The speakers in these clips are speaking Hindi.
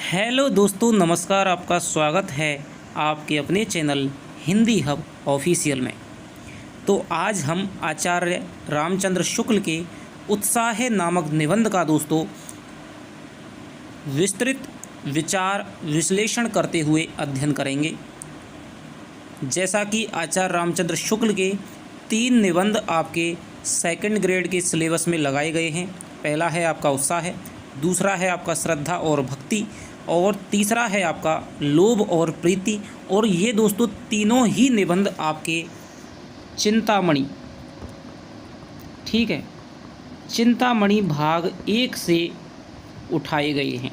हेलो दोस्तों, नमस्कार। आपका स्वागत है आपके अपने चैनल हिंदी हब ऑफिशियल में। तो आज हम आचार्य रामचंद्र शुक्ल के उत्साह नामक निबंध का दोस्तों विस्तृत विचार विश्लेषण करते हुए अध्ययन करेंगे। जैसा कि आचार्य रामचंद्र शुक्ल के 3 निबंध आपके सेकंड ग्रेड के सिलेबस में लगाए गए हैं। पहला है आपका उत्साह, दूसरा है आपका श्रद्धा और भक्ति, और तीसरा है आपका लोभ और प्रीति। और ये दोस्तों तीनों ही निबंध आपके चिंतामणि, ठीक है, चिंतामणि भाग 1 से उठाए गए हैं।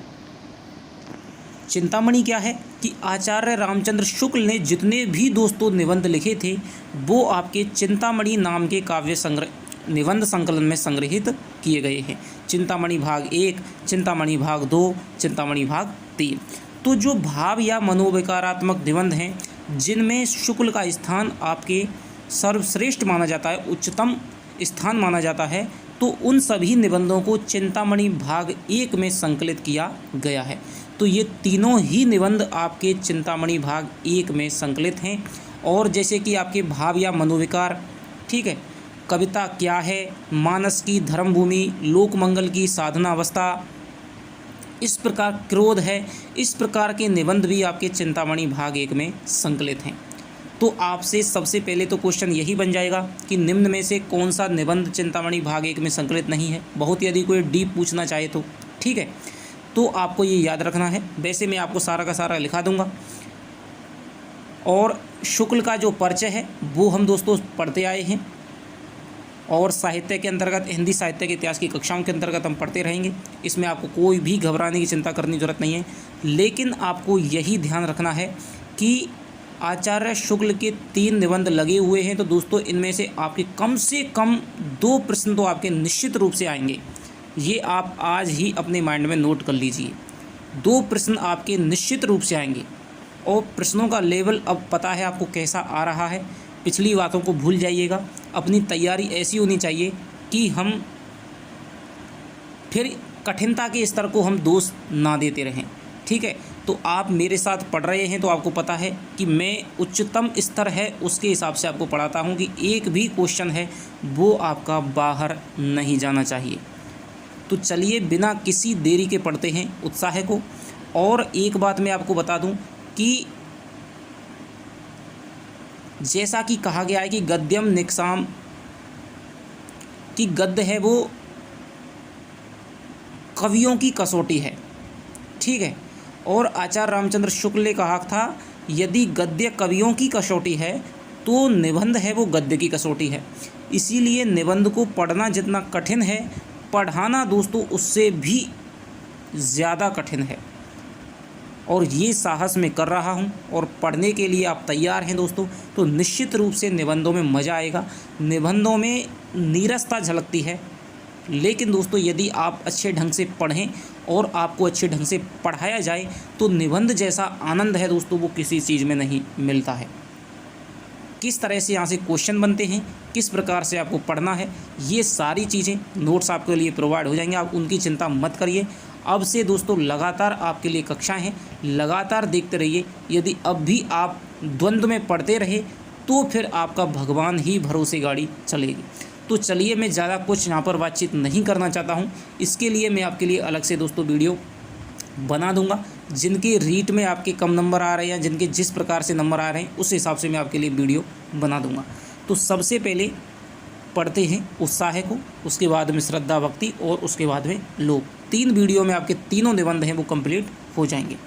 चिंतामणि क्या है कि आचार्य रामचंद्र शुक्ल ने जितने भी दोस्तों निबंध लिखे थे वो आपके चिंतामणि नाम के काव्य संग्रह निबंध संकलन में संग्रहित किए गए हैं। चिंतामणि भाग 1, चिंतामणि भाग 2, चिंतामणि भाग 3। तो जो भाव या मनोविकारात्मक निबंध हैं जिनमें शुक्ल का स्थान आपके सर्वश्रेष्ठ माना जाता है, उच्चतम स्थान माना जाता है, तो उन सभी निबंधों को चिंतामणि भाग 1 में संकलित किया गया है। तो ये तीनों ही निबंध आपके चिंतामणि भाग 1 में संकलित हैं। और जैसे कि आपके भाव या मनोविकार, ठीक है, कविता क्या है, मानस की धर्मभूमि, लोकमंगल की साधना अवस्था, इस प्रकार क्रोध है, इस प्रकार के निबंध भी आपके चिंतामणि भाग 1 में संकलित हैं। तो आपसे सबसे पहले तो क्वेश्चन यही बन जाएगा कि निम्न में से कौन सा निबंध चिंतामणि भाग 1 में संकलित नहीं है। बहुत यदि कोई डीप पूछना चाहे तो, ठीक है, तो आपको ये याद रखना है। वैसे मैं आपको सारा का सारा लिखा दूंगा। और शुक्ल का जो परिचय है वो हम दोस्तों पढ़ते आए हैं, और साहित्य के अंतर्गत, हिंदी साहित्य के इतिहास की कक्षाओं के अंतर्गत हम पढ़ते रहेंगे। इसमें आपको कोई भी घबराने की चिंता करने की जरूरत नहीं है। लेकिन आपको यही ध्यान रखना है कि आचार्य शुक्ल के 3 निबंध लगे हुए हैं, तो दोस्तों इनमें से कम 2 प्रश्न तो आपके निश्चित रूप से आएंगे। ये आप आज ही अपने माइंड में नोट कर लीजिए। 2 प्रश्न आपके निश्चित रूप से आएंगे। और प्रश्नों का लेवल अब पता है आपको कैसा आ रहा है। पिछली बातों को भूल जाइएगा। अपनी तैयारी ऐसी होनी चाहिए कि हम फिर कठिनता के स्तर को हम दोष ना देते रहें, ठीक है। तो आप मेरे साथ पढ़ रहे हैं तो आपको पता है कि मैं उच्चतम स्तर है उसके हिसाब से आपको पढ़ाता हूं कि एक भी क्वेश्चन है वो आपका बाहर नहीं जाना चाहिए। तो चलिए बिना किसी देरी के पढ़ते हैं उत्साह को। और एक बात मैं आपको बता दूं कि जैसा कि कहा गया है कि गद्यम निक्साम, कि गद्य है वो कवियों की कसौटी है, ठीक है। और आचार्य रामचंद्र शुक्ल ने कहा था यदि गद्य कवियों की कसौटी है तो निबंध है वो गद्य की कसौटी है। इसीलिए निबंध को पढ़ना जितना कठिन है, पढ़ाना दोस्तों उससे भी ज़्यादा कठिन है। और ये साहस मैं कर रहा हूँ, और पढ़ने के लिए आप तैयार हैं दोस्तों, तो निश्चित रूप से निबंधों में मज़ा आएगा। निबंधों में नीरसता झलकती है, लेकिन दोस्तों यदि आप अच्छे ढंग से पढ़ें और आपको अच्छे ढंग से पढ़ाया जाए तो निबंध जैसा आनंद है दोस्तों वो किसी चीज़ में नहीं मिलता है। किस तरह से यहाँ से क्वेश्चन बनते हैं, किस प्रकार से आपको पढ़ना है, ये सारी चीज़ें नोट्स आपके लिए प्रोवाइड हो जाएंगे। आप उनकी चिंता मत करिए। अब से दोस्तों लगातार आपके लिए कक्षाएं हैं, लगातार देखते रहिए। यदि अब भी आप द्वंद्व में पढ़ते रहे तो फिर आपका भगवान ही भरोसे गाड़ी चलेगी। तो चलिए, मैं ज़्यादा कुछ यहाँ पर बातचीत नहीं करना चाहता हूँ। इसके लिए मैं आपके लिए अलग से दोस्तों वीडियो बना दूंगा। जिनके रीट में आपके कम नंबर आ रहे हैं, जिनके जिस प्रकार से नंबर आ रहे हैं उस हिसाब से मैं आपके लिए वीडियो बना दूंगा। तो सबसे पहले पढ़ते हैं उत्साह को, उसके बाद में श्रद्धा भक्ति, और उसके बाद में लोभ। 3 वीडियो में आपके तीनों निबंध हैं वो कंप्लीट हो जाएंगे।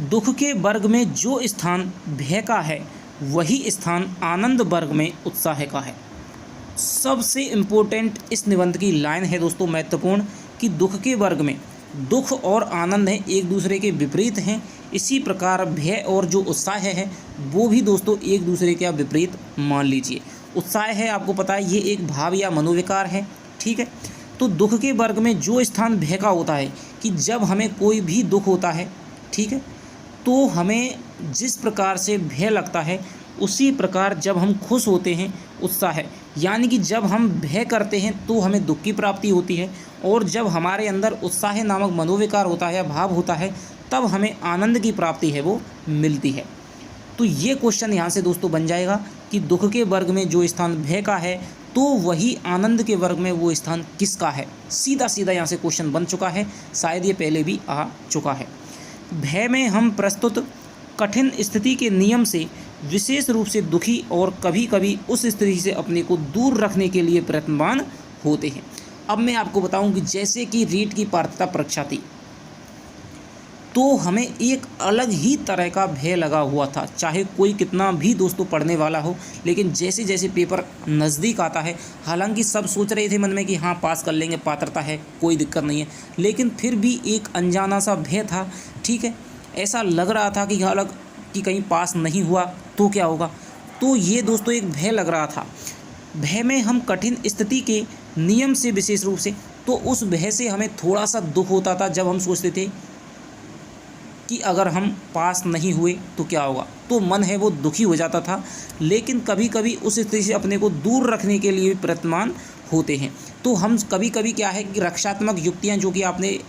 दुख के वर्ग में जो स्थान भय का है वही स्थान आनंद वर्ग में उत्साह का है। सबसे इम्पोर्टेंट इस निबंध की लाइन है दोस्तों, महत्वपूर्ण, कि दुख के वर्ग में दुख और आनंद हैं एक दूसरे के विपरीत हैं। इसी प्रकार भय और जो उत्साह है वो भी दोस्तों एक दूसरे के विपरीत मान लीजिए। उत्साह है, आपको पता है, ये एक भाव या मनोविकार है, ठीक है। तो दुख के वर्ग में जो स्थान भय का होता है कि जब हमें कोई भी दुख होता है, ठीक है, तो हमें जिस प्रकार से भय लगता है उसी प्रकार जब हम खुश होते हैं उत्साह है। यानी कि जब हम भय करते हैं तो हमें दुख की प्राप्ति होती है, और जब हमारे अंदर उत्साह नामक मनोविकार होता है या भाव होता है तब हमें आनंद की प्राप्ति है वो मिलती है। तो ये क्वेश्चन यहाँ से दोस्तों बन जाएगा कि दुख के वर्ग में जो स्थान भय का है तो वही आनंद के वर्ग में वो स्थान किसका है। सीधा सीधा यहाँ से क्वेश्चन बन चुका है, शायद ये पहले भी आ चुका है। भय में हम प्रस्तुत कठिन स्थिति के नियम से विशेष रूप से दुखी और कभी कभी उस स्थिति से अपने को दूर रखने के लिए प्रयत्नवान होते हैं। अब मैं आपको बताऊं कि जैसे कि रीट की पात्रता परीक्षा थी तो हमें एक अलग ही तरह का भय लगा हुआ था, चाहे कोई कितना भी दोस्तों पढ़ने वाला हो, लेकिन जैसे जैसे पेपर नज़दीक आता है, हालांकि सब सोच रहे थे मन में कि हाँ पास कर लेंगे, पात्रता है, कोई दिक्कत नहीं है, लेकिन फिर भी एक अनजाना सा भय था। ठीक है, ऐसा लग रहा था कि हालांकि कि कहीं पास नहीं हुआ तो क्या होगा। तो ये दोस्तों एक भय लग रहा था। भय में हम कठिन स्थिति के नियम से विशेष रूप से, तो उस भय से हमें थोड़ा सा दुख होता था जब हम सोचते थे कि अगर हम पास नहीं हुए तो क्या होगा, तो मन है वो दुखी हो जाता था। लेकिन कभी कभी उस स्थिति से अपने को दूर रखने के लिए प्रयत्नवान होते हैं। तो हम कभी कभी क्या है कि रक्षात्मक युक्तियाँ जो कि आपने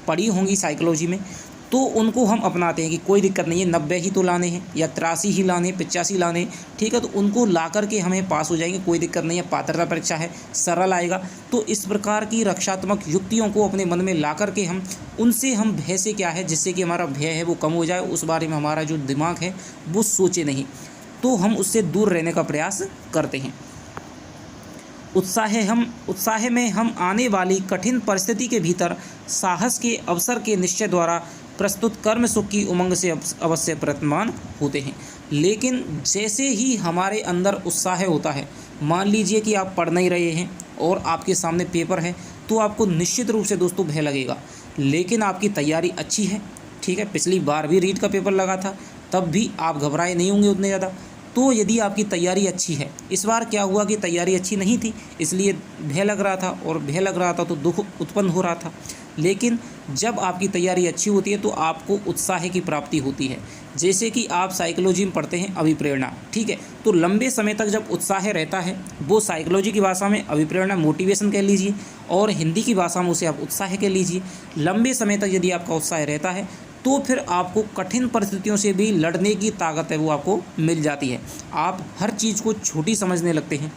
पढ़ी होंगी साइकोलॉजी में, तो उनको हम अपनाते हैं कि कोई दिक्कत नहीं है, 90 ही तो लाने हैं या 83 ही लाने, 85 लाने हैं, ठीक है, तो उनको ला करके हमें पास हो जाएंगे, कोई दिक्कत नहीं है, पात्रता परीक्षा है, सरल आएगा। तो इस प्रकार की रक्षात्मक युक्तियों को अपने मन में ला करके हम उनसे हम भय से क्या है, जिससे कि हमारा भय है वो कम हो जाए, उस बारे में हमारा जो दिमाग है वो सोचे नहीं, तो हम उससे दूर रहने का प्रयास करते हैं। उत्साह में हम आने वाली कठिन परिस्थिति के भीतर साहस के अवसर के निश्चय द्वारा प्रस्तुत कर्म सुख की उमंग से अवश्य प्रयत्नवान होते हैं। लेकिन जैसे ही हमारे अंदर उत्साह होता है, मान लीजिए कि आप पढ़ नहीं रहे हैं और आपके सामने पेपर है, तो आपको निश्चित रूप से दोस्तों भय लगेगा, लेकिन आपकी तैयारी अच्छी है, ठीक है, पिछली बार भी रीट का पेपर लगा था तब भी आप घबराए नहीं होंगे उतने ज़्यादा। तो यदि आपकी तैयारी अच्छी है, इस बार क्या हुआ कि तैयारी अच्छी नहीं थी इसलिए भय लग रहा था, और भय लग रहा था तो दुख उत्पन्न हो रहा था। लेकिन जब आपकी तैयारी अच्छी होती है तो आपको उत्साह की प्राप्ति होती है। जैसे कि आप साइकोलॉजी में पढ़ते हैं अभिप्रेरणा, ठीक है, तो लंबे समय तक जब उत्साह रहता है, वो साइकोलॉजी की भाषा में अभिप्रेरणा मोटिवेशन कह लीजिए, और हिंदी की भाषा में उसे आप उत्साह कह लीजिए। लंबे समय तक यदि आपका उत्साह रहता है तो फिर आपको कठिन परिस्थितियों से भी लड़ने की ताकत है वो आपको मिल जाती है। आप हर चीज़ को छोटी समझने लगते हैं,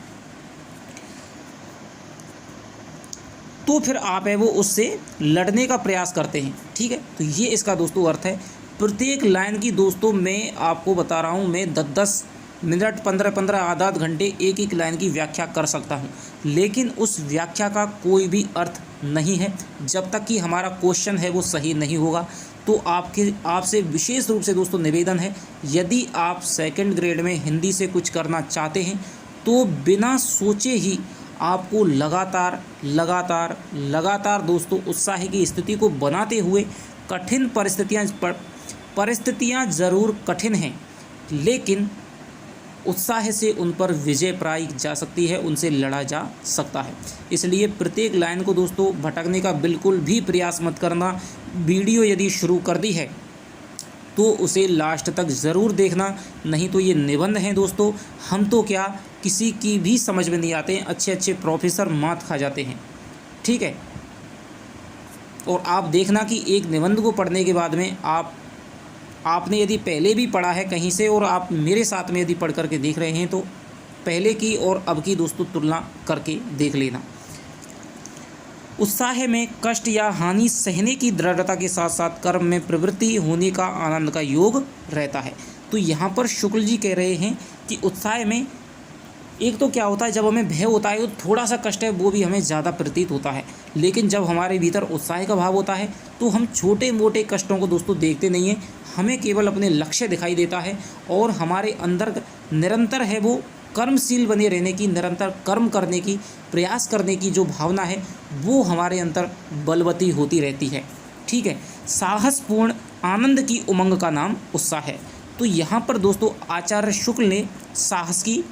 तो फिर आप है वो उससे लड़ने का प्रयास करते हैं। ठीक है, तो ये इसका दोस्तों अर्थ है। प्रत्येक लाइन की दोस्तों मैं आपको बता रहा हूँ, मैं 10-10 मिनट 15-15 आधा घंटे एक एक लाइन की व्याख्या कर सकता हूँ, लेकिन उस व्याख्या का कोई भी अर्थ नहीं है जब तक कि हमारा क्वेश्चन है वो सही नहीं होगा। तो आपसे विशेष रूप से दोस्तों निवेदन है, यदि आप सेकंड ग्रेड में हिंदी से कुछ करना चाहते हैं तो बिना सोचे ही आपको लगातार दोस्तों उत्साह की स्थिति को बनाते हुए कठिन परिस्थितियाँ ज़रूर कठिन हैं, लेकिन उत्साह से उन पर विजय पाई जा सकती है, उनसे लड़ा जा सकता है। इसलिए प्रत्येक लाइन को दोस्तों भटकने का बिल्कुल भी प्रयास मत करना। वीडियो यदि शुरू कर दी है तो उसे लास्ट तक ज़रूर देखना, नहीं तो ये निबंध हैं दोस्तों, हम तो क्या किसी की भी समझ में नहीं आते हैं, अच्छे अच्छे प्रोफेसर मात खा जाते हैं। ठीक है, और आप देखना कि एक निबंध को पढ़ने के बाद में आपने यदि पहले भी पढ़ा है कहीं से और आप मेरे साथ में यदि पढ़ करके देख रहे हैं तो पहले की और अब की दोस्तों तुलना करके देख लेना। उत्साह में कष्ट या हानि सहने की दृढ़ता के साथ साथ कर्म में प्रवृत्ति होने का आनंद का योग रहता है। तो यहाँ पर शुक्ल जी कह रहे हैं कि उत्साह में एक तो क्या होता है, जब हमें भय होता है तो थोड़ा सा कष्ट है वो भी हमें ज़्यादा प्रतीत होता है, लेकिन जब हमारे भीतर उत्साह का भाव होता है तो हम छोटे मोटे कष्टों को दोस्तों देखते नहीं हैं, हमें केवल अपने लक्ष्य दिखाई देता है और हमारे अंदर निरंतर है वो कर्मशील बने रहने की, निरंतर कर्म करने की, प्रयास करने की जो भावना है वो हमारे अंदर बलवती होती रहती है। ठीक है, साहसपूर्ण आनंद की उमंग का नाम उत्साह है। तो यहाँ पर दोस्तों आचार्य शुक्ल ने साहस की,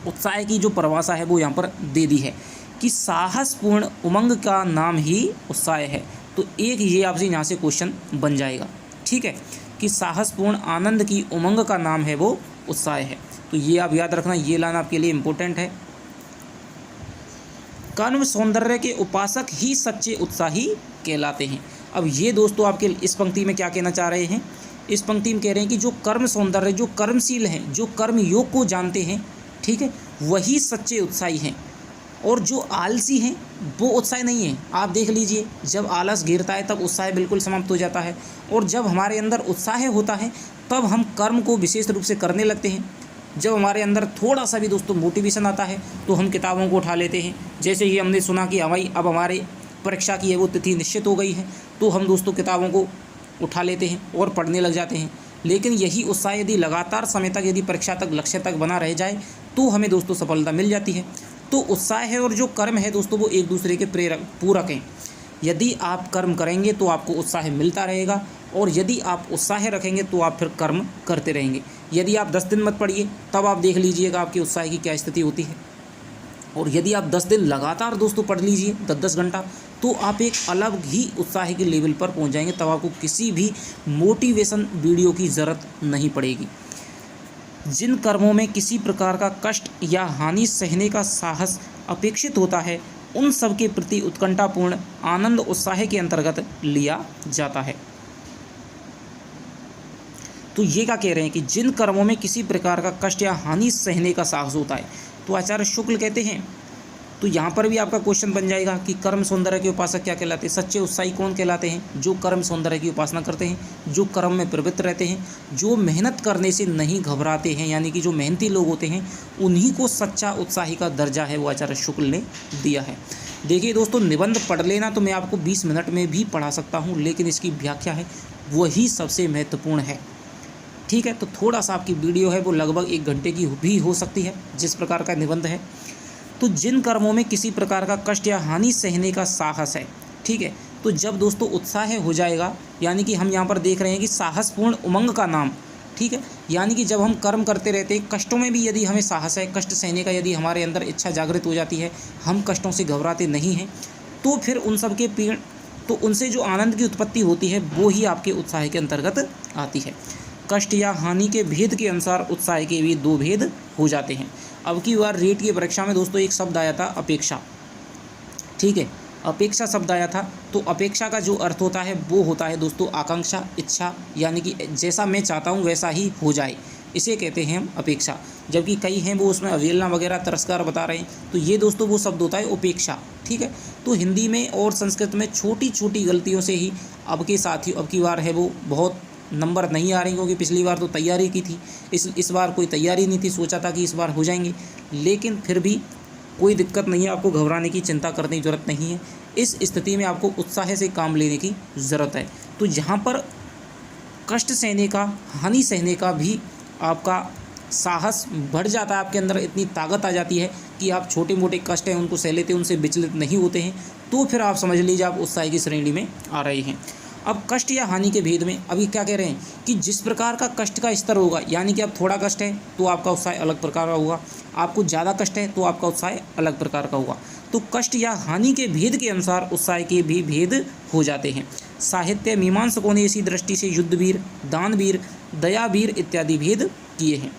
उत्साह की जो परिभाषा है वो यहाँ पर दे दी है कि साहसपूर्ण उमंग का नाम ही उत्साह है। तो एक ये आपसे यहाँ से क्वेश्चन बन जाएगा, ठीक है, कि साहसपूर्ण आनंद की उमंग का नाम है वो उत्साह है। तो ये आप याद रखना, ये लाइन आपके लिए इम्पोर्टेंट है। कर्म सौंदर्य के उपासक ही सच्चे उत्साही कहलाते हैं। अब ये दोस्तों आपके इस पंक्ति में क्या कहना चाह रहे हैं, इस पंक्ति में कह रहे हैं कि जो कर्म सौंदर्य, जो कर्मशील हैं, जो कर्म योग को जानते हैं, ठीक है, वही सच्चे उत्साही हैं। और जो आलसी हैं वो उत्साह नहीं है। आप देख लीजिए, जब आलस गिरता है तब उत्साह बिल्कुल समाप्त हो जाता है, और जब हमारे अंदर उत्साह होता है तब हम कर्म को विशेष रूप से करने लगते हैं। जब हमारे अंदर थोड़ा सा भी दोस्तों मोटिवेशन आता है तो हम किताबों को उठा लेते हैं। जैसे ही हमने सुना कि भाई अब हमारे परीक्षा की है वो तिथि निश्चित हो गई है, तो हम दोस्तों किताबों को उठा लेते हैं और पढ़ने लग जाते हैं। लेकिन यही उत्साह यदि लगातार समय तक, यदि परीक्षा तक, लक्ष्य तक बना रह जाए तो हमें दोस्तों सफलता मिल जाती है। तो उत्साह है और जो कर्म है दोस्तों वो एक दूसरे के पूरक हैं। यदि आप कर्म करेंगे तो आपको उत्साह मिलता रहेगा, और यदि आप उत्साह रखेंगे तो आप फिर कर्म करते रहेंगे। यदि आप 10 दिन मत पढ़िए तब आप देख लीजिएगा आपके उत्साह की क्या स्थिति होती है। और यदि आप 10 दिन लगातार दोस्तों पढ़ लीजिए 10-10 घंटा, तो आप एक अलग ही उत्साह के लेवल पर पहुंच जाएंगे। तब आपको किसी भी मोटिवेशन वीडियो की ज़रूरत नहीं पड़ेगी। जिन कर्मों में किसी प्रकार का कष्ट या हानि सहने का साहस अपेक्षित होता है उन सब के प्रति उत्कंठापूर्ण आनंद उत्साह के अंतर्गत लिया जाता है। तो ये क्या कह रहे हैं कि जिन कर्मों में किसी प्रकार का कष्ट या हानि सहने का साहस होता है, तो आचार्य शुक्ल कहते हैं। तो यहाँ पर भी आपका क्वेश्चन बन जाएगा कि कर्म सौंदर्य के उपासक क्या कहलाते हैं, सच्चे उत्साही कौन कहलाते हैं? जो कर्म सौंदर्य की उपासना करते हैं, जो कर्म में प्रवृत्त रहते हैं, जो मेहनत करने से नहीं घबराते हैं, यानी कि जो मेहनती लोग होते हैं उन्हीं को सच्चा उत्साही का दर्जा है वो आचार्य शुक्ल ने दिया है। देखिए दोस्तों, निबंध पढ़ लेना तो मैं आपको 20 मिनट में भी पढ़ा सकता हूँ, लेकिन इसकी व्याख्या है वही सबसे महत्वपूर्ण है। ठीक है, तो थोड़ा सा आपकी वीडियो है वो लगभग 1 घंटे की भी हो सकती है, जिस प्रकार का निबंध है। तो जिन कर्मों में किसी प्रकार का कष्ट या हानि सहने का साहस है, ठीक है, तो जब दोस्तों उत्साह हो जाएगा, यानी कि हम यहाँ पर देख रहे हैं कि साहसपूर्ण उमंग का नाम, ठीक है, यानी कि जब हम कर्म करते रहते हैं, कष्टों में भी यदि हमें साहस है, कष्ट सहने का यदि हमारे अंदर इच्छा जागृत हो जाती है, हम कष्टों से घबराते नहीं हैं, तो फिर उन सब के पीड़, तो उनसे जो आनंद की उत्पत्ति होती है वो ही आपके उत्साह के अंतर्गत आती है। कष्ट या हानि के भेद के अनुसार उत्साह के भी 2 भेद हो जाते हैं। अब की बार रेट की परीक्षा में दोस्तों एक शब्द आया था अपेक्षा, ठीक है, अपेक्षा शब्द आया था। तो अपेक्षा का जो अर्थ होता है वो होता है दोस्तों आकांक्षा, इच्छा, यानी कि जैसा मैं चाहता हूँ वैसा ही हो जाए, इसे कहते हैं हम अपेक्षा। जबकि कई हैं वो उसमें अवहेलना वगैरह तिरस्कार बता रहे हैं, तो ये दोस्तों वो शब्द होता है उपेक्षा, ठीक है। तो हिंदी में और संस्कृत में छोटी छोटी गलतियों से ही अब के साथियों अब की बार है वो बहुत नंबर नहीं आ रहे, क्योंकि पिछली बार तो तैयारी की थी, इस बार कोई तैयारी नहीं थी, सोचा था कि इस बार हो जाएंगे, लेकिन फिर भी कोई दिक्कत नहीं है, आपको घबराने की, चिंता करने की ज़रूरत नहीं है। इस स्थिति में आपको उत्साह से काम लेने की ज़रूरत है। तो यहाँ पर कष्ट सहने का, हानि सहने का भी आपका साहस बढ़ जाता है, आपके अंदर इतनी ताकत आ जाती है कि आप छोटे मोटे कष्ट हैं उनको सह लेते हैं, उनसे विचलित नहीं होते हैं, तो फिर आप समझ लीजिए आप उत्साह की श्रेणी में आ रहे हैं। अब कष्ट या हानि के भेद में अभी क्या कह रहे हैं कि जिस प्रकार का कष्ट का स्तर होगा, यानी कि अब थोड़ा कष्ट है तो आपका उत्साह अलग प्रकार का होगा, आपको ज़्यादा कष्ट है तो आपका उत्साह अलग प्रकार का होगा। तो कष्ट या हानि के भेद के अनुसार उत्साह के भी भेद हो जाते हैं। साहित्य मीमांसकों ने इसी दृष्टि से युद्धवीर, दानवीर, दयावीर इत्यादि भेद किए हैं।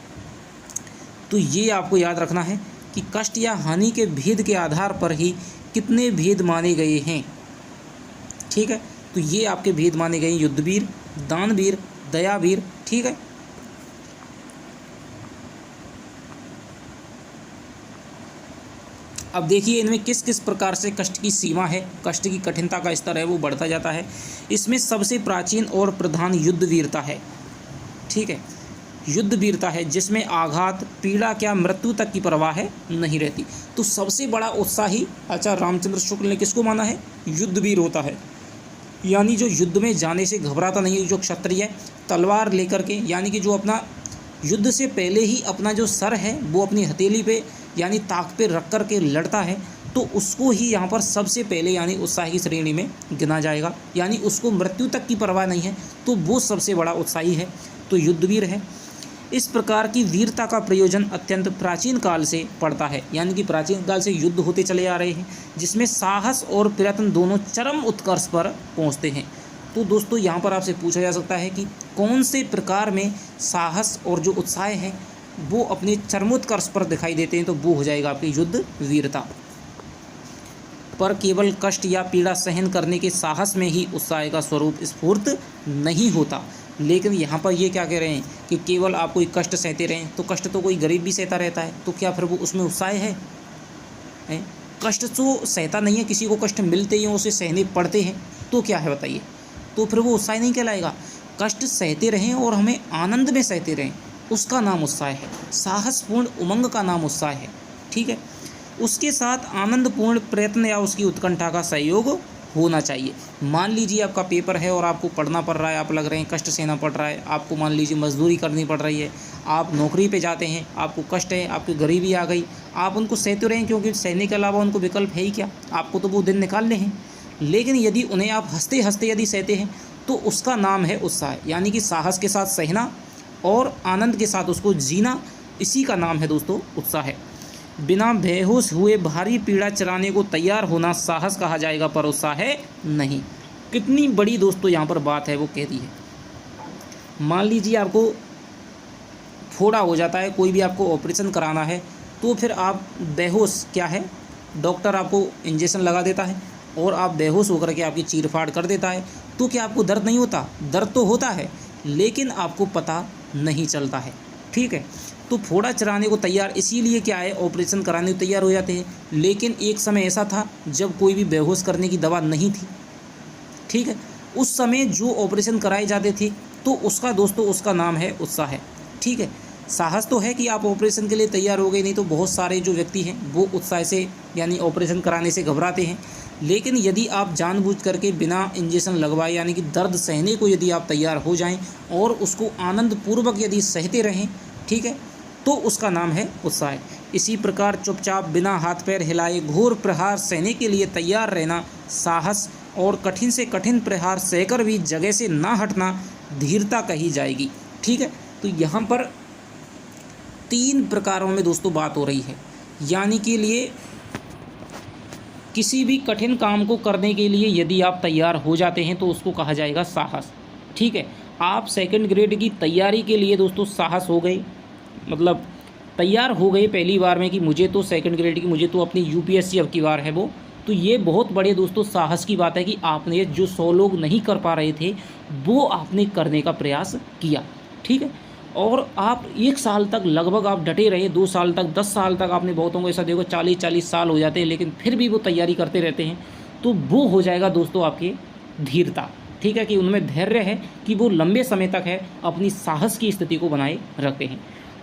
तो ये आपको याद रखना है कि कष्ट या हानि के भेद के आधार पर ही कितने भेद माने गए हैं, ठीक है। तो ये आपके भेद माने गए युद्धवीर, दानवीर, दयावीर, ठीक है। अब देखिए इनमें किस किस प्रकार से कष्ट की सीमा है, कष्ट की कठिनता का स्तर है वो बढ़ता जाता है। इसमें सबसे प्राचीन और प्रधान युद्धवीरता है, ठीक है, युद्धवीरता है जिसमें आघात, पीड़ा क्या मृत्यु तक की परवाह है नहीं रहती। तो सबसे बड़ा उत्साही आचार्य रामचंद्र शुक्ल ने किसको माना है? युद्धवीर होता है, यानी जो युद्ध में जाने से घबराता नहीं है, जो क्षत्रिय तलवार लेकर के, यानी कि जो अपना युद्ध से पहले ही अपना जो सर है वो अपनी हथेली पे यानी ताक पे रख कर के लड़ता है, तो उसको ही यहाँ पर सबसे पहले यानी उत्साही की श्रेणी में गिना जाएगा। यानी उसको मृत्यु तक की परवाह नहीं है, तो वो सबसे बड़ा उत्साही है, तो युद्धवीर है। इस प्रकार की वीरता का प्रयोजन अत्यंत प्राचीन काल से पड़ता है, यानी कि प्राचीन काल से युद्ध होते चले आ रहे हैं जिसमें साहस और प्रयत्न दोनों चरम उत्कर्ष पर पहुंचते हैं। तो दोस्तों यहाँ पर आपसे पूछा जा सकता है कि कौन से प्रकार में साहस और जो उत्साह है वो अपने चरमोत्कर्ष पर दिखाई देते हैं, तो वो हो जाएगा आपकी युद्ध वीरता। पर केवल कष्ट या पीड़ा सहन करने के साहस में ही उत्साह का स्वरूप स्फूर्त नहीं होता। लेकिन यहाँ पर ये क्या कह रहे हैं कि केवल आप कोई कष्ट सहते रहें, तो कष्ट तो कोई गरीब भी सहता रहता है, तो क्या फिर वो उसमें उत्साह है? कष्ट तो सहता नहीं है, किसी को कष्ट मिलते ही उसे सहने पड़ते हैं, तो क्या है बताइए? तो फिर वो उत्साह नहीं कहलाएगा। कष्ट सहते रहें और हमें आनंद में सहते रहें, उसका नाम उत्साह है। साहसपूर्ण उमंग का नाम उत्साह है। ठीक है, उसके साथ आनंदपूर्ण प्रयत्न या उसकी उत्कंठा का सहयोग होना चाहिए। मान लीजिए आपका पेपर है और आपको पढ़ना पड़ रहा है, आप लग रहे हैं कष्ट सहना पड़ रहा है, आपको मान लीजिए मजदूरी करनी पड़ रही है, आप नौकरी पे जाते हैं, आपको कष्ट है, आपकी गरीबी आ गई, आप उनको सहते रहें, क्योंकि सहने के अलावा उनको विकल्प है ही क्या, आपको तो वो दिन निकालने हैं। लेकिन यदि उन्हें आप हंसते हंसते यदि सहते हैं तो उसका नाम है उत्साह, यानी कि साहस के साथ सहना और आनंद के साथ उसको जीना, इसी का नाम है दोस्तों उत्साह है। बिना बेहोश हुए भारी पीड़ा चलाने को तैयार होना साहस कहा जाएगा, पर उत्साह है नहीं। कितनी बड़ी दोस्तों यहाँ पर बात है वो कह दी है। मान लीजिए आपको फोड़ा हो जाता है, कोई भी आपको ऑपरेशन कराना है, तो फिर आप बेहोश, क्या है, डॉक्टर आपको इंजेक्शन लगा देता है और आप बेहोश होकर के आपकी चीरफाड़ कर देता है, तो क्या आपको दर्द नहीं होता? दर्द तो होता है, लेकिन आपको पता नहीं चलता है। ठीक है, तो फोड़ा चलाने को तैयार इसीलिए क्या है, ऑपरेशन कराने को तैयार हो जाते हैं। लेकिन एक समय ऐसा था जब कोई भी बेहोश करने की दवा नहीं थी। ठीक है, उस समय जो ऑपरेशन कराए जाते थे, तो उसका दोस्तों उसका नाम है उत्साह है। ठीक है, साहस तो है कि आप ऑपरेशन के लिए तैयार हो गए, नहीं तो बहुत सारे जो व्यक्ति हैं वो उत्साह से यानी ऑपरेशन कराने से घबराते हैं। लेकिन यदि आप जानबूझ करके बिना इंजेक्शन लगवाए यानी कि दर्द सहने को यदि आप तैयार हो जाएं और उसको आनंदपूर्वक यदि सहते रहें, ठीक है, तो उसका नाम है उत्साह। इसी प्रकार चुपचाप बिना हाथ पैर हिलाए घोर प्रहार सहने के लिए तैयार रहना साहस, और कठिन से कठिन प्रहार सहकर भी जगह से ना हटना धीरता कही जाएगी। ठीक है, तो यहाँ पर 3 प्रकारों में दोस्तों बात हो रही है, यानी कि लिए किसी भी कठिन काम को करने के लिए यदि आप तैयार हो जाते हैं तो उसको कहा जाएगा साहस। ठीक है, आप सेकंड ग्रेड की तैयारी के लिए दोस्तों साहस हो गए, मतलब तैयार हो गए पहली बार में कि मुझे तो सेकंड ग्रेड की, मुझे तो अपनी यूपीएससी अब की बार है वो, तो ये बहुत बड़े दोस्तों साहस की बात है कि आपने जो 100 लोग नहीं कर पा रहे थे वो आपने करने का प्रयास किया। ठीक है, और आप 1 साल तक लगभग आप डटे रहे, 2 साल तक, 10 साल तक, आपने बहुतों को ऐसा देखो 40-40 साल हो जाते हैं लेकिन फिर भी वो तैयारी करते रहते हैं, तो वो हो जाएगा दोस्तों आपकी धीरता। ठीक है, कि उनमें धैर्य है कि वो लंबे समय तक है अपनी साहस की स्थिति को बनाए रखते हैं।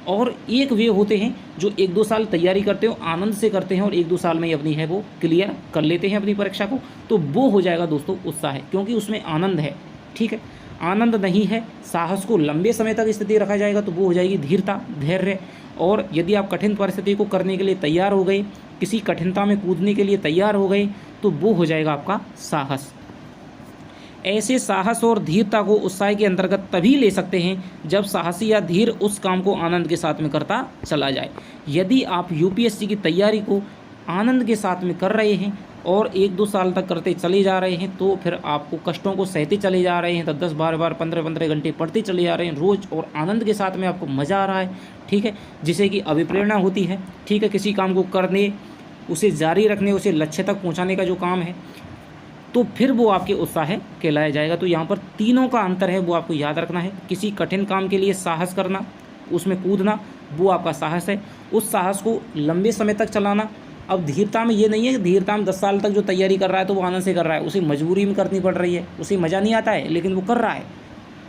और एक वे होते हैं जो 1-2 साल तैयारी करते हो, आनंद से करते हैं और 1-2 साल में ही अपनी है वो क्लियर कर लेते हैं अपनी परीक्षा को, तो वो हो जाएगा दोस्तों उत्साह है, क्योंकि उसमें आनंद है। ठीक है, आनंद नहीं है, साहस को लंबे समय तक स्थिति रखा जाएगा, तो वो हो जाएगी धीरता, धैर्य। और यदि आप कठिन परिस्थिति को करने के लिए तैयार हो गए, किसी कठिनता में कूदने के लिए तैयार हो गए, तो वो हो जाएगा आपका साहस। ऐसे साहस और धीरता को उत्साह के अंतर्गत तभी ले सकते हैं जब साहसी या धीर उस काम को आनंद के साथ में करता चला जाए। यदि आप यूपीएससी की तैयारी को आनंद के साथ में कर रहे हैं और 1-2 साल तक करते चले जा रहे हैं, तो फिर आपको कष्टों को सहते चले जा रहे हैं, तो 10-12 बार 15-15 घंटे पढ़ते चले जा रहे हैं रोज़, और आनंद के साथ में आपको मज़ा आ रहा है। ठीक है, जिसे कि अभिप्रेरणा होती है। ठीक है, किसी काम को करने, उसे जारी रखने, उसे लक्ष्य तक पहुँचाने का जो काम है, तो फिर वो आपके उत्साह कहलाया जाएगा। तो यहाँ पर तीनों का अंतर है, वो आपको याद रखना है। किसी कठिन काम के लिए साहस करना, उसमें कूदना, वो आपका साहस है। उस साहस को लंबे समय तक चलाना। अब धीरता में ये नहीं है कि धीरता में 10 साल तक जो तैयारी कर रहा है तो वो आनंद से कर रहा है, उसे मजबूरी में करनी पड़ रही है, उसे मज़ा नहीं आता है लेकिन वो कर रहा है।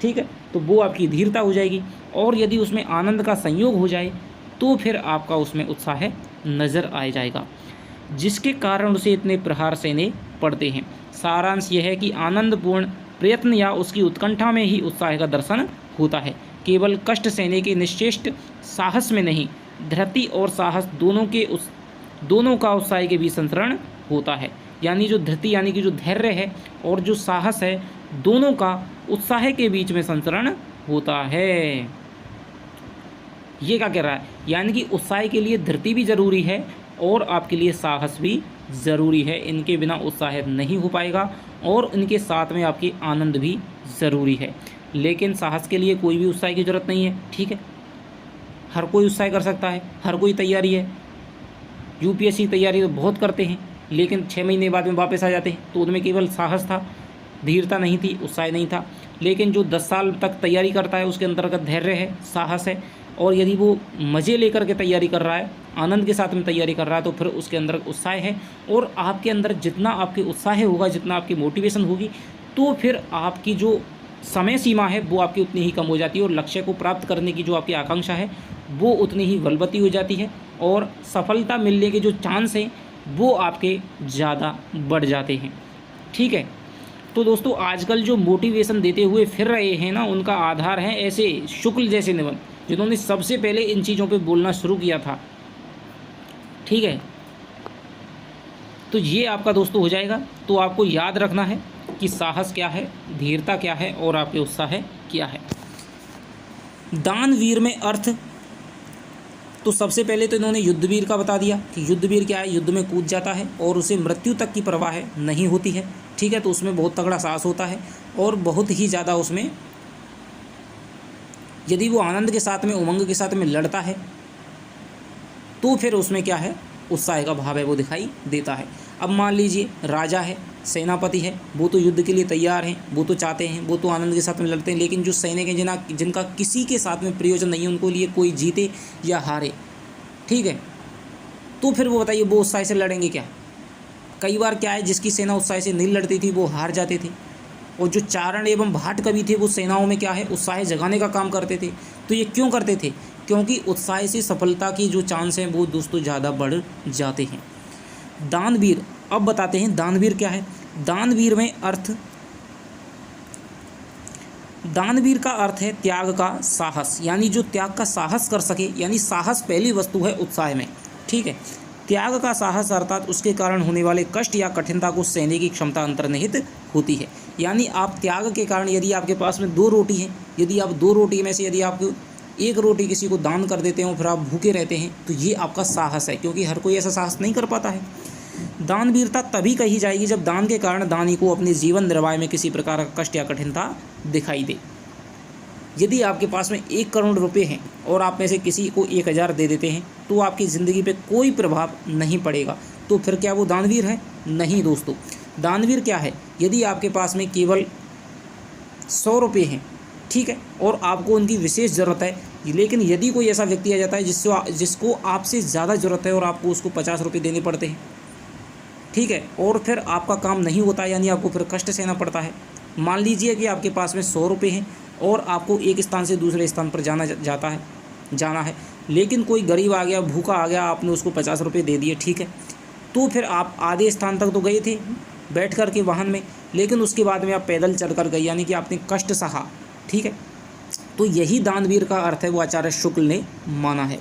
ठीक है, तो वो आपकी धीरता हो जाएगी। और यदि उसमें आनंद का संयोग हो जाए तो फिर आपका उसमें उत्साह नज़र आ जाएगा, जिसके कारण उसे इतने प्रहार सहने पड़ते हैं। सारांश यह है कि आनंदपूर्ण प्रयत्न या उसकी उत्कंठा में ही उत्साह का दर्शन होता है, केवल कष्ट सहने के निश्चेष्ट साहस में नहीं। धृति और साहस दोनों का उत्साह के बीच संतरण होता है, यानी जो धृति यानी कि जो धैर्य है और जो साहस है, दोनों का उत्साह के बीच में संतरण होता है। ये क्या कह रहा है, यानी कि उत्साह के लिए धृति भी जरूरी है और आपके लिए साहस भी ज़रूरी है। इनके बिना उत्साह नहीं हो पाएगा और इनके साथ में आपकी आनंद भी ज़रूरी है। लेकिन साहस के लिए कोई भी उत्साह की ज़रूरत नहीं है। ठीक है, हर कोई उत्साह कर सकता है, हर कोई तैयारी है। यूपीएससी तैयारी तो बहुत करते हैं, लेकिन 6 महीने बाद में वापस आ जाते हैं, तो उनमें केवल साहस था, धीरता नहीं थी, उत्साह नहीं था। लेकिन जो 10 साल तक तैयारी करता है उसके अंतर्गत धैर्य है, साहस है, और यदि वो मज़े लेकर के तैयारी कर रहा है, आनंद के साथ में तैयारी कर रहा है, तो फिर उसके अंदर उत्साह है। और आपके अंदर जितना आपके उत्साह होगा, जितना आपकी मोटिवेशन होगी, तो फिर आपकी जो समय सीमा है वो आपकी उतनी ही कम हो जाती है, और लक्ष्य को प्राप्त करने की जो आपकी आकांक्षा है वो उतनी ही बलवती हो जाती है, और सफलता मिलने के जो चांस हैं वो आपके ज़्यादा बढ़ जाते हैं। ठीक है। तो दोस्तों, आजकल जो मोटिवेशन देते हुए फिर रहे हैं ना, उनका आधार है ऐसे शुक्ल जैसे निबंध, जिन्होंने सबसे पहले इन चीज़ों पे बोलना शुरू किया था। ठीक है। तो ये आपका दोस्तों हो जाएगा। तो आपको याद रखना है कि साहस क्या है, धीरता क्या है, और आपके उत्साह क्या है। दानवीर में अर्थ, तो सबसे पहले तो इन्होंने युद्धवीर का बता दिया कि युद्धवीर क्या है, युद्ध में कूद जाता है और उसे मृत्यु तक की परवाह नहीं होती है। ठीक है। तो उसमें बहुत तगड़ा साहस होता है, और बहुत ही ज़्यादा उसमें, यदि वो आनंद के साथ में, उमंग के साथ में लड़ता है, तो फिर उसमें क्या है, उत्साह का भाव है वो दिखाई देता है। अब मान लीजिए राजा है, सेनापति है, वो तो युद्ध के लिए तैयार हैं, वो तो चाहते हैं, वो तो आनंद के साथ में लड़ते हैं, लेकिन जो सैनिक हैं जिनका किसी के साथ में प्रयोजन नहीं है, उनको लिए कोई जीते या हारे, ठीक है, तो फिर वो बताइए वो उत्साह से लड़ेंगे क्या? कई बार क्या है, जिसकी सेना उत्साह से नहीं लड़ती थी वो हार जाते थे, और जो चारण एवं भाट कवि थे वो सेनाओं में क्या है, उत्साह जगाने का काम करते थे। तो ये क्यों करते थे? क्योंकि उत्साह से सफलता की जो चांस हैं वो दोस्तों ज़्यादा बढ़ जाते हैं। दानवीर, अब बताते हैं दानवीर क्या है। दानवीर में अर्थ, दानवीर का अर्थ है त्याग का साहस, यानी जो त्याग का साहस कर सके, यानी साहस पहली वस्तु है उत्साह में। ठीक है। त्याग का साहस अर्थात उसके कारण होने वाले कष्ट या कठिनता को सहने की क्षमता अंतर्निहित होती है। यानी आप त्याग के कारण, यदि आपके पास में 2 रोटी है, यदि आप 2 रोटी में से यदि आप 1 रोटी किसी को दान कर देते हो, फिर आप भूखे रहते हैं, तो ये आपका साहस है, क्योंकि हर कोई ऐसा साहस नहीं कर पाता है। दानवीरता तभी कही जाएगी जब दान के कारण दानी को अपने जीवन निर्वाह में किसी प्रकार का कष्ट या कठिनता दिखाई दे। यदि आपके पास में 1 करोड़ रुपए हैं और आप में से किसी को 1000 दे देते हैं, तो आपकी ज़िंदगी पे कोई प्रभाव नहीं पड़ेगा, तो फिर क्या वो दानवीर है? नहीं दोस्तों। दानवीर क्या है? यदि आपके पास में केवल 100 रुपये हैं, ठीक है, और आपको उनकी विशेष ज़रूरत है, लेकिन यदि कोई ऐसा व्यक्ति आ जाता है जिसको आपसे ज़्यादा ज़रूरत है और आपको उसको 50 रुपये देने पड़ते हैं, ठीक है, और फिर आपका काम नहीं होता, यानी आपको फिर कष्ट सहना पड़ता है। मान लीजिए कि आपके पास में 100 रुपये हैं और आपको एक स्थान से दूसरे स्थान पर जाना है, लेकिन कोई गरीब आ गया, भूखा आ गया, आपने उसको 50 रुपये दे दिए, ठीक है, तो फिर आप आधे स्थान तक तो गए थे बैठ कर के वाहन में, लेकिन उसके बाद में आप पैदल चल कर गए, यानी कि आपने कष्ट सहा। ठीक है। तो यही दानवीर का अर्थ है, वो आचार्य शुक्ल ने माना है।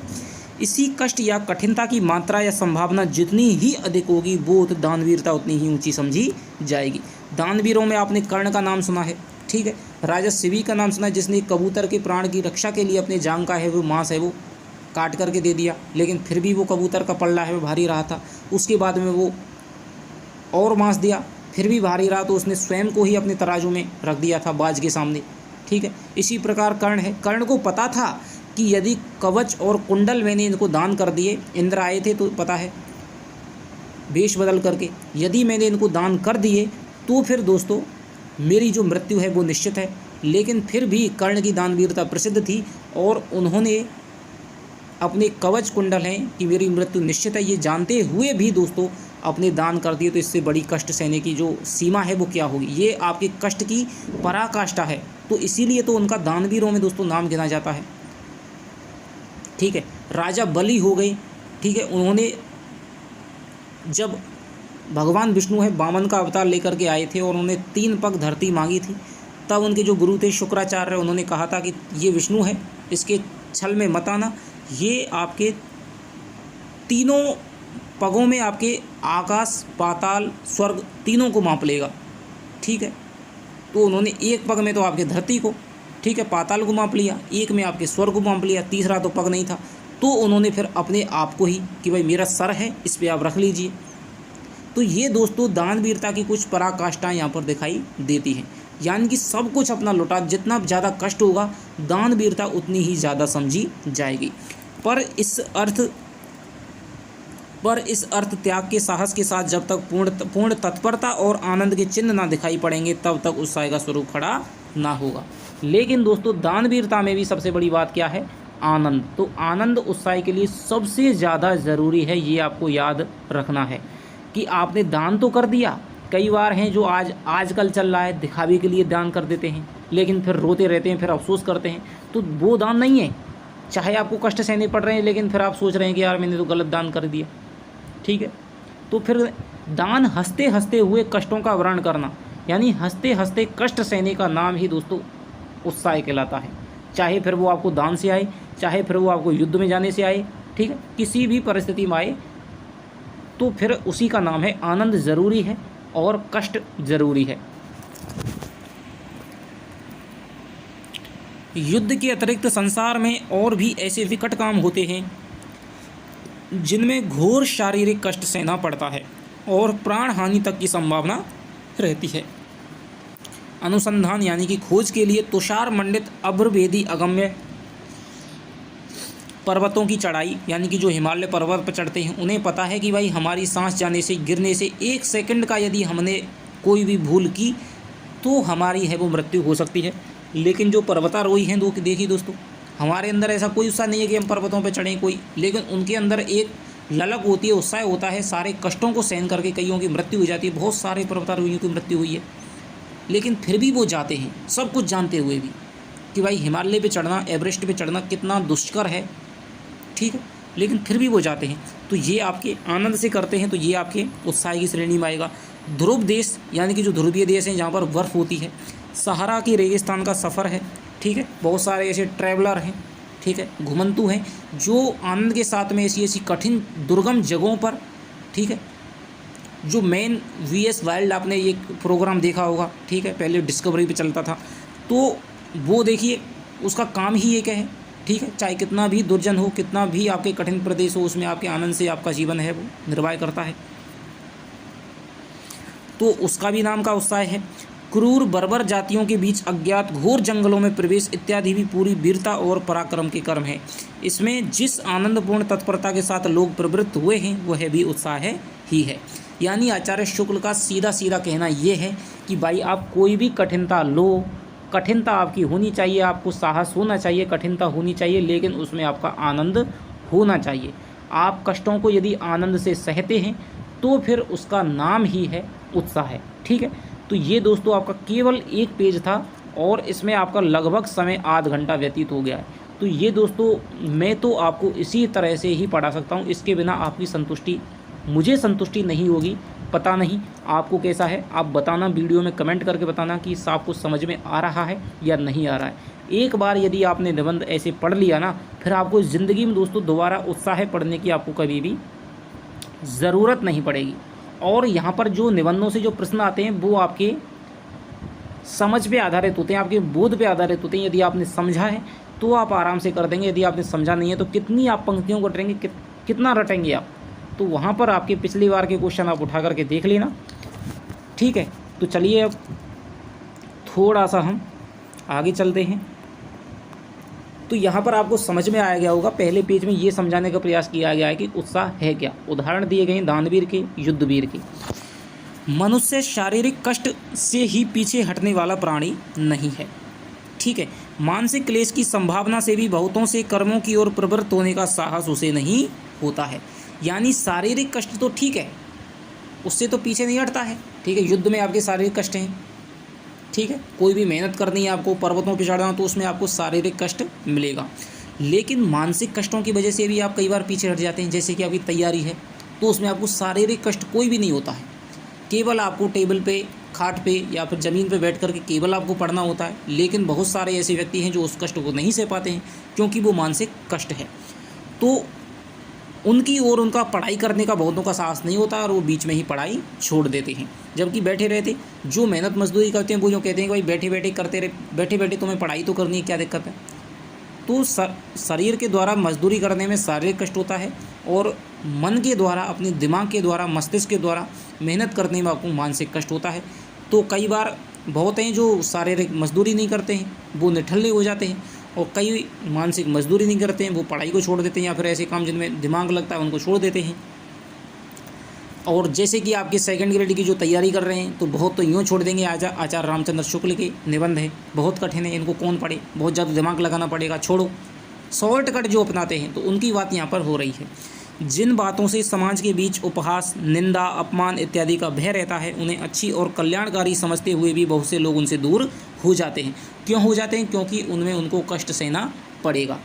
इसी कष्ट या कठिनता की मात्रा या संभावना जितनी ही अधिक होगी, वो दानवीरता उतनी ही ऊंची समझी जाएगी। दानवीरों में आपने कर्ण का नाम सुना है, ठीक है, राजा शिवी का नाम सुना है, जिसने कबूतर के प्राण की रक्षा के लिए अपने जांग का है वो मांस है वो काट करके दे दिया, लेकिन फिर भी वो कबूतर का पल्ला है वो भारी रहा था। उसके बाद में वो और मांस दिया, फिर भी भारी रहा, तो उसने स्वयं को ही अपने तराजू में रख दिया था बाज के सामने। ठीक है। इसी प्रकार कर्ण है, कर्ण को पता था कि यदि कवच और कुंडल मैंने इनको दान कर दिए, इंद्र आए थे तो पता है वेश बदल करके, यदि मैंने इनको दान कर दिए तो फिर दोस्तों मेरी जो मृत्यु है वो निश्चित है। लेकिन फिर भी कर्ण की दानवीरता प्रसिद्ध थी, और उन्होंने अपने कवच कुंडल हैं कि मेरी मृत्यु निश्चित है, ये जानते हुए भी दोस्तों अपने दान कर दिए। तो इससे बड़ी कष्ट सहने की जो सीमा है वो क्या होगी? ये आपके कष्ट की पराकाष्ठा है। तो इसीलिए तो उनका दानवीरों में दोस्तों नाम गिना जाता है। ठीक है। राजा बलि हो गए, ठीक है, उन्होंने जब भगवान विष्णु है वामन का अवतार लेकर के आए थे और उन्होंने 3 पग धरती मांगी थी, तब उनके जो गुरु थे शुक्राचार्य, उन्होंने कहा था कि ये विष्णु है, इसके छल में मत आना, ये आपके 3 पगों में आपके आकाश, पाताल, स्वर्ग तीनों को माप लेगा। ठीक है। तो उन्होंने 1 पग में तो आपके धरती को, ठीक है, पाताल को माप लिया, 1 में आपके स्वर्ग को माप लिया, तीसरा तो पग नहीं था, तो उन्होंने फिर अपने आप को ही कि भाई मेरा सर है, इस पर आप रख लीजिए। तो ये दोस्तों दानवीरता की कुछ पराकाष्ठाएँ यहाँ पर दिखाई देती हैं, यानी कि सब कुछ अपना लौटा, जितना ज़्यादा कष्ट होगा दानवीरता उतनी ही ज़्यादा समझी जाएगी। पर इस अर्थ पर इस अर्थ त्याग के साहस के साथ जब तक पूर्ण तत्परता और आनंद के चिन्ह ना दिखाई पड़ेंगे तब तक उत्साह का स्वरूप खड़ा ना होगा। लेकिन दोस्तों दानवीरता में भी सबसे बड़ी बात क्या है? आनंद। तो आनंद उत्साह के लिए सबसे ज़्यादा ज़रूरी है। ये आपको याद रखना है कि आपने दान तो कर दिया। कई बार हैं जो आजकल चल रहा है, दिखावे के लिए दान कर देते हैं, लेकिन फिर रोते रहते हैं, फिर अफसोस करते हैं। तो वो दान नहीं है। चाहे आपको कष्ट सहने पड़ रहे हैं, लेकिन फिर आप सोच रहे हैं कि यार मैंने तो गलत दान कर दिया। ठीक है, तो फिर दान हंसते हंसते हुए कष्टों का वर्ण करना, यानी हंसते हंसते कष्ट सहने का नाम ही दोस्तों उत्साह कहलाता है। चाहे फिर वो आपको दान से आए, चाहे फिर वो आपको युद्ध में जाने से आए, ठीक है, किसी भी परिस्थिति में आए, तो फिर उसी का नाम है आनंद। ज़रूरी है और कष्ट ज़रूरी है। युद्ध के अतिरिक्त संसार में और भी ऐसे विकट काम होते हैं जिनमें घोर शारीरिक कष्ट सहना पड़ता है और प्राण हानि तक की संभावना रहती है। अनुसंधान यानी कि खोज के लिए तुषार मंडित अभ्रभेदी अगम्य पर्वतों की चढ़ाई, यानी कि जो हिमालय पर्वत पर चढ़ते हैं उन्हें पता है कि भाई हमारी सांस जाने से, गिरने से 1 सेकंड का यदि हमने कोई भी भूल की तो हमारी है वो मृत्यु हो सकती है। लेकिन जो पर्वतारोही हैं देखिए दोस्तों, हमारे अंदर ऐसा कोई उत्साह नहीं है कि हम पर्वतों पर चढ़ें कोई, लेकिन उनके अंदर एक ललक होती है, उत्साह होता है। सारे कष्टों को सहन करके कईयों की मृत्यु हो जाती है, बहुत सारे पर्वतारोहियों की मृत्यु हुई है, लेकिन फिर भी वो जाते हैं, सब कुछ जानते हुए भी कि भाई हिमालय पे चढ़ना, एवरेस्ट पे चढ़ना कितना दुष्कर है, ठीक है, लेकिन फिर भी वो जाते हैं। तो ये आपके आनंद से करते हैं, तो ये आपके उत्साह की श्रेणी में आएगा। ध्रुव देश यानी कि जो ध्रुवीय देश हैं जहाँ पर बर्फ़ होती है, सहारा की रेगिस्तान का सफ़र है, ठीक है, बहुत सारे ऐसे ट्रैवलर हैं, ठीक है, घुमंतु हैं जो आनंद के साथ में ऐसी कठिन दुर्गम जगहों पर, ठीक है, जो मैन VS वाइल्ड, आपने ये प्रोग्राम देखा होगा, ठीक है, पहले डिस्कवरी पे चलता था, तो वो देखिए उसका काम ही एक है, ठीक है, चाहे कितना भी दुर्जन हो, कितना भी आपके कठिन प्रदेश हो, उसमें आपके आनंद से आपका जीवन है वो निर्वाह करता है, तो उसका भी नाम का उत्साह है। क्रूर बर्बर जातियों के बीच अज्ञात घोर जंगलों में प्रवेश इत्यादि भी पूरी वीरता और पराक्रम के कर्म है। इसमें जिस आनंदपूर्ण तत्परता के साथ लोग प्रवृत्त हुए हैं वह भी उत्साह ही है। यानी आचार्य शुक्ल का सीधा सीधा कहना यह है कि भाई आप कोई भी कठिनता लो, कठिनता आपकी होनी चाहिए, आपको साहस होना चाहिए, कठिनता होनी चाहिए, लेकिन उसमें आपका आनंद होना चाहिए। आप कष्टों को यदि आनंद से सहते हैं तो फिर उसका नाम ही है उत्साह है, ठीक है। तो ये दोस्तों आपका केवल एक पेज था और इसमें आपका लगभग समय आध घंटा व्यतीत हो गया है। तो ये दोस्तों मैं तो आपको इसी तरह से ही पढ़ा सकता हूँ, इसके बिना आपकी संतुष्टि, मुझे संतुष्टि नहीं होगी। पता नहीं आपको कैसा है, आप बताना, वीडियो में कमेंट करके बताना कि इस आपको समझ में आ रहा है या नहीं आ रहा है। एक बार यदि आपने निबंध ऐसे पढ़ लिया ना, फिर आपको ज़िंदगी में दोस्तों दोबारा उत्साह पढ़ने की आपको कभी भी ज़रूरत नहीं पड़ेगी। और यहाँ पर जो निबंधों से जो प्रश्न आते हैं वो आपके समझ पे आधारित होते हैं, आपके बोध पे आधारित होते हैं। यदि आपने समझा है तो आप आराम से कर देंगे, यदि आपने समझा नहीं है तो कितनी आप पंक्तियों को रटेंगे, कितना रटेंगे आप, तो वहाँ पर आपके पिछली बार के क्वेश्चन आप उठा करके देख लेना, ठीक है। तो चलिए अब थोड़ा सा हम आगे चलते हैं। तो यहाँ पर आपको समझ में आया गया होगा, पहले पेज में ये समझाने का प्रयास किया गया है कि उत्साह है क्या। उदाहरण दिए गए दानवीर के, युद्धवीर के। मनुष्य शारीरिक कष्ट से ही पीछे हटने वाला प्राणी नहीं है, ठीक है। मानसिक क्लेश की संभावना से भी बहुतों से कर्मों की ओर प्रवृत्त होने का साहस उसे नहीं होता है। यानी शारीरिक कष्ट तो ठीक है, उससे तो पीछे नहीं हटता है, ठीक है। युद्ध में आपके शारीरिक कष्ट हैं, ठीक है, कोई भी मेहनत करनी है आपको, पर्वतों पर चढ़ना, तो उसमें आपको शारीरिक कष्ट मिलेगा। लेकिन मानसिक कष्टों की वजह से भी आप कई बार पीछे हट जाते हैं। जैसे कि आपकी तैयारी है तो उसमें आपको शारीरिक कष्ट कोई भी नहीं होता है, केवल आपको टेबल पे, खाट पे या फिर ज़मीन पे बैठ करके केवल आपको पढ़ना होता है। लेकिन बहुत सारे ऐसे व्यक्ति हैं जो उस कष्ट को नहीं सह पाते हैं क्योंकि वो मानसिक कष्ट है, तो उनकी ओर उनका पढ़ाई करने का बहुतों का साहस नहीं होता और वो बीच में ही पढ़ाई छोड़ देते हैं। जबकि बैठे रहते, जो मेहनत मजदूरी करते हैं वो जो कहते हैं कि भाई बैठे बैठे करते रहे, बैठे बैठे तुम्हें पढ़ाई तो करनी है, क्या दिक्कत है। तो शरीर के द्वारा मजदूरी करने में शारीरिक कष्ट होता है और मन के द्वारा, अपने दिमाग के द्वारा, मस्तिष्क के द्वारा मेहनत करने में आपको मानसिक कष्ट होता है। तो कई बार बहुत हैं जो शारीरिक मजदूरी नहीं करते हैं, वो निठल्ले हो जाते हैं, और कई मानसिक मजदूरी नहीं करते हैं, वो पढ़ाई को छोड़ देते हैं, या फिर ऐसे काम जिनमें दिमाग लगता है उनको छोड़ देते हैं। और जैसे कि आपके सेकंड ग्रेड की जो तैयारी कर रहे हैं तो बहुत तो यूँ छोड़ देंगे, आचार्य रामचंद्र शुक्ल के निबंध है, बहुत कठिन है, इनको कौन पढ़े, बहुत ज़्यादा दिमाग लगाना पड़ेगा, छोड़ो। शॉर्टकट जो अपनाते हैं तो उनकी बात यहाँ पर हो रही है। जिन बातों से समाज के बीच उपहास, निंदा, अपमान इत्यादि का भय रहता है, उन्हें अच्छी और कल्याणकारी समझते हुए भी बहुत से लोग उनसे दूर हो जाते हैं। क्यों हो जाते हैं? क्योंकि उनमें उनको कष्ट सहना पड़ेगा।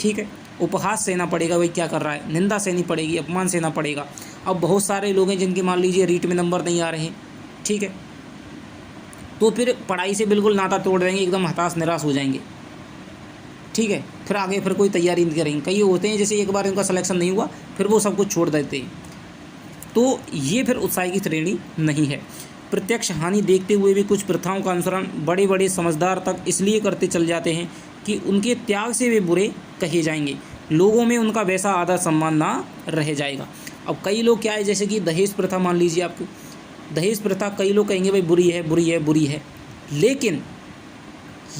ठीक है, उपहास सहना पड़ेगा, भाई क्या कर रहा है, निंदा सहनी पड़ेगी, अपमान सहना पड़ेगा। अब बहुत सारे लोग हैं जिनके मान लीजिए रीट में नंबर नहीं आ रहे हैं, ठीक है, तो फिर पढ़ाई से बिल्कुल नाता तोड़ देंगे, एकदम हताश निराश हो जाएंगे। ठीक है, फिर आगे फिर कोई तैयारी नहीं करेंगे। कई होते हैं जैसे एक बार उनका सिलेक्शन नहीं हुआ फिर वो सब कुछ छोड़ देते हैं, तो ये फिर उत्साह की श्रेणी नहीं है। प्रत्यक्ष हानि देखते हुए भी कुछ प्रथाओं का अनुसरण बड़े बड़े समझदार तक इसलिए करते चल जाते हैं कि उनके त्याग से वे बुरे कहे जाएंगे, लोगों में उनका वैसा आदर सम्मान ना रह जाएगा। अब कई लोग क्या है, जैसे कि दहेज प्रथा मान लीजिए, आपको दहेज प्रथा कई लोग कहेंगे भाई बुरी है, बुरी है, बुरी है, लेकिन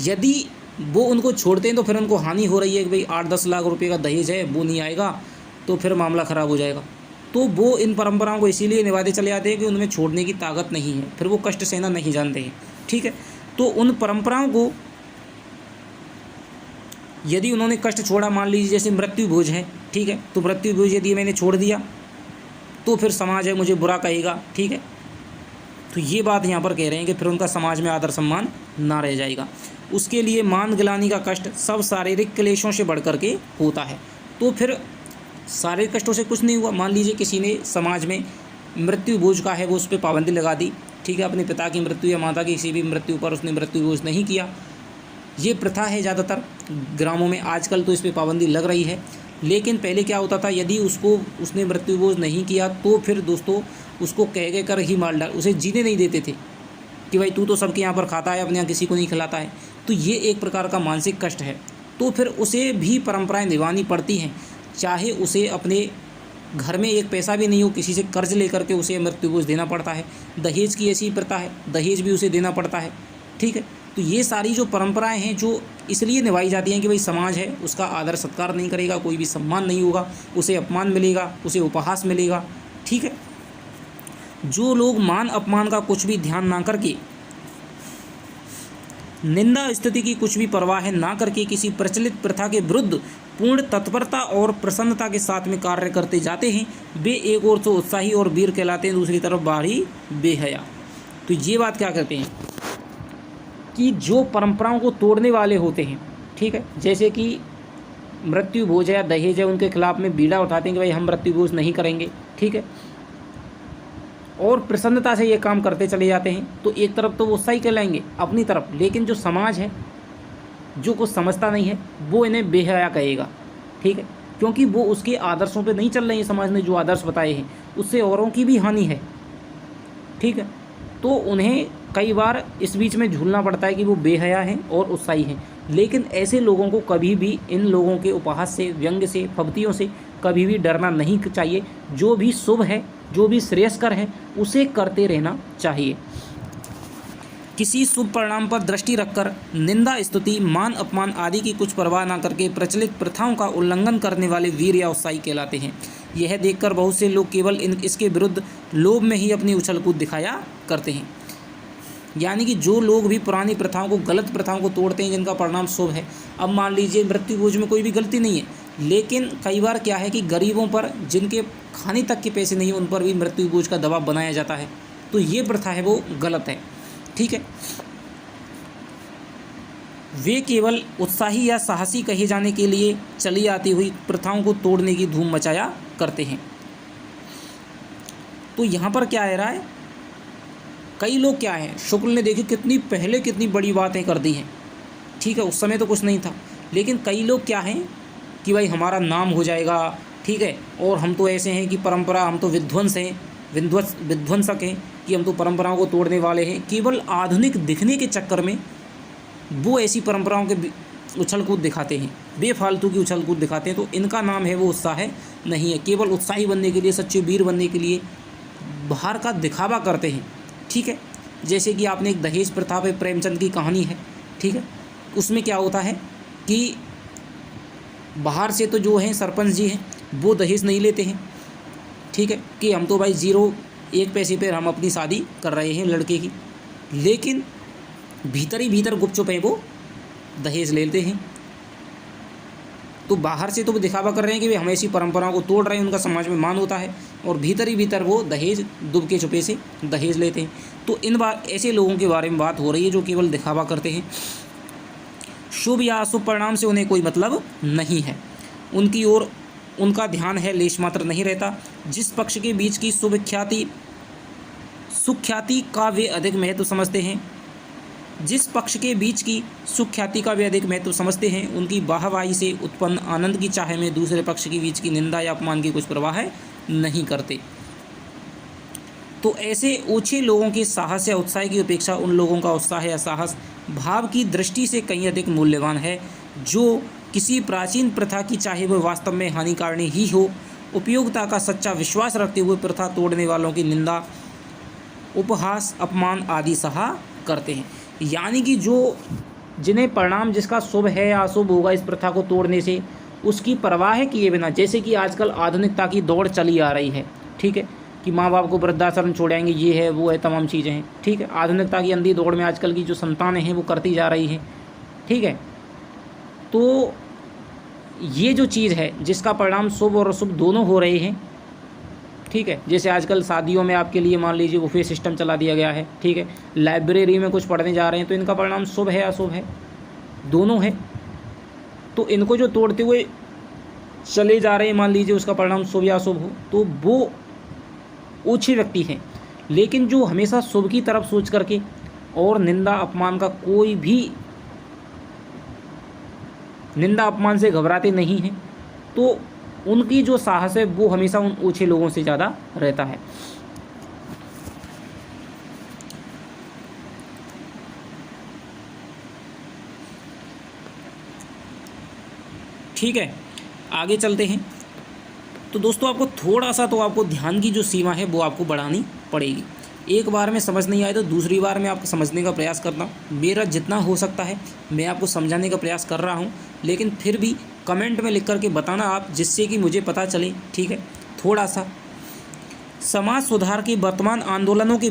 यदि वो उनको छोड़ते हैं तो फिर उनको हानि हो रही है कि भाई 8-10 लाख रुपए का दहेज है, वो नहीं आएगा तो फिर मामला ख़राब हो जाएगा। तो वो इन परंपराओं को इसीलिए निभाते चले जाते हैं कि उनमें छोड़ने की ताकत नहीं है, फिर वो कष्ट सहना नहीं जानते हैं। ठीक है, तो उन परंपराओं को यदि उन्होंने कष्ट छोड़ा, मान लीजिए जैसे मृत्यु भोज है, ठीक है, तो मृत्यु भोज यदि मैंने छोड़ दिया तो फिर समाज है मुझे बुरा कहेगा। ठीक है, तो ये बात यहाँ पर कह रहे हैं कि फिर उनका समाज में आदर सम्मान ना रह जाएगा। उसके लिए मान गिलानी का कष्ट सब शारीरिक क्लेशों से बढ़ कर के होता है। तो फिर शारीरिक कष्टों से कुछ नहीं हुआ, मान लीजिए किसी ने समाज में मृत्यु भोज का है वो उस पर पाबंदी लगा दी, ठीक है, अपने पिता की मृत्यु या माता की किसी भी मृत्यु पर उसने मृत्यु भोज नहीं किया, ये प्रथा है ज़्यादातर ग्रामों में, आजकल तो इस पर पाबंदी लग रही है। लेकिन पहले क्या होता था, यदि उसने मृत्यु भोज नहीं किया तो फिर दोस्तों उसको कह कर ही मार डाल, उसे जीने नहीं देते थे कि भाई तू तो सबके यहाँ पर खाता है, अपने यहाँ किसी को नहीं खिलाता है। तो ये एक प्रकार का मानसिक कष्ट है, तो फिर उसे भी परंपराएं निभानी पड़ती हैं, चाहे उसे अपने घर में एक पैसा भी नहीं हो, किसी से कर्ज लेकर के उसे मृत्यु भोज देना पड़ता है। दहेज की ऐसी प्रथा है, दहेज भी उसे देना पड़ता है। ठीक है, तो ये सारी जो परंपराएं हैं जो इसलिए निभाई जाती हैं कि भाई समाज है उसका आदर सत्कार नहीं करेगा, कोई भी सम्मान नहीं होगा, उसे अपमान मिलेगा, उसे उपहास मिलेगा। ठीक है, जो लोग मान अपमान का कुछ भी ध्यान ना करके, निंदा स्तुति की कुछ भी परवाह ना करके किसी प्रचलित प्रथा के विरुद्ध पूर्ण तत्परता और प्रसन्नता के साथ में कार्य करते जाते हैं, वे एक ओर तो उत्साही और वीर कहलाते हैं, दूसरी तरफ बाहरी बेहया। तो ये बात क्या कहते हैं कि जो परंपराओं को तोड़ने वाले होते हैं, ठीक है, जैसे कि मृत्यु भोज या दहेज है, उनके खिलाफ में बीड़ा उठाते हैं कि भाई हम मृत्यु भोज नहीं करेंगे। ठीक है, और प्रसन्नता से ये काम करते चले जाते हैं, तो एक तरफ तो वो सही कहलाएंगे अपनी तरफ, लेकिन जो समाज है जो कुछ समझता नहीं है वो इन्हें बेहया कहेगा। ठीक है, क्योंकि वो उसके आदर्शों पे नहीं चल रहे हैं, समाज ने जो आदर्श बताए हैं उससे औरों की भी हानि है। ठीक है, तो उन्हें कई बार इस बीच में झूलना पड़ता है कि वो बेहया हैं और उत्साही हैं। लेकिन ऐसे लोगों को कभी भी इन लोगों के उपहास से, व्यंग्य से, फब्तियों से कभी भी डरना नहीं चाहिए। जो भी शुभ है, जो भी श्रेयस्कर है उसे करते रहना चाहिए। किसी शुभ परिणाम पर दृष्टि रखकर निंदा, स्तुति, मान अपमान आदि की कुछ परवाह न करके प्रचलित प्रथाओं का उल्लंघन करने वाले वीर या उत्साही कहलाते हैं। यह देखकर बहुत से लोग केवल इसके विरुद्ध लोभ में ही अपनी उछल कूद दिखाया करते हैं। यानी कि जो लोग भी पुरानी प्रथाओं को, गलत प्रथाओं को तोड़ते हैं जिनका परिणाम शुभ है, अब मान लीजिए मृत्यु भोज में कोई भी गलती नहीं है, लेकिन कई बार क्या है कि गरीबों पर, जिनके खाने तक के पैसे नहीं है, उन पर भी मृत्यु भोज का दबाव बनाया जाता है, तो ये प्रथा है वो गलत है। ठीक है, वे केवल उत्साही या साहसी कहे जाने के लिए चली आती हुई प्रथाओं को तोड़ने की धूम मचाया करते हैं। तो यहाँ पर क्या है रहा है, कई लोग क्या है, शुक्ल ने देखी कितनी पहले कितनी बड़ी बातें कर दी हैं। ठीक है, उस समय तो कुछ नहीं था, लेकिन कई लोग क्या हैं कि भाई हमारा नाम हो जाएगा, ठीक है, और हम तो ऐसे हैं कि परंपरा, हम तो विध्वंस हैं, विध्वंसक हैं कि हम तो परंपराओं को तोड़ने वाले हैं। केवल आधुनिक दिखने के चक्कर में वो ऐसी परंपराओं के उछल कूद दिखाते हैं, बेफालतू की उछल कूद दिखाते हैं। तो इनका नाम है वो उत्साह नहीं है, केवल उत्साही बनने के लिए, सच्चे वीर बनने के लिए बाहर का दिखावा करते हैं। ठीक है, जैसे कि आपने एक दहेज प्रथा पे प्रेमचंद की कहानी है, ठीक है, उसमें क्या होता है कि बाहर से तो जो हैं सरपंच जी हैं वो दहेज नहीं लेते हैं, ठीक है, कि हम तो भाई 1 पैसे पर हम अपनी शादी कर रहे हैं लड़के की, लेकिन भीतर ही भीतर गुपचुप है वो दहेज लेते हैं। तो बाहर से तो वो दिखावा कर रहे हैं कि भाई हम ऐसी परंपराओं को तोड़ रहे हैं, उनका समाज में मान होता है, और भीतर ही भीतर वो दहेज दुबके छुपे से दहेज लेते हैं। तो ऐसे लोगों के बारे में बात हो रही है जो केवल दिखावा करते हैं। शुभ या अशुभ परिणाम से उन्हें कोई मतलब नहीं है, उनकी ओर उनका ध्यान है लेश मात्र नहीं रहता। जिस पक्ष के बीच की सुख्याति का वे अधिक महत्व समझते हैं, जिस पक्ष के बीच की सुख्याति का वे अधिक महत्व समझते हैं, उनकी वाहवाही से उत्पन्न आनंद की चाह में दूसरे पक्ष के बीच की निंदा या अपमान की कुछ परवाह नहीं करते। तो ऐसे ओछे लोगों के साहस या उत्साह की अपेक्षा उन लोगों का उत्साह या साहस भाव की दृष्टि से कहीं अधिक मूल्यवान है, जो किसी प्राचीन प्रथा की चाहे वह वास्तव में हानिकारणी ही हो, उपयोगिता का सच्चा विश्वास रखते हुए प्रथा तोड़ने वालों की निंदा, उपहास, अपमान आदि सहा करते हैं। यानी कि जिन्हें परिणाम जिसका शुभ है या अशुभ होगा इस प्रथा को तोड़ने से, उसकी परवाह किए बिना, जैसे कि आजकल आधुनिकता की दौड़ चली आ रही है, ठीक है, कि माँ बाप को वृद्धाश्रम छोड़ेंगे, ये है वो है, तमाम चीज़ें हैं, ठीक है। आधुनिकता की अंधी दौड़ में आजकल की जो संतानें हैं वो करती जा रही हैं, ठीक है। तो ये जो चीज़ है जिसका परिणाम शुभ और अशुभ दोनों हो रहे हैं, ठीक है। जैसे आजकल शादियों में आपके लिए मान लीजिए बुफे सिस्टम चला दिया गया है, ठीक है। लाइब्रेरी में कुछ पढ़ने जा रहे हैं तो इनका परिणाम शुभ है अशुभ है, दोनों है। तो इनको जो तोड़ते हुए चले जा रहे हैं, मान लीजिए उसका परिणाम शुभ या अशुभ हो, तो वो ओछे व्यक्ति हैं। लेकिन जो हमेशा शुभ की तरफ सोच करके और निंदा अपमान से घबराते नहीं हैं, तो उनकी जो साहस है वो हमेशा उन ओछे लोगों से ज़्यादा रहता है। ठीक है, आगे चलते हैं। तो दोस्तों आपको थोड़ा सा तो आपको ध्यान की जो सीमा है वो आपको बढ़ानी पड़ेगी। एक बार में समझ नहीं आए तो दूसरी बार में आपको समझने का प्रयास करना, मेरा जितना हो सकता है मैं आपको समझाने का प्रयास कर रहा हूँ, लेकिन फिर भी कमेंट में लिख करके बताना आप, जिससे कि मुझे पता चले, ठीक है। थोड़ा सा समाज सुधार के वर्तमान आंदोलनों के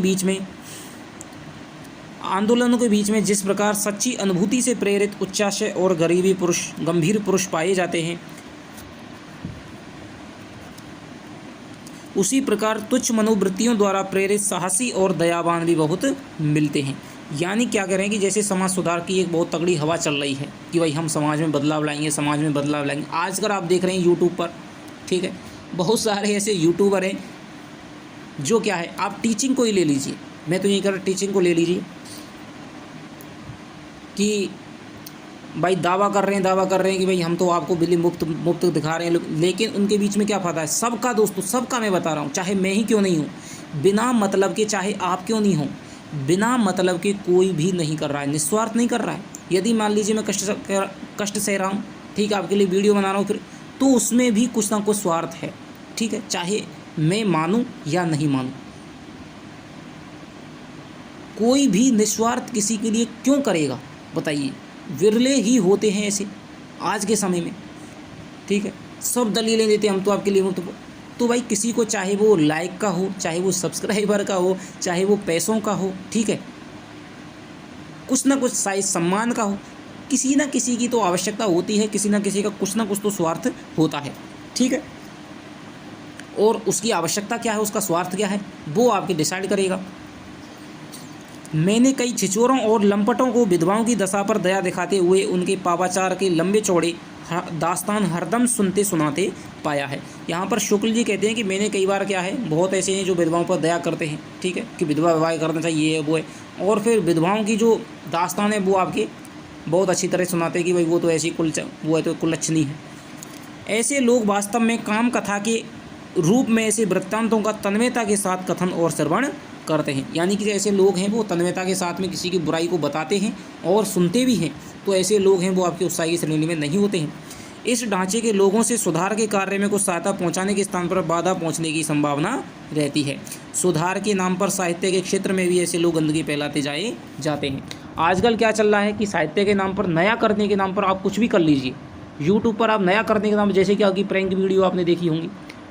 बीच में जिस प्रकार सच्ची अनुभूति से प्रेरित उच्चाशय और गंभीर पुरुष पाए जाते हैं, उसी प्रकार तुच्छ मनोवृत्तियों द्वारा प्रेरित साहसी और दयावान भी बहुत मिलते हैं। यानी क्या कह रहे हैं कि जैसे समाज सुधार की एक बहुत तगड़ी हवा चल रही है कि भाई हम समाज में बदलाव लाएंगे। आजकल आप देख रहे हैं यूट्यूब पर, ठीक है, बहुत सारे ऐसे यूट्यूबर हैं जो क्या है, आप टीचिंग को ही ले लीजिए, मैं तो यही कह रहा हूँ, टीचिंग को ले लीजिए कि भाई दावा कर रहे हैं कि भाई हम तो आपको बिल्ली मुफ्त दिखा रहे हैं, लेकिन उनके बीच में क्या फ़ायदा है। सबका दोस्तों, सबका मैं बता रहा हूँ, चाहे मैं ही क्यों नहीं हूँ, बिना मतलब के चाहे आप क्यों नहीं हो, बिना मतलब के कोई भी नहीं कर रहा है, निस्वार्थ नहीं कर रहा है। यदि मान लीजिए मैं कष्ट सह रहा हूँ, ठीक है, आपके लिए वीडियो बना रहा हूँ, फिर तो उसमें भी कुछ ना कुछ स्वार्थ है, ठीक है, चाहे मैं मानूँ या नहीं मानूँ। कोई भी निस्वार्थ किसी के लिए क्यों करेगा बताइए, विरले ही होते हैं ऐसे आज के समय में, ठीक है। सब दलीलें देते हैं हम तो आपके लिए मुफ्त। तो भाई किसी को चाहे वो लाइक का हो, चाहे वो सब्सक्राइबर का हो, चाहे वो पैसों का हो, ठीक है, कुछ ना कुछ शायद सम्मान का हो, किसी ना किसी की तो आवश्यकता होती है, किसी ना किसी का कुछ ना कुछ तो स्वार्थ होता है, ठीक है। और उसकी आवश्यकता क्या है, उसका स्वार्थ क्या है, वो आपके डिसाइड करेगा। मैंने कई छिछोरों और लंपटों को विधवाओं की दशा पर दया दिखाते हुए उनके पापाचार के लंबे चौड़े दास्तान हरदम सुनते सुनाते पाया है। यहाँ पर शुक्ल जी कहते हैं कि मैंने कई बार क्या है, बहुत ऐसे हैं जो विधवाओं पर दया करते हैं, ठीक है, कि विधवा विवाह करना चाहिए, ये है वो है, और फिर विधवाओं की जो दास्तान है वो आपके बहुत अच्छी तरह सुनाते हैं कि भाई वो तो ऐसी वो है तो कुलच्छनी है। ऐसे लोग वास्तव में काम कथा के रूप में ऐसे वृत्तांतों का तन्मयता के साथ कथन और श्रवण करते हैं। यानी कि ऐसे लोग हैं वो तन्मयता के साथ में किसी की बुराई को बताते हैं और सुनते भी हैं, तो ऐसे लोग हैं वो आपके उत्साह की श्रेणी में नहीं होते हैं। इस ढांचे के लोगों से सुधार के कार्य में कुछ सहायता पहुंचाने के स्थान पर बाधा पहुंचने की संभावना रहती है। सुधार के नाम पर साहित्य के क्षेत्र में भी ऐसे लोग गंदगी फैलाते जाते हैं। आजकल क्या चल रहा है कि साहित्य के नाम पर, नया करने के नाम पर आप कुछ भी कर लीजिए। यूट्यूब पर आप नया करने के नाम पर, जैसे कि आपकी प्रैंक वीडियो आपने देखी होंगी,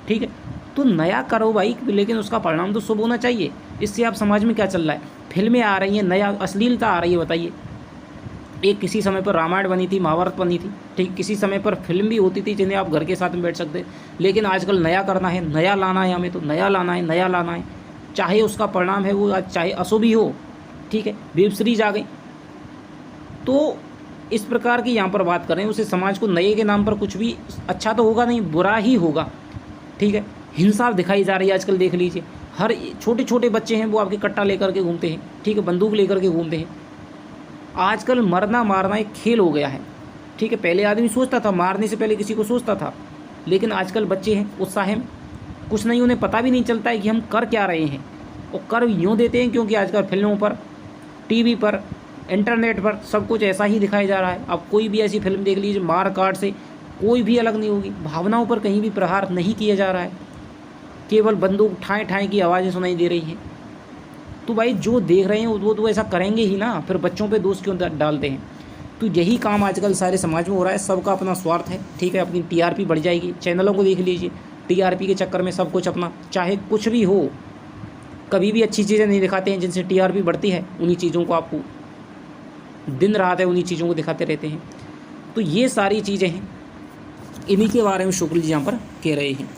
ठीक है, तो नया करो भाई, लेकिन उसका परिणाम तो शुभ होना चाहिए। इससे आप समाज में क्या चल रहा है, फिल्में आ रही हैं, नया अश्लीलता आ रही है। बताइए, एक किसी समय पर रामायण बनी थी, महाभारत बनी थी, ठीक, किसी समय पर फिल्म भी होती थी जिन्हें आप घर के साथ में बैठ सकते। लेकिन आजकल नया करना है, नया लाना है, हमें तो नया लाना है, नया लाना है, चाहे उसका परिणाम है वो आज चाहे अशुभ ही हो, ठीक है, वेब सीरीज आ गई। तो इस प्रकार की यहाँ पर बात करें, उसे समाज को नए के नाम पर कुछ भी अच्छा तो होगा नहीं, बुरा ही होगा, ठीक है। हिंसा दिखाई जा रही है आजकल, देख लीजिए, हर छोटे छोटे बच्चे हैं वो आपके कट्टा लेकर के घूमते हैं, ठीक है, बंदूक लेकर के घूमते हैं। आजकल मरना मारना एक खेल हो गया है, ठीक है। पहले आदमी सोचता था, मारने से पहले किसी को सोचता था, लेकिन आजकल बच्चे हैं उत्साह में, कुछ नहीं, उन्हें पता भी नहीं चलता है कि हम कर क्या रहे हैं। और कर यूँ देते हैं क्योंकि आजकल फिल्मों पर, टीवी पर, इंटरनेट पर सब कुछ ऐसा ही दिखाया जा रहा है। अब कोई भी ऐसी फिल्म देख लीजिए, मार काट से कोई भी अलग नहीं होगी, भावनाओं पर कहीं भी प्रहार नहीं किया जा रहा है, केवल बंदूक ठाएँ ठाएँ की आवाज़ें सुनाई दे रही हैं। तो भाई जो देख रहे हैं वो तो ऐसा करेंगे ही ना, फिर बच्चों पे दोष क्यों डालते हैं। तो यही काम आजकल सारे समाज में हो रहा है, सबका अपना स्वार्थ है, ठीक है। अपनी टीआरपी बढ़ जाएगी, चैनलों को देख लीजिए, टीआरपी के चक्कर में सब कुछ अपना, चाहे कुछ भी हो, कभी भी अच्छी चीज़ें नहीं दिखाते हैं जिनसे टीआरपी बढ़ती है, उन्हीं चीज़ों को आपको दिन रात है उन्हीं चीज़ों को दिखाते रहते हैं। तो ये सारी चीज़ें हैं, इन्हीं के बारे में शुक्ल जी यहाँ पर कह रहे हैं।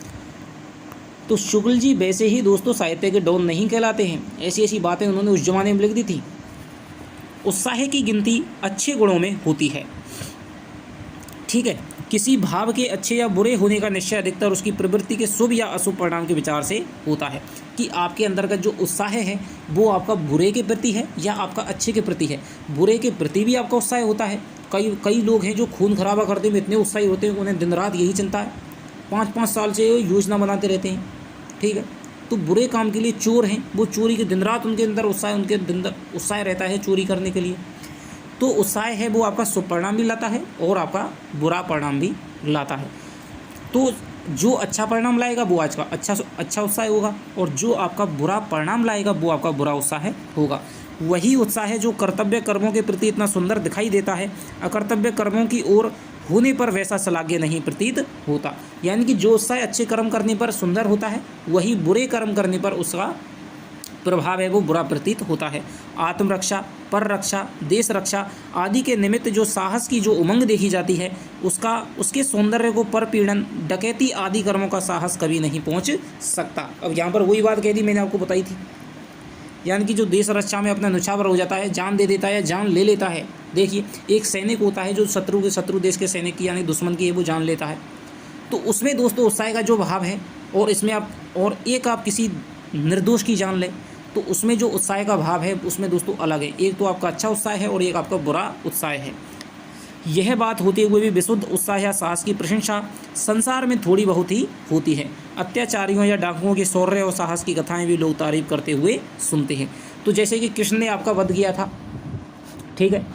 तो शुक्ल जी वैसे ही दोस्तों साहित्य के डॉन नहीं कहलाते हैं, ऐसी ऐसी बातें उन्होंने उस जमाने में लिख दी थी। उत्साह की गिनती अच्छे गुणों में होती है, ठीक है। किसी भाव के अच्छे या बुरे होने का निश्चय अधिकतर उसकी प्रवृत्ति के शुभ या अशुभ परिणाम के विचार से होता है, कि आपके अंदर का जो उत्साह है वो आपका बुरे के प्रति है या आपका अच्छे के प्रति है। बुरे के प्रति भी आपका उत्साह होता है। कई लोग हैं जो खून खराबा करते में इतने उत्साही होते हैं, उन्हें दिन रात यही चिंता है, 5-5 साल से योजना बनाते रहते हैं, ठीक है। तो बुरे काम के लिए चोर हैं, वो चोरी के दिन रात उनके अंदर उत्साह रहता है चोरी करने के लिए। तो उत्साह है वो आपका शुभ परिणाम भी लाता है और आपका बुरा परिणाम भी लाता है। तो जो अच्छा परिणाम लाएगा वो आज का अच्छा उत्साह होगा, और जो आपका बुरा परिणाम लाएगा वो आपका बुरा उत्साह होगा। वही उत्साह है जो कर्तव्य कर्मों के प्रति इतना सुंदर दिखाई देता है, अकर्तव्य कर्मों की ओर होने पर वैसा श्लाघ्य नहीं प्रतीत होता। यानी कि जो उत्साह अच्छे कर्म करने पर सुंदर होता है, वही बुरे कर्म करने पर उसका प्रभाव है वो बुरा प्रतीत होता है। आत्मरक्षा, पर रक्षा, देश रक्षा आदि के निमित्त जो साहस की जो उमंग देखी जाती है, उसके सौंदर्य को परपीड़न, डकैती आदि कर्मों का साहस कभी नहीं पहुंच सकता। अब यहाँ पर वही बात कह दी मैंने आपको बताई थी, यानी कि जो देश रक्षा में अपना न्यौछावर हो जाता है, जान दे देता है, जान ले लेता है। देखिए, एक सैनिक होता है जो शत्रु देश के सैनिक की यानी दुश्मन की है वो जान लेता है, तो उसमें दोस्तों उत्साह का जो भाव है, और इसमें आप किसी निर्दोष की जान लें तो उसमें जो उत्साह का भाव है उसमें दोस्तों अलग है। एक तो आपका अच्छा उत्साह है और एक आपका बुरा उत्साह है। यह बात होते हुए भी विशुद्ध उत्साह या साहस की प्रशंसा संसार में थोड़ी बहुत ही होती है। अत्याचारियों या डाकुओं के शौर्य और साहस की कथाएं भी लोग तारीफ करते हुए सुनते हैं। तो जैसे कि कृष्ण ने आपका वध किया था, ठीक है,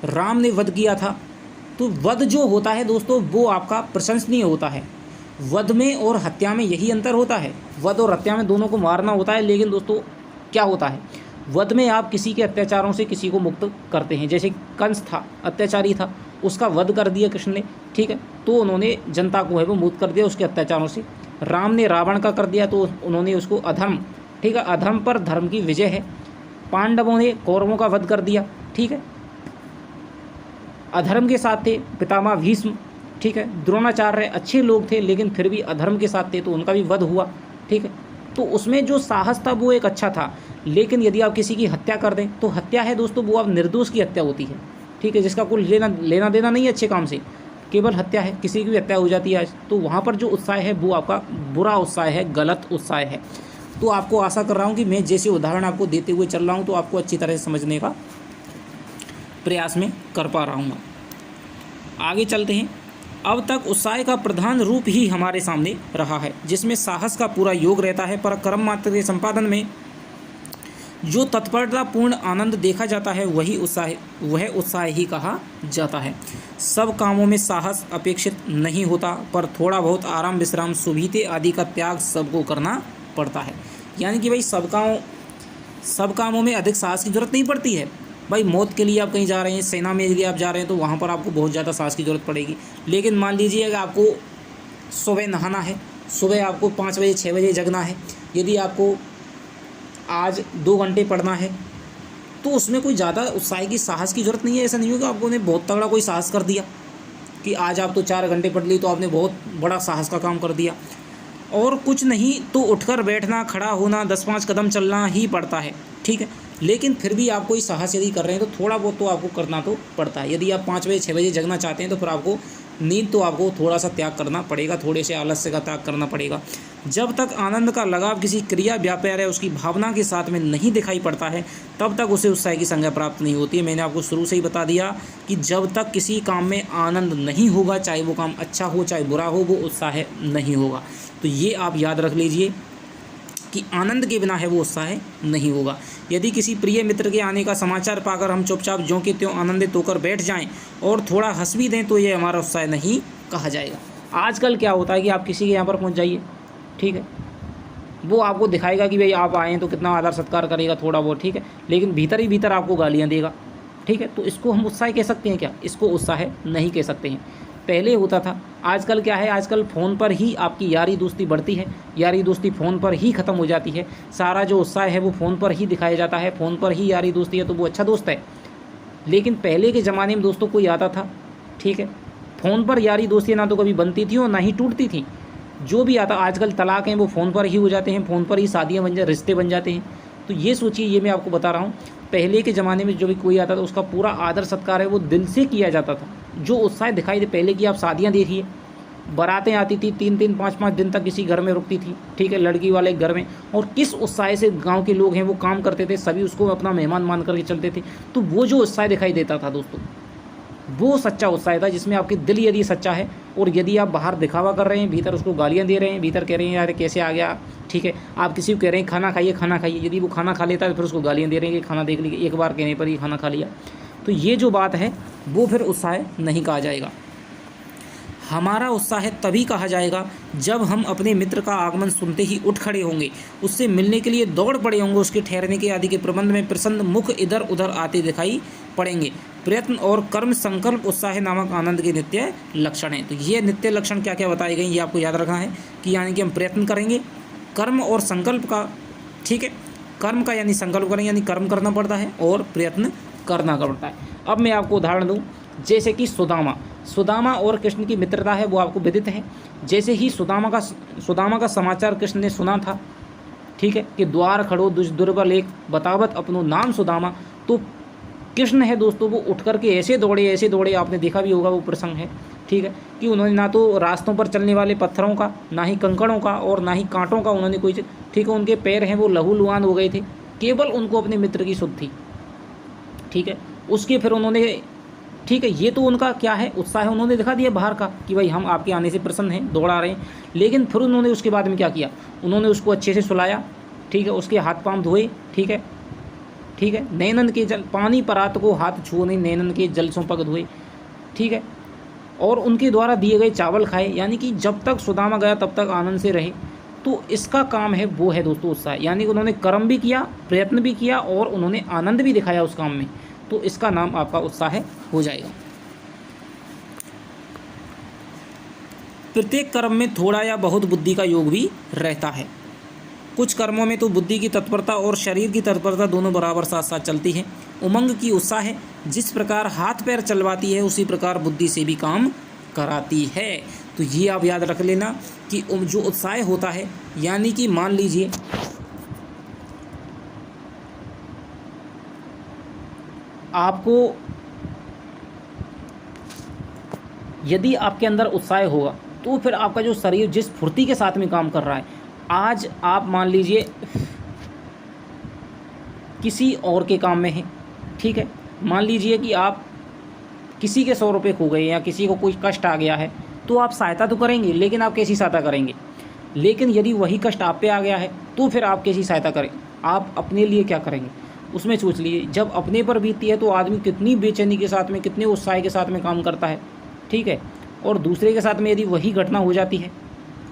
राम ने वध किया था, तो वध जो होता है दोस्तों वो आपका प्रशंसनीय होता है। वध में और हत्या में यही अंतर होता है। वध और हत्या में दोनों को मारना होता है, लेकिन दोस्तों क्या होता है, वध में आप किसी के अत्याचारों से किसी को मुक्त करते हैं। जैसे कंस था, अत्याचारी था, उसका वध कर दिया कृष्ण ने, ठीक है, तो उन्होंने जनता को है वो मुक्त कर दिया उसके अत्याचारों से। राम ने रावण का कर दिया तो उन्होंने उसको अधर्म, ठीक है, अधर्म पर धर्म की विजय है। पांडवों ने कौरवों का वध कर दिया, ठीक है, अधर्म के साथ थे पितामह भीष्म, ठीक है, द्रोणाचार्य अच्छे लोग थे लेकिन फिर भी अधर्म के साथ थे तो उनका भी वध हुआ, ठीक है। तो उसमें जो साहस था वो एक अच्छा था। लेकिन यदि आप किसी की हत्या कर दें तो हत्या है दोस्तों वो आप निर्दोष की हत्या होती है, ठीक है, जिसका कोई लेना देना नहीं है अच्छे काम से, केवल हत्या है, किसी की भी हत्या हो जाती है आज। तो वहाँ पर जो उत्साह है वो आपका बुरा उत्साह है, गलत उत्साह है। तो आपको आशा कर रहा हूँ कि मैं जैसे उदाहरण आपको देते हुए चल रहा हूँ तो आपको अच्छी तरह से समझने का प्रयास में कर पा रहा हूँ। आगे चलते हैं। अब तक उत्साह का प्रधान रूप ही हमारे सामने रहा है, जिसमें साहस का पूरा योग रहता है, पर कर्म मात्र के संपादन में जो तत्परतापूर्ण आनंद देखा जाता है वह उत्साह ही कहा जाता है। सब कामों में साहस अपेक्षित नहीं होता, पर थोड़ा बहुत आराम विश्राम सुविधा आदि का त्याग सबको करना पड़ता है। यानी कि भाई सब कामों में अधिक साहस की जरूरत नहीं पड़ती है। भाई मौत के लिए आप कहीं जा रहे हैं, सेना में यदि आप जा रहे हैं तो वहाँ पर आपको बहुत ज़्यादा साहस की ज़रूरत पड़ेगी। लेकिन मान लीजिए अगर आपको सुबह नहाना है, सुबह आपको 5 बजे 6 बजे जगना है, यदि आपको आज 2 घंटे पढ़ना है तो उसमें कोई ज़्यादा उत्साह की साहस की ज़रूरत नहीं है। ऐसा नहीं होगा आपको ने बहुत तगड़ा कोई साहस कर दिया कि आज आप तो 4 घंटे पढ़ ली तो आपने बहुत बड़ा साहस का काम कर दिया। और कुछ नहीं तो उठकर बैठना, खड़ा होना, 10-5 कदम चलना ही पड़ता है, ठीक है। लेकिन फिर भी आप कोई साहस यदि कर रहे हैं तो थोड़ा बहुत तो आपको करना तो पड़ता है। यदि आप 5 बजे 6 बजे जगना चाहते हैं तो फिर आपको नींद तो आपको थोड़ा सा त्याग करना पड़ेगा, थोड़े से आलस्य का त्याग करना पड़ेगा। जब तक आनंद का लगाव किसी क्रिया व्यापार है उसकी भावना के साथ में नहीं दिखाई पड़ता है तब तक उसे उत्साह की संज्ञा प्राप्त नहीं होती है। मैंने आपको शुरू से ही बता दिया कि जब तक किसी काम में आनंद नहीं होगा, चाहे वो काम अच्छा हो चाहे बुरा हो, वो उत्साह नहीं होगा। तो ये आप याद रख लीजिए कि आनंद के बिना है वो उत्साह नहीं होगा। यदि किसी प्रिय मित्र के आने का समाचार पाकर हम चुपचाप ज्यों के त्यों आनंदित होकर बैठ जाएं और थोड़ा हंस भी दें तो ये हमारा उत्साह नहीं कहा जाएगा। आजकल क्या होता है कि आप किसी के यहाँ पर पहुँच जाइए, ठीक है, वो आपको दिखाएगा कि भाई आप आए हैं तो कितना आदर सत्कार करेगा थोड़ा बहुत, ठीक है, लेकिन भीतर ही भीतर आपको गालियाँ देगा, ठीक है। तो इसको हम उत्साह कह सकते हैं क्या? इसको उत्साह नहीं कह सकते हैं। पहले होता था, आजकल क्या है, आजकल फ़ोन पर ही आपकी यारी दोस्ती बढ़ती है, यारी दोस्ती फ़ोन पर ही ख़त्म हो जाती है। सारा जो उत्साह है वो फ़ोन पर ही दिखाया जाता है, फ़ोन पर ही यारी दोस्ती है तो वो अच्छा दोस्त है। लेकिन पहले के ज़माने में दोस्तों कोई आता था, ठीक है, फ़ोन पर यारी दोस्ती ना तो कभी बनती थी और ना ही टूटती थी। जो भी आता, आजकल तलाक हैं वो फ़ोन पर ही हो जाते हैं, फ़ोन पर ही शादियाँ बन रिश्ते बन जाते हैं। तो ये सोचिए, ये मैं आपको बता रहा हूँ, पहले के ज़माने में जो भी कोई आता था उसका पूरा आदर सत्कार है वो दिल से किया जाता था। जो उत्साह दिखाई दे, पहले की आप शादियाँ देखिए, बारातें आती थी 3-3 5-5 दिन तक किसी घर में रुकती थी, ठीक है, लड़की वाले घर में, और किस उत्साह से गांव के लोग हैं वो काम करते थे, सभी उसको अपना मेहमान मान करके चलते थे। तो वो जो उत्साह दिखाई देता था दोस्तों, वो सच्चा उत्साह था जिसमें आपके दिल यदि सच्चा है और यदि आप बाहर दिखावा कर रहे हैं, भीतर उसको गालियाँ दे रहे हैं, भीतर कह रहे हैं यार कैसे आ गया, ठीक है, आप किसी को कह रहे हैं खाना खाइए खाना खाइए, यदि वो खाना खा लेता है तो फिर उसको गालियाँ दे रहे हैं कि खाना देख लीजिए, एक बार कहने पर ही खाना खा लिया। तो ये जो बात है वो फिर उत्साह नहीं कहा जाएगा। हमारा उत्साह तभी कहा जाएगा जब हम अपने मित्र का आगमन सुनते ही उठ खड़े होंगे, उससे मिलने के लिए दौड़ पड़े होंगे, उसके ठहरने के आदि के प्रबंध में प्रसन्न मुख इधर उधर आते दिखाई पड़ेंगे। प्रयत्न और कर्म संकल्प उत्साह नामक आनंद के नित्य लक्षण हैं। तो ये नित्य लक्षण क्या क्या बताए गए ये आपको याद रखना है कि यानी कि हम प्रयत्न करेंगे, कर्म और संकल्प का, ठीक है, कर्म का यानी संकल्प करेंगे यानी कर्म करना पड़ता है और प्रयत्न करना पड़ता है। अब मैं आपको उदाहरण दूँ, जैसे कि सुदामा और कृष्ण की मित्रता है वो आपको विदित है। जैसे ही सुदामा का समाचार कृष्ण ने सुना था, ठीक है, कि द्वार खड़ो दुर्बल एक बतावत अपनो नाम सुदामा, तो कृष्ण है दोस्तों वो उठ करके ऐसे दौड़े, आपने देखा भी होगा वो प्रसंग है, ठीक है, कि उन्होंने ना तो रास्तों पर चलने वाले पत्थरों का, ना ही कंकड़ों का और ना ही कांटों का उन्होंने कोई, ठीक है, उनके पैर हैं वो लहूलुहान हो गए थे, केवल उनको अपने मित्र की सुध थी, ठीक है। उसके फिर उन्होंने, ठीक है, ये तो उनका क्या है उत्साह है, उन्होंने दिखा दिया बाहर का कि भाई हम आपके आने से प्रसन्न हैं, दौड़ा रहे हैं। लेकिन फिर उन्होंने उसके बाद में क्या किया, उन्होंने उसको अच्छे से सुलाया, ठीक है, उसके हाथ पांव धोए, ठीक है, नैनन के जल पानी परात को हाथ छुओ नहीं, नैनन के जल सों पग धोए, ठीक है, और उनके द्वारा दिए गए चावल खाए, यानी कि जब तक सुदामा गया तब तक आनंद से रहे। तो इसका काम है वो है दोस्तों उत्साह, यानी कि उन्होंने कर्म भी किया, प्रयत्न भी किया और उन्होंने आनंद भी दिखाया उस काम में, तो इसका नाम आपका उत्साह हो जाएगा। प्रत्येक कर्म में थोड़ा या बहुत बुद्धि का योग भी रहता है। कुछ कर्मों में तो बुद्धि की तत्परता और शरीर की तत्परता दोनों बराबर साथ साथ चलती है। उमंग की उत्साह है, जिस प्रकार हाथ पैर चलवाती है उसी प्रकार बुद्धि से भी काम कराती है। तो ये आप याद रख लेना कि जो उत्साह होता है, यानी कि मान लीजिए आपको, यदि आपके अंदर उत्साह होगा तो फिर आपका जो शरीर जिस फुर्ती के साथ में काम कर रहा है, आज आप मान लीजिए किसी और के काम में हैं, ठीक है, मान लीजिए कि आप किसी के 100 रुपये खो गए या किसी को कोई कष्ट आ गया है, तो आप सहायता तो करेंगे, लेकिन आप कैसी सहायता करेंगे। लेकिन यदि वही कष्ट आप पे आ गया है तो फिर आप कैसी सहायता करें, आप अपने लिए क्या करेंगे उसमें सोच लीजिए। जब अपने पर बीतती है तो आदमी कितनी बेचैनी के साथ में, कितने उत्साह के साथ में काम करता है, ठीक है, और दूसरे के साथ में यदि वही घटना हो जाती है,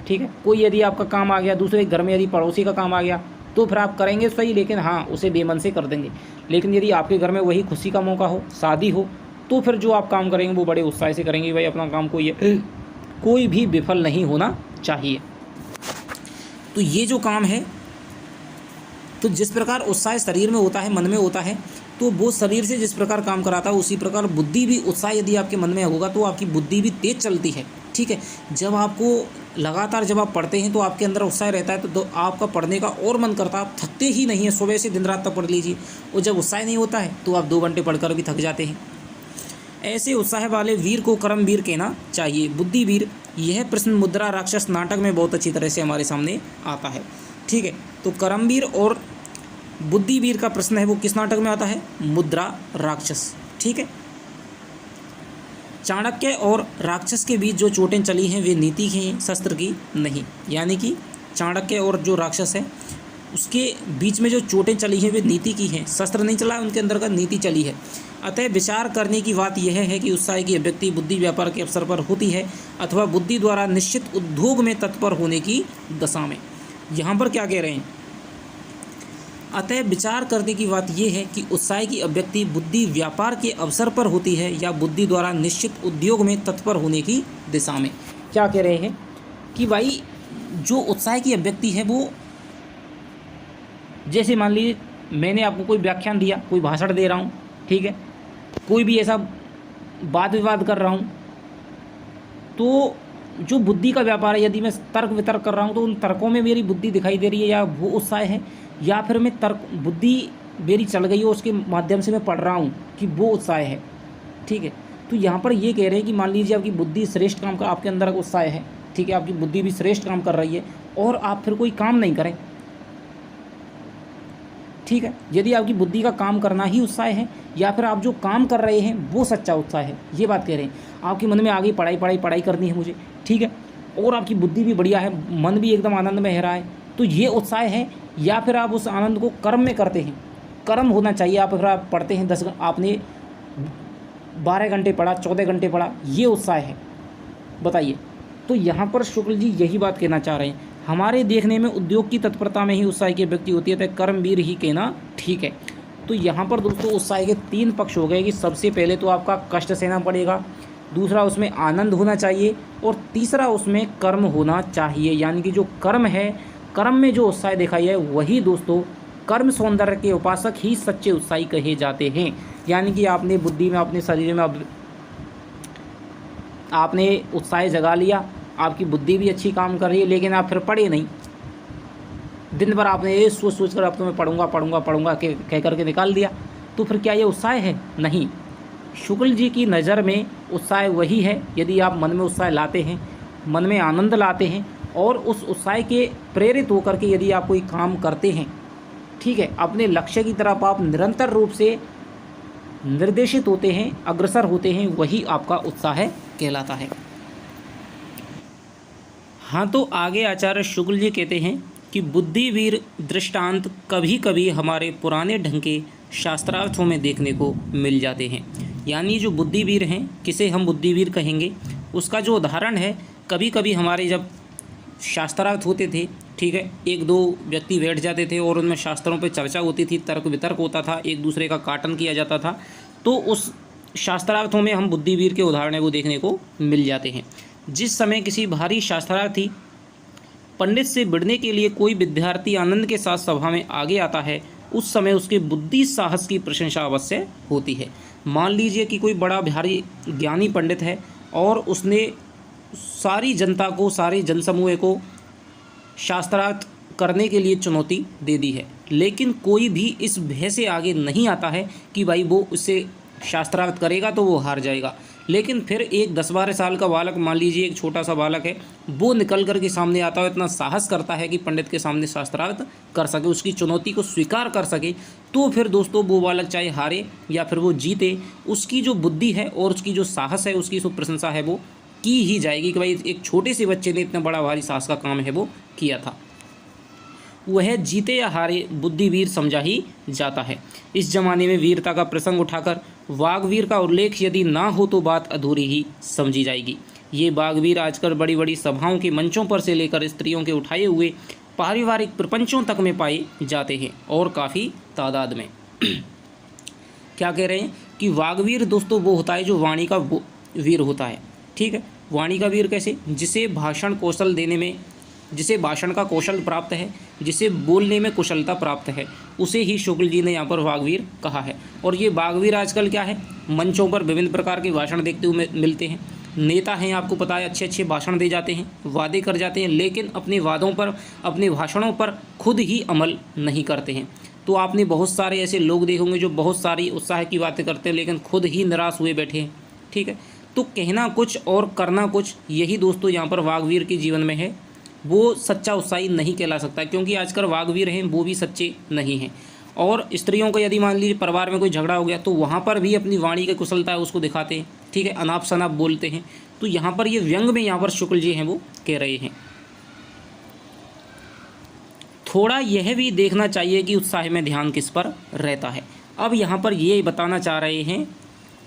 ठीक है, कोई यदि आपका काम आ गया, दूसरे घर में यदि पड़ोसी का काम आ गया, तो फिर आप करेंगे सही, लेकिन हाँ उसे बेमन से कर देंगे। लेकिन यदि आपके घर में वही खुशी का मौका हो, शादी हो, तो फिर जो आप काम करेंगे वो बड़े उत्साह से करेंगे। भाई अपना काम कोई भी विफल नहीं होना चाहिए। तो ये जो काम है, तो जिस प्रकार उत्साह शरीर में होता है, मन में होता है, तो वो शरीर से जिस प्रकार काम कराता है उसी प्रकार बुद्धि भी, उत्साह यदि आपके मन में होगा तो आपकी बुद्धि भी तेज चलती है। ठीक है, जब आपको लगातार जब आप पढ़ते हैं तो आपके अंदर उत्साह रहता है, तो आपका पढ़ने का और मन करता है, आप थकते ही नहीं है, सुबह से दिन रात तक पढ़ लीजिए। और जब उत्साह नहीं होता है तो आप 2 घंटे पढ़कर भी थक जाते हैं। ऐसे उत्साह वाले वीर को कर्मवीर कहना चाहिए। बुद्धिवीर, यह प्रश्न मुद्रा राक्षस नाटक में बहुत अच्छी तरह से हमारे सामने आता है। ठीक है, तो कर्मवीर और बुद्धिवीर का प्रश्न है वो किस नाटक में आता है? मुद्रा राक्षस। ठीक है, चाणक्य और राक्षस के बीच जो चोटें चली हैं वे नीति की हैं, शस्त्र की नहीं। यानी कि चाणक्य और जो राक्षस है उसके बीच में जो चोटें चली हैं वे नीति की हैं, शस्त्र नहीं चला, उनके अंदर का नीति चली है। अतः विचार करने की बात यह है कि उत्साह की अभिव्यक्ति बुद्धि व्यापार के अवसर पर होती है अथवा बुद्धि द्वारा निश्चित उद्योग में तत्पर होने की दशा में। यहाँ पर क्या कह रहे हैं? अतः विचार करने की बात यह है कि उत्साह की अभिव्यक्ति बुद्धि व्यापार के अवसर पर होती है या बुद्धि द्वारा निश्चित उद्योग में तत्पर होने की दिशा में। क्या कह रहे हैं कि भाई जो उत्साह की अभिव्यक्ति है वो, जैसे मान लीजिए मैंने आपको कोई व्याख्यान दिया, कोई भाषण दे रहा हूँ, ठीक है, कोई भी ऐसा वाद विवाद कर रहा हूँ, तो जो बुद्धि का व्यापार है, यदि मैं तर्क वितर्क कर रहा हूँ तो उन तर्कों में मेरी बुद्धि दिखाई दे रही है, या वो उत्साह है, या फिर मैं तर्क बुद्धि मेरी चल गई है उसके माध्यम से मैं पढ़ रहा हूँ कि वो उत्साह है। ठीक है, तो यहाँ पर ये कह रहे हैं कि मान लीजिए आपकी बुद्धि श्रेष्ठ काम का, आपके अंदर उत्साह है, ठीक है, आपकी बुद्धि भी श्रेष्ठ काम कर रही है और आप फिर कोई काम नहीं करें। ठीक है, यदि आपकी बुद्धि का काम करना ही उत्साह है या फिर आप जो काम कर रहे हैं वो सच्चा उत्साह है, ये बात कह रहे हैं। आपके मन में आ गई पढ़ाई करनी है मुझे, ठीक है, और आपकी बुद्धि भी बढ़िया है, मन भी एकदम आनंद में रहा है, तो ये उत्साह है। या फिर आप उस आनंद को कर्म में करते हैं, कर्म होना चाहिए। आप फिर आप पढ़ते हैं 10, आपने 12 घंटे पढ़ा, 14 घंटे पढ़ा, ये उत्साह है, बताइए। तो यहाँ पर शुक्ल जी यही बात कहना चाह रहे हैं, हमारे देखने में उद्योग की तत्परता में ही उत्साह की व्यक्ति होती है, तो कर्मवीर ही कहना ठीक है। तो यहाँ पर दोस्तों उत्साह के 3 पक्ष हो गए कि सबसे पहले तो आपका कष्ट सहना पड़ेगा, दूसरा उसमें आनंद होना चाहिए, और तीसरा उसमें कर्म होना चाहिए। यानी कि जो कर्म है, कर्म में जो उत्साह दिखाई है वही दोस्तों कर्म सौंदर्य के उपासक ही सच्चे उत्साही कहे जाते हैं। यानी कि आपने बुद्धि में, अपने शरीर में आपने उत्साह जगा लिया, आपकी बुद्धि भी अच्छी काम कर रही है, लेकिन आप फिर पढ़े नहीं, दिन भर आपने ये सोच कर अब तो मैं पढ़ूंगा कह करके निकाल दिया, तो फिर क्या ये उत्साह है? नहीं। शुक्ल जी की नज़र में उत्साह वही है यदि आप मन में उत्साह लाते हैं, मन में आनंद लाते हैं, और उस उत्साह के प्रेरित होकर के यदि आप कोई काम करते हैं, ठीक है, अपने लक्ष्य की तरफ आप निरंतर रूप से निर्देशित होते हैं, अग्रसर होते हैं, वही आपका उत्साह कहलाता है। हाँ, तो आगे आचार्य शुक्ल जी कहते हैं कि बुद्धिवीर दृष्टांत कभी कभी हमारे पुराने ढंग के शास्त्रार्थों में देखने को मिल जाते हैं। यानी जो बुद्धिवीर हैं, किसे हम बुद्धिवीर कहेंगे, उसका जो उदाहरण है, कभी कभी हमारे जब शास्त्रार्थ होते थे, ठीक है, 1-2 व्यक्ति बैठ जाते थे और उनमें शास्त्रों पर चर्चा होती थी, तर्क वितर्क होता था, एक दूसरे का काटन किया जाता था, तो उस शास्त्रार्थों में हम बुद्धिवीर के उदाहरण वो देखने को मिल जाते हैं। जिस समय किसी भारी शास्त्रार्थी पंडित से भिड़ने के लिए कोई विद्यार्थी आनंद के साथ सभा में आगे आता है, उस समय उसके बुद्धि साहस की प्रशंसा अवश्य होती है। मान लीजिए कि कोई बड़ा भारी ज्ञानी पंडित है और उसने सारी जनता को, सारे जनसमूह को शास्त्रार्थ करने के लिए चुनौती दे दी है, लेकिन कोई भी इस भय से आगे नहीं आता है कि भाई वो उससे शास्त्रार्थ करेगा तो वो हार जाएगा। लेकिन फिर एक 10-12 साल का बालक, मान लीजिए एक छोटा सा बालक है, वो निकल कर के सामने आता है, इतना साहस करता है कि पंडित के सामने शास्त्रार्थ कर सके, उसकी चुनौती को स्वीकार कर सके, तो फिर दोस्तों वो बालक चाहे हारे या फिर वो जीते, उसकी जो बुद्धि है और उसकी जो साहस है, उसकी जो प्रशंसा है वो की ही जाएगी कि भाई एक छोटे से बच्चे ने इतना बड़ा भारी साहस का काम है वो किया था। वह जीते या हारे बुद्धिवीर समझा ही जाता है। इस जमाने में वीरता का प्रसंग उठाकर वाघवीर का उल्लेख यदि ना हो तो बात अधूरी ही समझी जाएगी। ये वाघवीर आजकल बड़ी बड़ी सभाओं के मंचों पर से लेकर स्त्रियों के उठाए हुए पारिवारिक प्रपंचों तक में पाए जाते हैं, और काफ़ी तादाद में। क्या कह रहे हैं कि वाघवीर दोस्तों वो होता है जो वाणी का वीर होता है, ठीक है। वाणी का वीर कैसे? जिसे भाषण कौशल देने में जिसे भाषण का कौशल प्राप्त है, जिसे बोलने में कुशलता प्राप्त है, उसे ही शुक्ल जी ने यहाँ पर वाग्वीर कहा है। और ये वाग्वीर आजकल क्या है, मंचों पर विभिन्न प्रकार के भाषण देखते हुए मिलते हैं। नेता हैं, आपको पता है, अच्छे अच्छे भाषण दे जाते हैं, वादे कर जाते हैं, लेकिन अपने वादों पर, अपने भाषणों पर खुद ही अमल नहीं करते हैं। तो आपने बहुत सारे ऐसे लोग देखेंगे जो बहुत सारी उत्साह की बातें करते हैं, लेकिन खुद ही निराश हुए बैठे हैं। ठीक है, तो कहना कुछ और करना कुछ, यही दोस्तों यहाँ पर वाग्वीर के जीवन में है। वो सच्चा उत्साही नहीं कहला सकता, क्योंकि आजकल वाग्वीर हैं वो भी सच्चे नहीं हैं। और स्त्रियों को यदि मान लीजिए परिवार में कोई झगड़ा हो गया तो वहाँ पर भी अपनी वाणी की कुशलता है उसको दिखाते हैं। ठीक है, अनाप शनाप बोलते हैं। तो यहाँ पर ये व्यंग में यहाँ पर शुक्ल जी हैं वो कह रहे हैं। थोड़ा यह भी देखना चाहिए कि उत्साह में ध्यान किस पर रहता है। अब यहाँ पर ये बताना चाह रहे हैं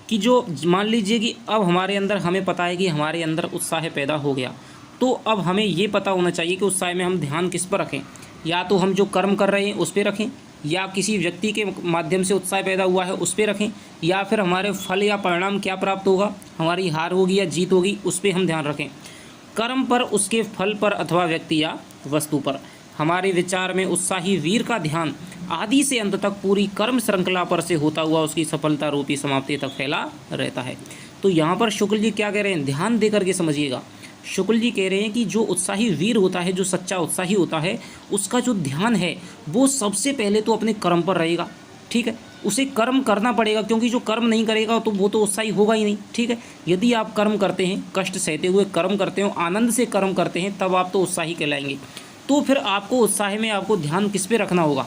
कि जो मान लीजिए कि अब हमारे अंदर, हमें पता है कि हमारे अंदर उत्साह पैदा हो गया, तो अब हमें ये पता होना चाहिए कि उत्साह में हम ध्यान किस पर रखें। या तो हम जो कर्म कर रहे हैं उस पर रखें, या किसी व्यक्ति के माध्यम से उत्साह पैदा हुआ है उस पर रखें, या फिर हमारे फल या परिणाम क्या प्राप्त होगा, हमारी हार होगी या जीत होगी, उस पर हम ध्यान रखें। कर्म पर, उसके फल पर, अथवा व्यक्ति या वस्तु पर। हमारे विचार में उत्साही वीर का ध्यान आदि से अंत तक पूरी कर्म श्रृंखला पर से होता हुआ उसकी सफलता रूपी समाप्ति तक फैला रहता है। तो यहाँ पर शुक्ल जी क्या कह रहे हैं, ध्यान दे करके समझिएगा। शुक्ल जी कह रहे हैं कि जो उत्साही वीर होता है, जो सच्चा उत्साही होता है, उसका जो ध्यान है वो सबसे पहले तो अपने कर्म पर रहेगा। ठीक है, उसे कर्म करना पड़ेगा, क्योंकि जो कर्म नहीं करेगा तो वो तो उत्साही होगा ही नहीं। ठीक है, यदि आप कर्म करते हैं, कष्ट सहते हुए कर्म करते हो, आनंद से कर्म करते हैं, तब आप तो उत्साही कहलाएंगे। तो फिर आपको उत्साह में आपको ध्यान किस पे रखना होगा,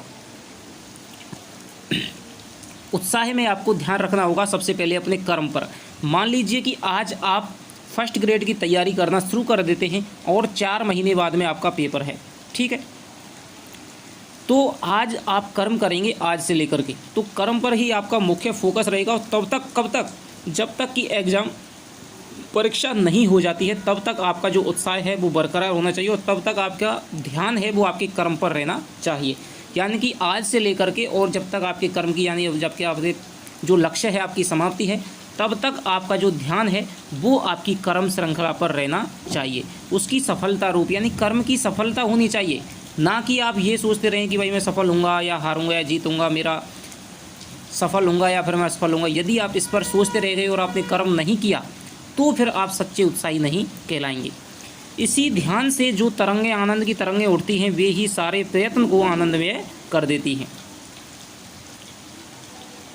उत्साह में आपको ध्यान रखना होगा सबसे पहले अपने कर्म पर। मान लीजिए कि आज आप फर्स्ट ग्रेड की तैयारी करना शुरू कर देते हैं और 4 महीने बाद में आपका पेपर है। ठीक है, तो आज आप कर्म करेंगे आज से लेकर के, तो कर्म पर ही आपका मुख्य फोकस रहेगा। और तब तक, कब तक, जब तक कि एग्ज़ाम, परीक्षा नहीं हो जाती है, तब तक आपका जो उत्साह है वो बरकरार होना चाहिए, और तब तक आपका ध्यान है वो आपके कर्म पर रहना चाहिए। यानी कि आज से लेकर के और जब तक आपके कर्म की, यानी जबकि आपके जो लक्ष्य है आपकी समाप्ति है, तब तक आपका जो ध्यान है वो आपकी कर्म श्रृंखला पर रहना चाहिए। उसकी सफलता रूप, यानी कर्म की सफलता होनी चाहिए, ना कि आप ये सोचते रहें कि भाई मैं सफल होऊंगा या हारूंगा या जीतूंगा, मेरा सफल होऊंगा या फिर मैं असफल होऊंगा। यदि आप इस पर सोचते रह गए और आपने कर्म नहीं किया तो फिर आप सच्चे उत्साही नहीं कहलाएंगे। इसी ध्यान से जो तरंगें, आनंद की तरंगें उठती हैं, वे ही सारे प्रयत्न को आनंदमय कर देती हैं।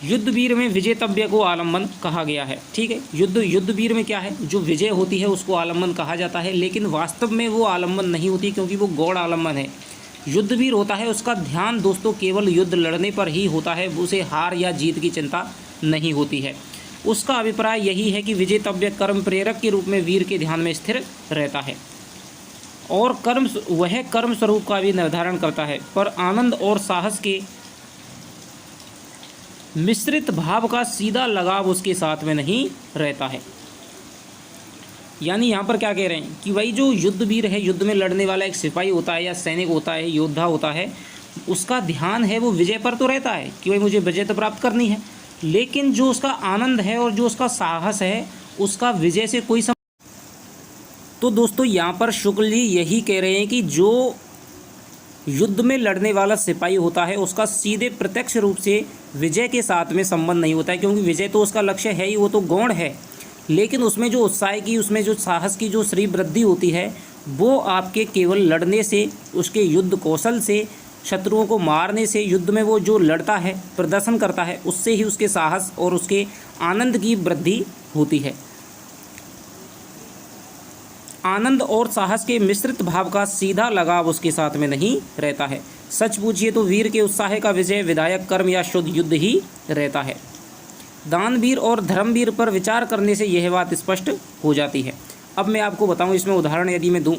युद्धवीर में विजेतव्य को आलम्बन कहा गया है। ठीक है, युद्धवीर में क्या है, जो विजय होती है उसको आलम्बन कहा जाता है, लेकिन वास्तव में वो आलम्बन नहीं होती, क्योंकि वो गौड़ आलम्बन है। युद्धवीर होता है उसका ध्यान दोस्तों केवल युद्ध लड़ने पर ही होता है, उसे हार या जीत की चिंता नहीं होती है। उसका अभिप्राय यही है कि विजेतव्य कर्म प्रेरक के रूप में वीर के ध्यान में स्थिर रहता है, और वह कर्म स्वरूप का भी निर्धारण करता है, पर आनंद और साहस के मिश्रित भाव का सीधा लगाव उसके साथ में नहीं रहता है। यानी यहाँ पर क्या कह रहे हैं कि भाई जो युद्धवीर है, युद्ध में लड़ने वाला एक सिपाही होता है या सैनिक होता है, योद्धा होता है, उसका ध्यान है वो विजय पर तो रहता है कि भाई मुझे विजय तो प्राप्त करनी है, लेकिन जो उसका आनंद है और जो उसका साहस है, उसका विजय से कोई तो दोस्तों यहाँ पर शुक्ल जी यही कह रहे हैं कि जो युद्ध में लड़ने वाला सिपाही होता है उसका सीधे प्रत्यक्ष रूप से विजय के साथ में संबंध नहीं होता है, क्योंकि विजय तो उसका लक्ष्य है ही, वो तो गौण है, लेकिन उसमें जो उत्साह की, उसमें जो साहस की जो श्री वृद्धि होती है, वो आपके केवल लड़ने से, उसके युद्ध कौशल से, शत्रुओं को मारने से, युद्ध में वो जो लड़ता है, प्रदर्शन करता है, उससे ही उसके साहस और उसके आनंद की वृद्धि होती है। आनंद और साहस के मिश्रित भाव का सीधा लगाव उसके साथ में नहीं रहता है। सच पूछिए तो वीर के उत्साह का विजय विधायक कर्म या शुद्ध युद्ध ही रहता है। दानवीर और धर्मवीर पर विचार करने से यह बात स्पष्ट हो जाती है। अब मैं आपको बताऊं, इसमें उदाहरण यदि मैं दूं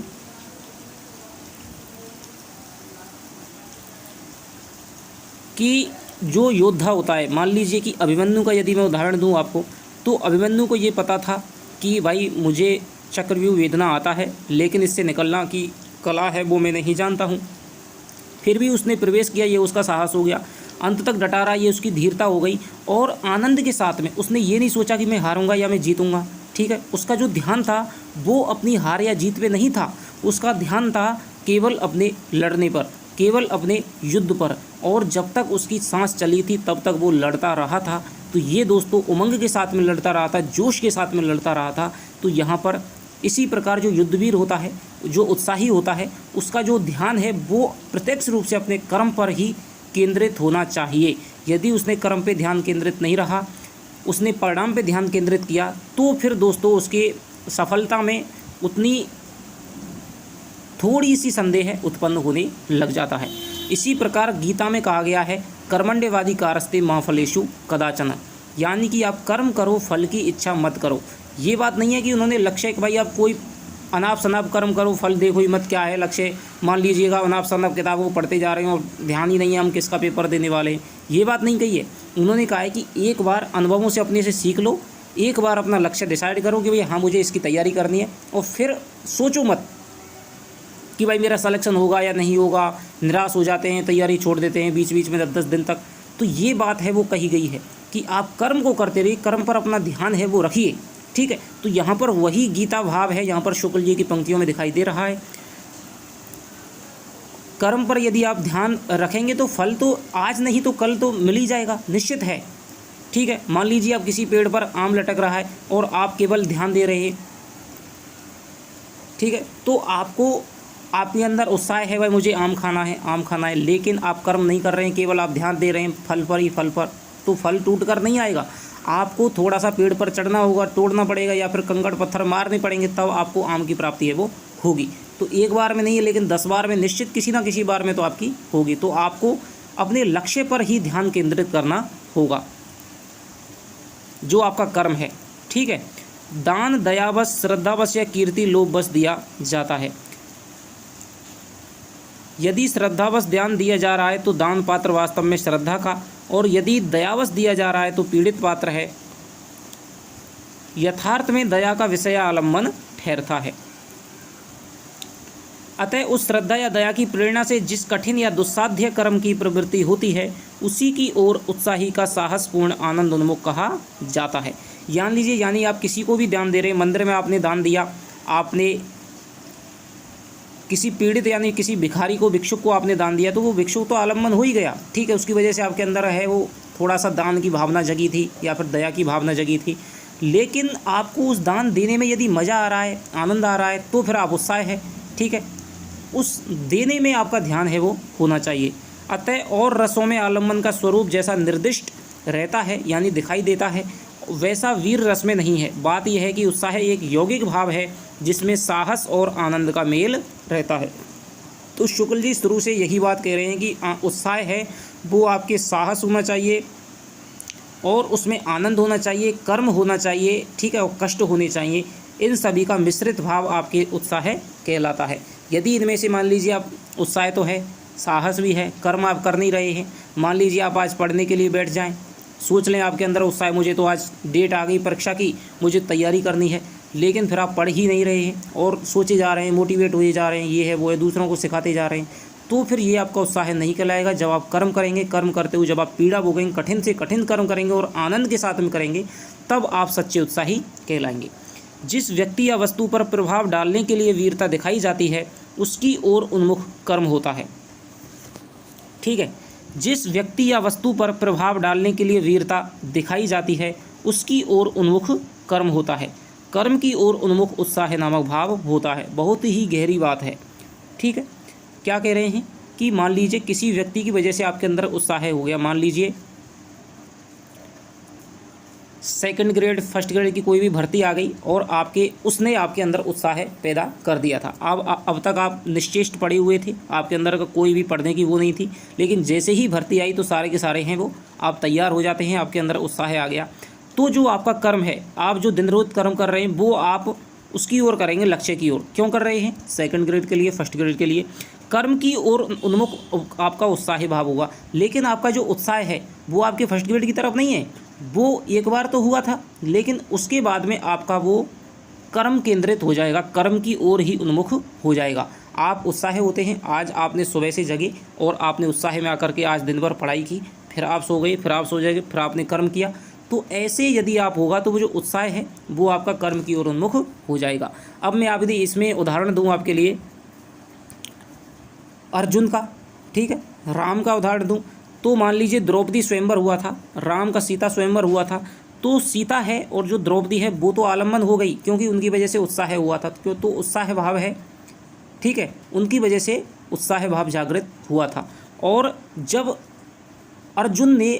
कि जो योद्धा होता है, मान लीजिए कि अभिमन्यु का यदि मैं उदाहरण दूं आपको, तो अभिमन्यु को ये पता था कि भाई मुझे चक्रव्यूह वेदना आता है, लेकिन इससे निकलना की कला है वो मैं नहीं जानता हूँ। फिर भी उसने प्रवेश किया, ये उसका साहस हो गया, अंत तक डटा रहा, ये उसकी धीरता हो गई, और आनंद के साथ में उसने ये नहीं सोचा कि मैं हारूंगा या मैं जीतूंगा। ठीक है, उसका जो ध्यान था वो अपनी हार या जीत पे नहीं था, उसका ध्यान था केवल अपने लड़ने पर, केवल अपने युद्ध पर, और जब तक उसकी सांस चली थी तब तक वो लड़ता रहा था। तो ये दोस्तों उमंग के साथ में लड़ता रहा था, जोश के साथ में लड़ता रहा था। तो यहाँ पर इसी प्रकार जो युद्धवीर होता है, जो उत्साही होता है, उसका जो ध्यान है वो प्रत्यक्ष रूप से अपने कर्म पर ही केंद्रित होना चाहिए। यदि उसने कर्म पे ध्यान केंद्रित नहीं रहा, उसने परिणाम पे ध्यान केंद्रित किया, तो फिर दोस्तों उसके सफलता में उतनी थोड़ी सी संदेह उत्पन्न होने लग जाता है। इसी प्रकार गीता में कहा गया है, कर्मण्यवादी कारस्ते मां फलेषु कदाचन, यानी कि आप कर्म करो, फल की इच्छा मत करो। ये बात नहीं है कि उन्होंने लक्ष्य कि भाई आप कोई अनाप शनाप कर्म करो, फल देखो ही मत, क्या है लक्ष्य। मान लीजिएगा अनाप शनाप किताबों को पढ़ते जा रहे हैं और ध्यान ही नहीं है हम किसका पेपर देने वाले हैं, ये बात नहीं कही है। उन्होंने कहा है कि एक बार अनुभवों से अपने से सीख लो, एक बार अपना लक्ष्य डिसाइड करो कि भाई हाँ मुझे इसकी तैयारी करनी है, और फिर सोचो मत कि भाई मेरा सिलेक्शन होगा या नहीं होगा। निराश हो जाते हैं, तैयारी छोड़ देते हैं बीच बीच में 10-10 दिन तक। तो ये बात है वो कही गई है कि आप कर्म को करते रहिए, कर्म पर अपना ध्यान है वो रखिए, ठीक है। तो यहाँ पर वही गीता भाव है, यहाँ पर शुक्ल जी की पंक्तियों में दिखाई दे रहा है। कर्म पर यदि आप ध्यान रखेंगे तो फल तो आज नहीं तो कल तो मिल ही जाएगा, निश्चित है, ठीक है। मान लीजिए आप किसी पेड़ पर आम लटक रहा है और आप केवल ध्यान दे रहे हैं, ठीक है, तो आपको आपके अंदर उत्साह है भाई मुझे आम खाना है, आम खाना है, लेकिन आप कर्म नहीं कर रहे हैं, केवल आप ध्यान दे रहे हैं फल पर ही, फल पर, तो फल टूट कर नहीं आएगा। आपको थोड़ा सा पेड़ पर चढ़ना होगा, तोड़ना पड़ेगा, या फिर कंकड़ पत्थर मारने पड़ेंगे, तब आपको आम की प्राप्ति है वो होगी। तो एक बार में नहीं है, लेकिन 10 बार में निश्चित किसी ना किसी बार में तो आपकी होगी। तो आपको अपने लक्ष्य पर ही ध्यान केंद्रित करना होगा, जो आपका कर्म है, ठीक है। दान दयावश, श्रद्धावश या कीर्ति लोभवश दिया जाता है। यदि श्रद्धावश ध्यान दिया जा रहा है तो दान पात्र वास्तव में श्रद्धा का, और यदि दयावश दिया जा रहा है तो पीड़ित पात्र है। यथार्थ में दया का विषय आलम्बन ठहरता है। अतः उस श्रद्धा या दया की प्रेरणा से जिस कठिन या दुस्साध्य कर्म की प्रवृत्ति होती है, उसी की ओर उत्साही का साहसपूर्ण आनंद उन्मुख कहा जाता है। जान लीजिए, यानी आप किसी को भी दान दे रहे हैं, मंदिर में आपने दान दिया, आपने किसी पीड़ित यानी किसी भिखारी को, भिक्षुक को आपने दान दिया, तो वो भिक्षुक तो आलम्बन हो ही गया, ठीक है। उसकी वजह से आपके अंदर है वो थोड़ा सा दान की भावना जगी थी या फिर दया की भावना जगी थी। लेकिन आपको उस दान देने में यदि मज़ा आ रहा है, आनंद आ रहा है, तो फिर आप उत्साह है, ठीक है, उस देने में आपका ध्यान है वो होना चाहिए। अतः और रसों में आलम्बन का स्वरूप जैसा निर्दिष्ट रहता है यानी दिखाई देता है, वैसा वीर रस में नहीं है। बात यह है कि उत्साह एक यौगिक भाव है जिसमें साहस और आनंद का मेल रहता है। तो शुक्ल जी शुरू से यही बात कह रहे हैं कि उत्साह है वो आपके साहस होना चाहिए और उसमें आनंद होना चाहिए, कर्म होना चाहिए, ठीक है, और कष्ट होने चाहिए। इन सभी का मिश्रित भाव आपके उत्साह कहलाता है। यदि इनमें से मान लीजिए आप उत्साह तो है, साहस भी है, कर्म आप कर नहीं रहे हैं। मान लीजिए आप आज पढ़ने के लिए बैठ जाएं, सोच लें आपके अंदर उत्साह, मुझे तो आज डेट आ गई परीक्षा की, मुझे तैयारी करनी है, लेकिन फिर आप पढ़ ही नहीं रहे हैं और सोचे जा रहे हैं, मोटिवेट हुए जा रहे हैं, ये है वो है, दूसरों को सिखाते जा रहे हैं, तो फिर ये आपका उत्साह नहीं कहलाएगा। जब आप कर्म करेंगे, कर्म करते हुए जब आप पीड़ा भोगेंगे, कठिन से कठिन कर्म करेंगे और आनंद के साथ में करेंगे, तब आप सच्चे उत्साही कहलाएंगे। जिस व्यक्ति या वस्तु पर प्रभाव डालने के लिए वीरता दिखाई जाती है, उसकी ओर उन्मुख कर्म होता है, ठीक है। जिस व्यक्ति या वस्तु पर प्रभाव डालने के लिए वीरता दिखाई जाती है, उसकी ओर उन्मुख कर्म होता है। कर्म की ओर उन्मुख उत्साह नामक भाव होता है। बहुत ही गहरी बात है, ठीक है। क्या कह रहे हैं कि मान लीजिए किसी व्यक्ति की वजह से आपके अंदर उत्साह हो गया, मान लीजिए सेकंड ग्रेड, फर्स्ट ग्रेड की कोई भी भर्ती आ गई और उसने आपके अंदर उत्साह पैदा कर दिया था। अब तक आप निश्चेष्ट पड़े हुए थे, आपके अंदर का कोई भी पढ़ने की वो नहीं थी, लेकिन जैसे ही भर्ती आई तो सारे के सारे हैं वो आप तैयार हो जाते हैं, आपके अंदर उत्साह आ गया। तो जो आपका कर्म है, आप जो दिन रोज कर्म कर रहे हैं, वो आप उसकी ओर करेंगे, लक्ष्य की ओर। क्यों कर रहे हैं? सेकंड ग्रेड के लिए, फर्स्ट ग्रेड के लिए। कर्म की ओर उन्मुख आपका उत्साही भाव होगा, लेकिन आपका जो उत्साह है वो आपके फर्स्ट ग्रेड की तरफ नहीं है। वो एक बार तो हुआ था, लेकिन उसके बाद में आपका वो कर्म केंद्रित हो जाएगा, कर्म की ओर ही उन्मुख हो जाएगा। आप उत्साह होते हैं, आज आपने सुबह से जगे और आपने उत्साह में आकर के आज दिन भर पढ़ाई की, फिर आप सो गए, फिर आप सो जाएंगे, फिर आपने कर्म किया। तो ऐसे यदि आप होगा तो वो जो उत्साह है वो आपका कर्म की ओर उन्मुख हो जाएगा। अब मैं आप यदि इसमें उदाहरण दूँ आपके लिए, अर्जुन का, ठीक है, राम का उदाहरण दूं तो मान लीजिए द्रौपदी स्वयंवर हुआ था, राम का सीता स्वयंवर हुआ था, तो सीता है और जो द्रौपदी है वो तो आलम्बन हो गई क्योंकि उनकी वजह से उत्साह हुआ था, क्यों, तो उत्साह भाव है, ठीक है, उनकी वजह से उत्साह भाव जागृत हुआ था। और जब अर्जुन ने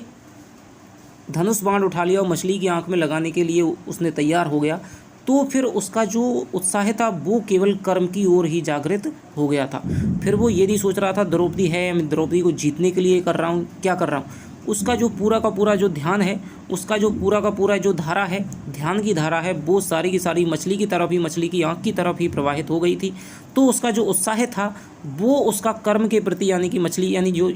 धनुष बाण उठा लिया और मछली की आंख में लगाने के लिए उसने तैयार हो गया, तो फिर उसका जो उत्साह था वो केवल कर्म की ओर ही जागृत हो गया था। फिर वो ये नहीं सोच रहा था द्रौपदी है, मैं द्रौपदी को जीतने के लिए कर रहा हूँ, क्या कर रहा हूँ। उसका जो पूरा का पूरा जो ध्यान है, उसका जो पूरा का पूरा जो धारा है, ध्यान की धारा है, वो सारी की सारी मछली की तरफ ही, मछली की आँख की तरफ ही प्रवाहित हो गई थी। तो उसका जो उत्साह था वो उसका कर्म के प्रति, यानी कि मछली, यानी जो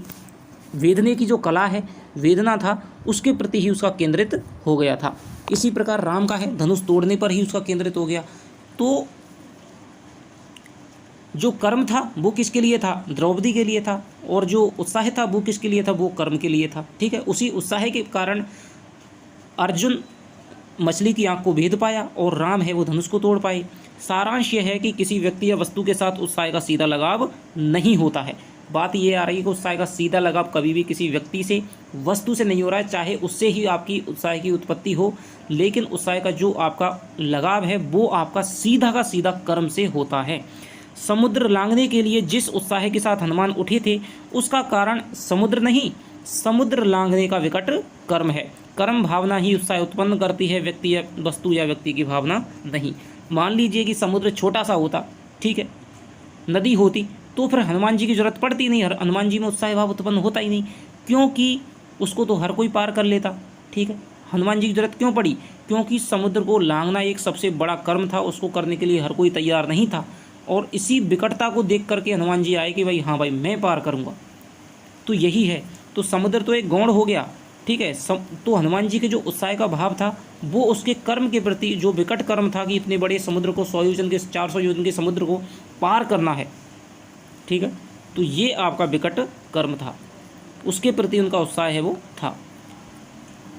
वेदने की जो कला है, वेदना था, उसके प्रति ही उसका केंद्रित हो गया था। इसी प्रकार राम का है, धनुष तोड़ने पर ही उसका केंद्रित हो गया। तो जो कर्म था वो किसके लिए था, द्रौपदी के लिए था, और जो उत्साह था वो किसके लिए था, वो कर्म के लिए था, ठीक है। उसी उत्साह के कारण अर्जुन मछली की आंख को भेद पाया और राम है वो धनुष को तोड़ पाए। सारांश यह है कि किसी व्यक्ति या वस्तु के साथ उत्साह का सीधा लगाव नहीं होता है। बात ये आ रही है कि उत्साह का सीधा लगाव कभी भी किसी व्यक्ति से, वस्तु से नहीं हो रहा है, चाहे उससे ही आपकी उत्साह की उत्पत्ति हो, लेकिन उत्साह का जो आपका लगाव है वो आपका सीधा का सीधा कर्म से होता है। समुद्र लांघने के लिए जिस उत्साह के साथ हनुमान उठे थे उसका कारण समुद्र नहीं, समुद्र लांघने का विकट कर्म है। कर्म भावना ही उत्साह उत्पन्न करती है, व्यक्ति या वस्तु या व्यक्ति की भावना नहीं। मान लीजिए कि समुद्र छोटा सा होता, ठीक है, नदी होती, तो फिर हनुमान जी की जरूरत पड़ती नहीं, हनुमान जी में उत्साह भाव उत्पन्न होता ही नहीं, क्योंकि उसको तो हर कोई पार कर लेता, ठीक है। हनुमान जी की जरूरत क्यों पड़ी, क्योंकि समुद्र को लांघना एक सबसे बड़ा कर्म था, उसको करने के लिए हर कोई तैयार नहीं था, और इसी विकटता को देख करके हनुमान जी आए कि भाई हाँ भाई मैं पार करूँगा। तो यही है, तो समुद्र तो एक गौण हो गया, ठीक है। तो हनुमान जी के जो उत्साह का भाव था वो उसके कर्म के प्रति, जो विकट कर्म था कि इतने बड़े समुद्र को 100 योजन के 400 योजन के समुद्र को पार करना है, ठीक है, तो ये आपका विकट कर्म था, उसके प्रति उनका उत्साह है वो था।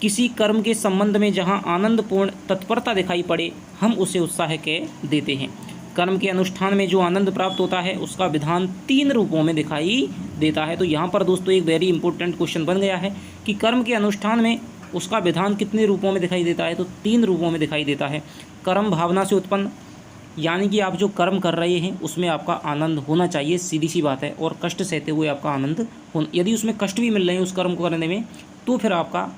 किसी कर्म के संबंध में जहाँ आनंदपूर्ण तत्परता दिखाई पड़े हम उसे उत्साह कह देते हैं। कर्म के अनुष्ठान में जो आनंद प्राप्त होता है उसका विधान 3 रूपों में दिखाई देता है। तो यहाँ पर दोस्तों एक वेरी इंपॉर्टेंट क्वेश्चन बन गया है कि कर्म के अनुष्ठान में उसका विधान कितने रूपों में दिखाई देता है, तो 3 रूपों में दिखाई देता है। कर्म भावना से उत्पन्न, यानी कि आप जो कर्म कर रहे हैं उसमें आपका आनंद होना चाहिए, सीधी सी बात है, और कष्ट सहते हुए आपका आनंद हो, यदि उसमें कष्ट भी मिल रहे हैं उस कर्म को करने में, तो फिर आपका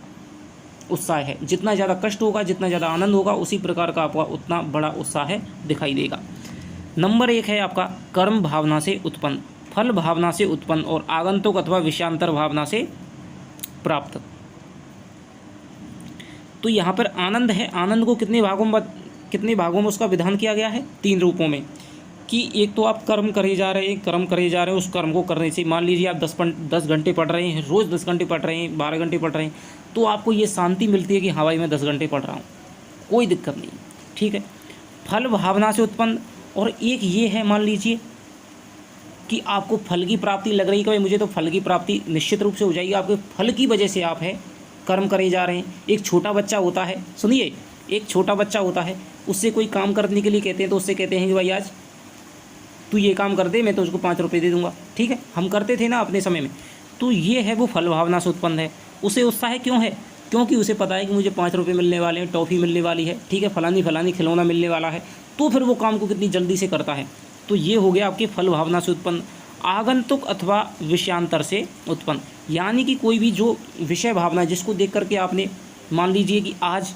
उत्साह है, जितना ज़्यादा कष्ट होगा, जितना ज़्यादा आनंद होगा, उसी प्रकार का आपका उतना बड़ा उत्साह दिखाई देगा। नंबर 1 है आपका कर्म भावना से उत्पन्न, फल भावना से उत्पन्न और आगंतुक अथवा विषयांतर भावना से प्राप्त। तो यहाँ पर आनंद है, आनंद को कितने भागों में उसका विधान किया गया है, 3 रूपों में। कि एक तो आप कर्म करे जा रहे हैं, उस कर्म को करने से, मान लीजिए आप 10 घंटे पढ़ रहे हैं, रोज़ 10 घंटे पढ़ रहे हैं, 12 घंटे पढ़ रहे हैं, तो आपको ये शांति मिलती है कि हाँ भाई मैं 10 घंटे पढ़ रहा हूँ, कोई दिक्कत नहीं, ठीक है। फल भावना से उत्पन्न, और एक ये है, मान लीजिए कि आपको फल की प्राप्ति लग रही है कि भाई मुझे तो फल की प्राप्ति निश्चित रूप से हो जाएगी, आपके फल की वजह से आप है कर्म करे जा रहे हैं। एक छोटा बच्चा होता है, सुनिए, एक छोटा बच्चा होता है, उससे कोई काम करने के लिए कहते हैं तो उससे कहते हैं कि भाई आज तू ये काम कर दे, मैं तो उसको 5 रुपये दे दूंगा, ठीक है, हम करते थे ना अपने समय में। तो ये है वो फल भावना से उत्पन्न है। उसे उत्साह क्यों है, क्योंकि उसे पता है कि मुझे 5 रुपये मिलने वाले हैं, टॉफ़ी मिलने वाली है, ठीक है, फलानी खिलौना मिलने वाला है, तो फिर वो काम को कितनी जल्दी से करता है। तो ये हो गया आपके फल भावना से उत्पन्न। आगंतुक अथवा विषयांतर से उत्पन्न, यानी कि कोई भी जो विषय भावना जिसको देख करके आपने, मान लीजिए कि आज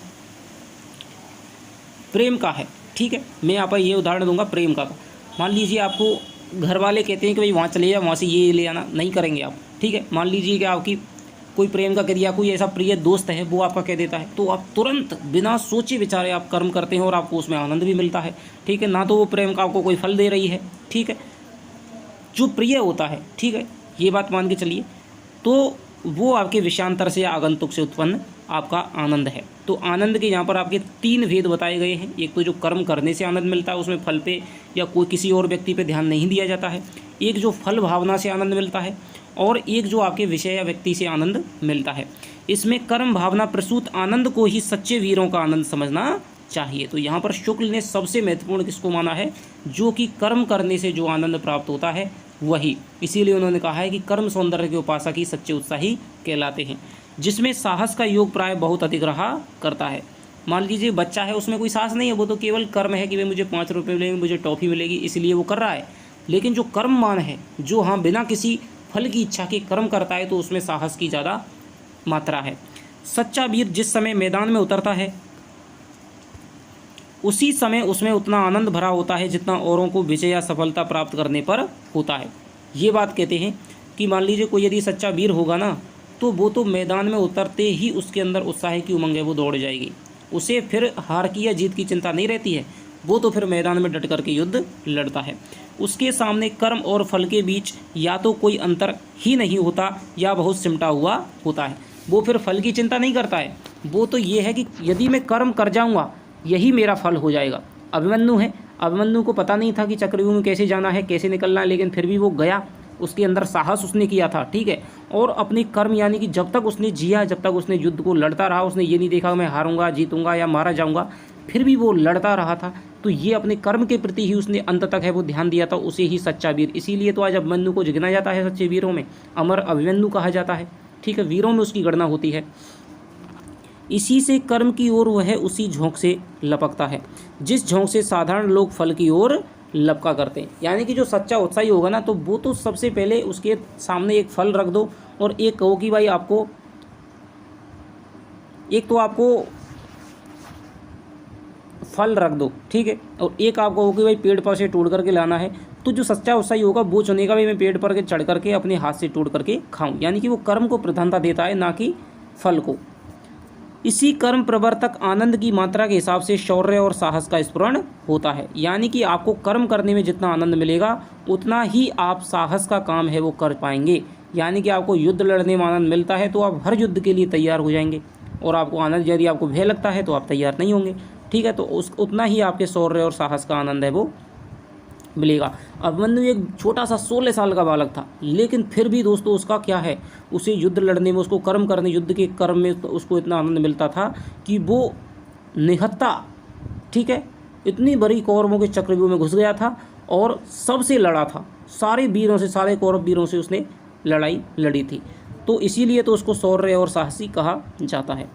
प्रेम का है, ठीक है, मैं यहाँ पर ये उदाहरण दूंगा प्रेम का। मान लीजिए आपको घर वाले कहते हैं कि भाई वहाँ चले जाओ, वहाँ से ये ले आना, नहीं करेंगे आप, ठीक है। मान लीजिए कि आपकी कोई प्रेम का क्रिया, कोई ऐसा प्रिय दोस्त है वो आपका कह देता है, तो आप तुरंत बिना सोचे विचारे आप कर्म करते हैं और आपको उसमें आनंद भी मिलता है, ठीक है। ना तो वो प्रेम का आपको कोई फल दे रही है, ठीक है, जो प्रिय होता है, ठीक है, ये बात मान के चलिए, तो वो आपके विषयांतर से या आगंतुक से उत्पन्न आपका आनंद है। तो आनंद के यहाँ पर आपके 3 भेद बताए गए हैं। एक तो जो कर्म करने से आनंद मिलता है, उसमें फल पे या कोई किसी और व्यक्ति पे ध्यान नहीं दिया जाता है। एक जो फल भावना से आनंद मिलता है, और एक जो आपके विषय या व्यक्ति से आनंद मिलता है। इसमें कर्म भावना प्रसूत आनंद को ही सच्चे वीरों का आनंद समझना चाहिए। तो यहाँ पर शुक्ल ने सबसे महत्वपूर्ण किसको माना है, जो कि कर्म करने से जो आनंद प्राप्त होता है वही। इसीलिए उन्होंने कहा है कि कर्म सौंदर्य के उपासक ही सच्चे उत्साही कहलाते हैं, जिसमें साहस का योग प्राय बहुत अधिक रहा करता है। मान लीजिए बच्चा है, उसमें कोई साहस नहीं है, वो तो केवल कर्म है कि भाई मुझे 5 रुपये मिलेंगे, मुझे टॉफ़ी मिलेगी, इसलिए वो कर रहा है। लेकिन जो कर्ममान है, जो हाँ बिना किसी फल की इच्छा के कर्म करता है, तो उसमें साहस की ज़्यादा मात्रा है। सच्चा वीर जिस समय मैदान में उतरता है उसी समय उसमें उतना आनंद भरा होता है जितना औरों को विजय या सफलता प्राप्त करने पर होता है। ये बात कहते हैं कि मान लीजिए कोई यदि सच्चा वीर होगा ना, तो वो तो मैदान में उतरते ही उसके अंदर उत्साह की उमंग है, वो दौड़ जाएगी। उसे फिर हार की या जीत की चिंता नहीं रहती है, वो तो फिर मैदान में डट करके युद्ध लड़ता है। उसके सामने कर्म और फल के बीच या तो कोई अंतर ही नहीं होता या बहुत सिमटा हुआ होता है। वो फिर फल की चिंता नहीं करता है, वो तो ये है कि यदि मैं कर्म कर जाऊँगा यही मेरा फल हो जाएगा। अभिमन्यु है, अभिमन्यु को पता नहीं था कि चक्रव्यूह में कैसे जाना है, कैसे निकलना है, लेकिन फिर भी वो गया, उसके अंदर साहस उसने किया था, ठीक है। और अपने कर्म यानी कि जब तक उसने जिया, जब तक उसने युद्ध को लड़ता रहा, उसने ये नहीं देखा मैं हारूंगा, जीतूंगा या मारा जाऊंगा, फिर भी वो लड़ता रहा था। तो ये अपने कर्म के प्रति ही उसने अंत तक है वो ध्यान दिया था, उसे ही सच्चा वीर। इसीलिए तो आज अभिमन्यु को गिना जाता है सच्चे वीरों में, अमर अभिमन्यु कहा जाता है, ठीक है, वीरों में उसकी गणना होती है। इसी से कर्म की ओर वह उसी झोंक से लपकता है जिस झोंक से साधारण लोग फल की ओर लपका करते हैं। यानी कि जो सच्चा उत्साही होगा ना, तो वो तो सबसे पहले उसके सामने एक फल रख दो और एक कहो कि भाई आपको, एक तो आपको फल रख दो, ठीक है, और एक आप कहो कि भाई पेड़ पर से तोड़ करके लाना है, तो जो सच्चा उत्साही होगा वो चुनेगा भाई मैं पेड़ पर के चढ़ करके अपने हाथ से तोड़ करके खाऊं। यानी कि वो कर्म को प्रधानता देता है, ना कि फल को। इसी कर्म प्रवर्तक आनंद की मात्रा के हिसाब से शौर्य और साहस का स्फुरण होता है। यानी कि आपको कर्म करने में जितना आनंद मिलेगा उतना ही आप साहस का काम है वो कर पाएंगे। यानी कि आपको युद्ध लड़ने में आनंद मिलता है तो आप हर युद्ध के लिए तैयार हो जाएंगे, और आपको आनंद, यदि आपको भय लगता है तो आप तैयार नहीं होंगे, ठीक है। तो उतना ही आपके शौर्य और साहस का आनंद है वो मिलेगा। अभिमन्यु एक छोटा सा 16 साल का बालक था, लेकिन फिर भी दोस्तों उसका क्या है, उसे युद्ध लड़ने में, उसको कर्म करने, युद्ध के कर्म में उसको इतना आनंद मिलता था कि वो निहत्था, ठीक है, इतनी बड़ी कौरवों के चक्रव्यूह में घुस गया था और सबसे लड़ा था, सारे वीरों से, सारे कौरव वीरों से उसने लड़ाई लड़ी थी। तो इसीलिए तो उसको शौर्य और साहसी कहा जाता है।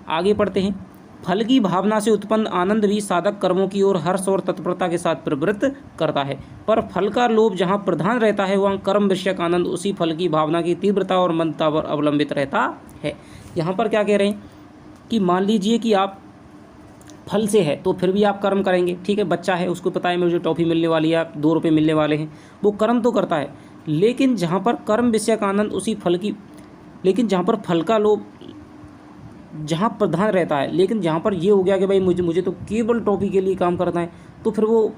आगे पढ़ते हैं। फल की भावना से उत्पन्न आनंद भी साधक कर्मों की ओर हर्ष और तत्परता के साथ प्रवृत्त करता है, पर फल का लोभ जहाँ प्रधान रहता है वहाँ कर्म विषयक आनंद उसी फल की भावना की तीव्रता और मंदता पर अवलंबित रहता है। यहाँ पर क्या कह रहे हैं कि मान लीजिए कि आप फल से है तो फिर भी आप कर्म करेंगे, ठीक है। बच्चा है, उसको पता है मुझे टॉफ़ी मिलने वाली है, 2 रुपये मिलने वाले हैं, वो कर्म तो करता है। लेकिन जहाँ पर कर्म विषयक आनंद उसी फल की, लेकिन जहाँ पर फल का लोभ जहाँ प्रधान रहता है, लेकिन जहाँ पर ये हो गया कि भाई मुझे तो केवल टॉफ़ी के लिए काम करना है, तो फिर वो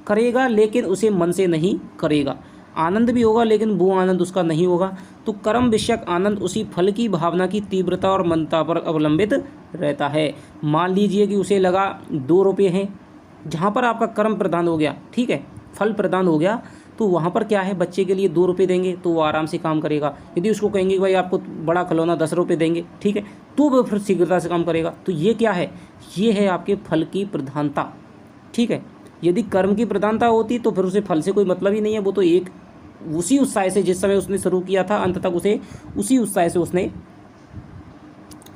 करेगा लेकिन उसे मन से नहीं करेगा। आनंद भी होगा लेकिन वो आनंद उसका नहीं होगा। तो कर्म विषयक आनंद उसी फल की भावना की तीव्रता और मंदता पर अवलंबित रहता है। मान लीजिए कि उसे लगा 2 रुपये हैं, जहाँ पर आपका कर्म प्रधान हो गया, ठीक है, फल प्रधान हो गया, तो वहाँ पर क्या है, बच्चे के लिए 2 रुपये देंगे तो वो आराम से काम करेगा। यदि उसको कहेंगे कि भाई आपको बड़ा खिलौना 10 रुपये देंगे, ठीक है, तो वो फिर शीघ्रता से काम करेगा। तो ये क्या है, ये है आपके फल की प्रधानता, ठीक है। यदि कर्म की प्रधानता होती तो फिर उसे फल से कोई मतलब ही नहीं है, वो तो एक उसी उत्साह से जिस समय उसने शुरू किया था अंत तक उसे उसी उत्साह से उसने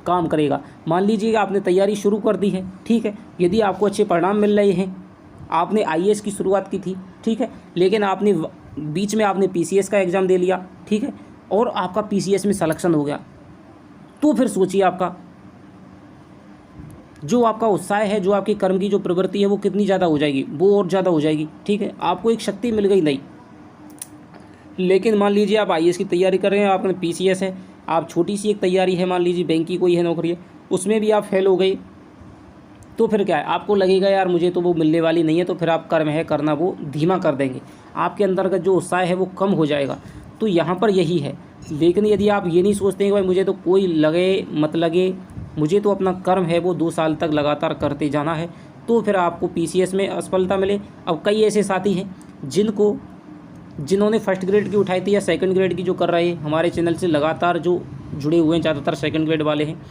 काम करेगा। मान लीजिए आपने तैयारी शुरू कर दी है, ठीक है, यदि आपको अच्छे परिणाम मिल रहे हैं, आपने IAS की शुरुआत की थी, ठीक है, लेकिन आपने बीच में आपने PCS का एग्ज़ाम दे लिया, ठीक है, और आपका PCS में सिलेक्शन हो गया, तो फिर सोचिए आपका जो आपका उत्साह है, जो आपकी कर्म की जो प्रवृत्ति है वो कितनी ज़्यादा हो जाएगी, वो और ज़्यादा हो जाएगी, ठीक है। आपको एक शक्ति मिल गई नहीं। लेकिन मान लीजिए आप IAS की तैयारी कर रहे हैं, आपने PCS है, आप छोटी सी एक तैयारी है, मान लीजिए बैंक की कोई है नौकरी है, उसमें भी आप फेल हो गए, तो फिर क्या है, आपको लगेगा यार मुझे तो वो मिलने वाली नहीं है, तो फिर आप कर्म है करना वो धीमा कर देंगे, आपके अंदर का जो उत्साह है वो कम हो जाएगा। तो यहाँ पर यही है। लेकिन यदि आप ये नहीं सोचते हैं कि भाई मुझे तो कोई लगे मत लगे, मुझे तो अपना कर्म है वो 2 साल तक लगातार करते जाना है, तो फिर आपको PCS में असफलता मिले। अब कई ऐसे साथी हैं जिन्होंने फर्स्ट ग्रेड की उठाई थी या सेकंड ग्रेड की जो कर रहे हैं, हमारे चैनल से लगातार जो जुड़े हुए हैं ज़्यादातर सेकंड ग्रेड वाले हैं,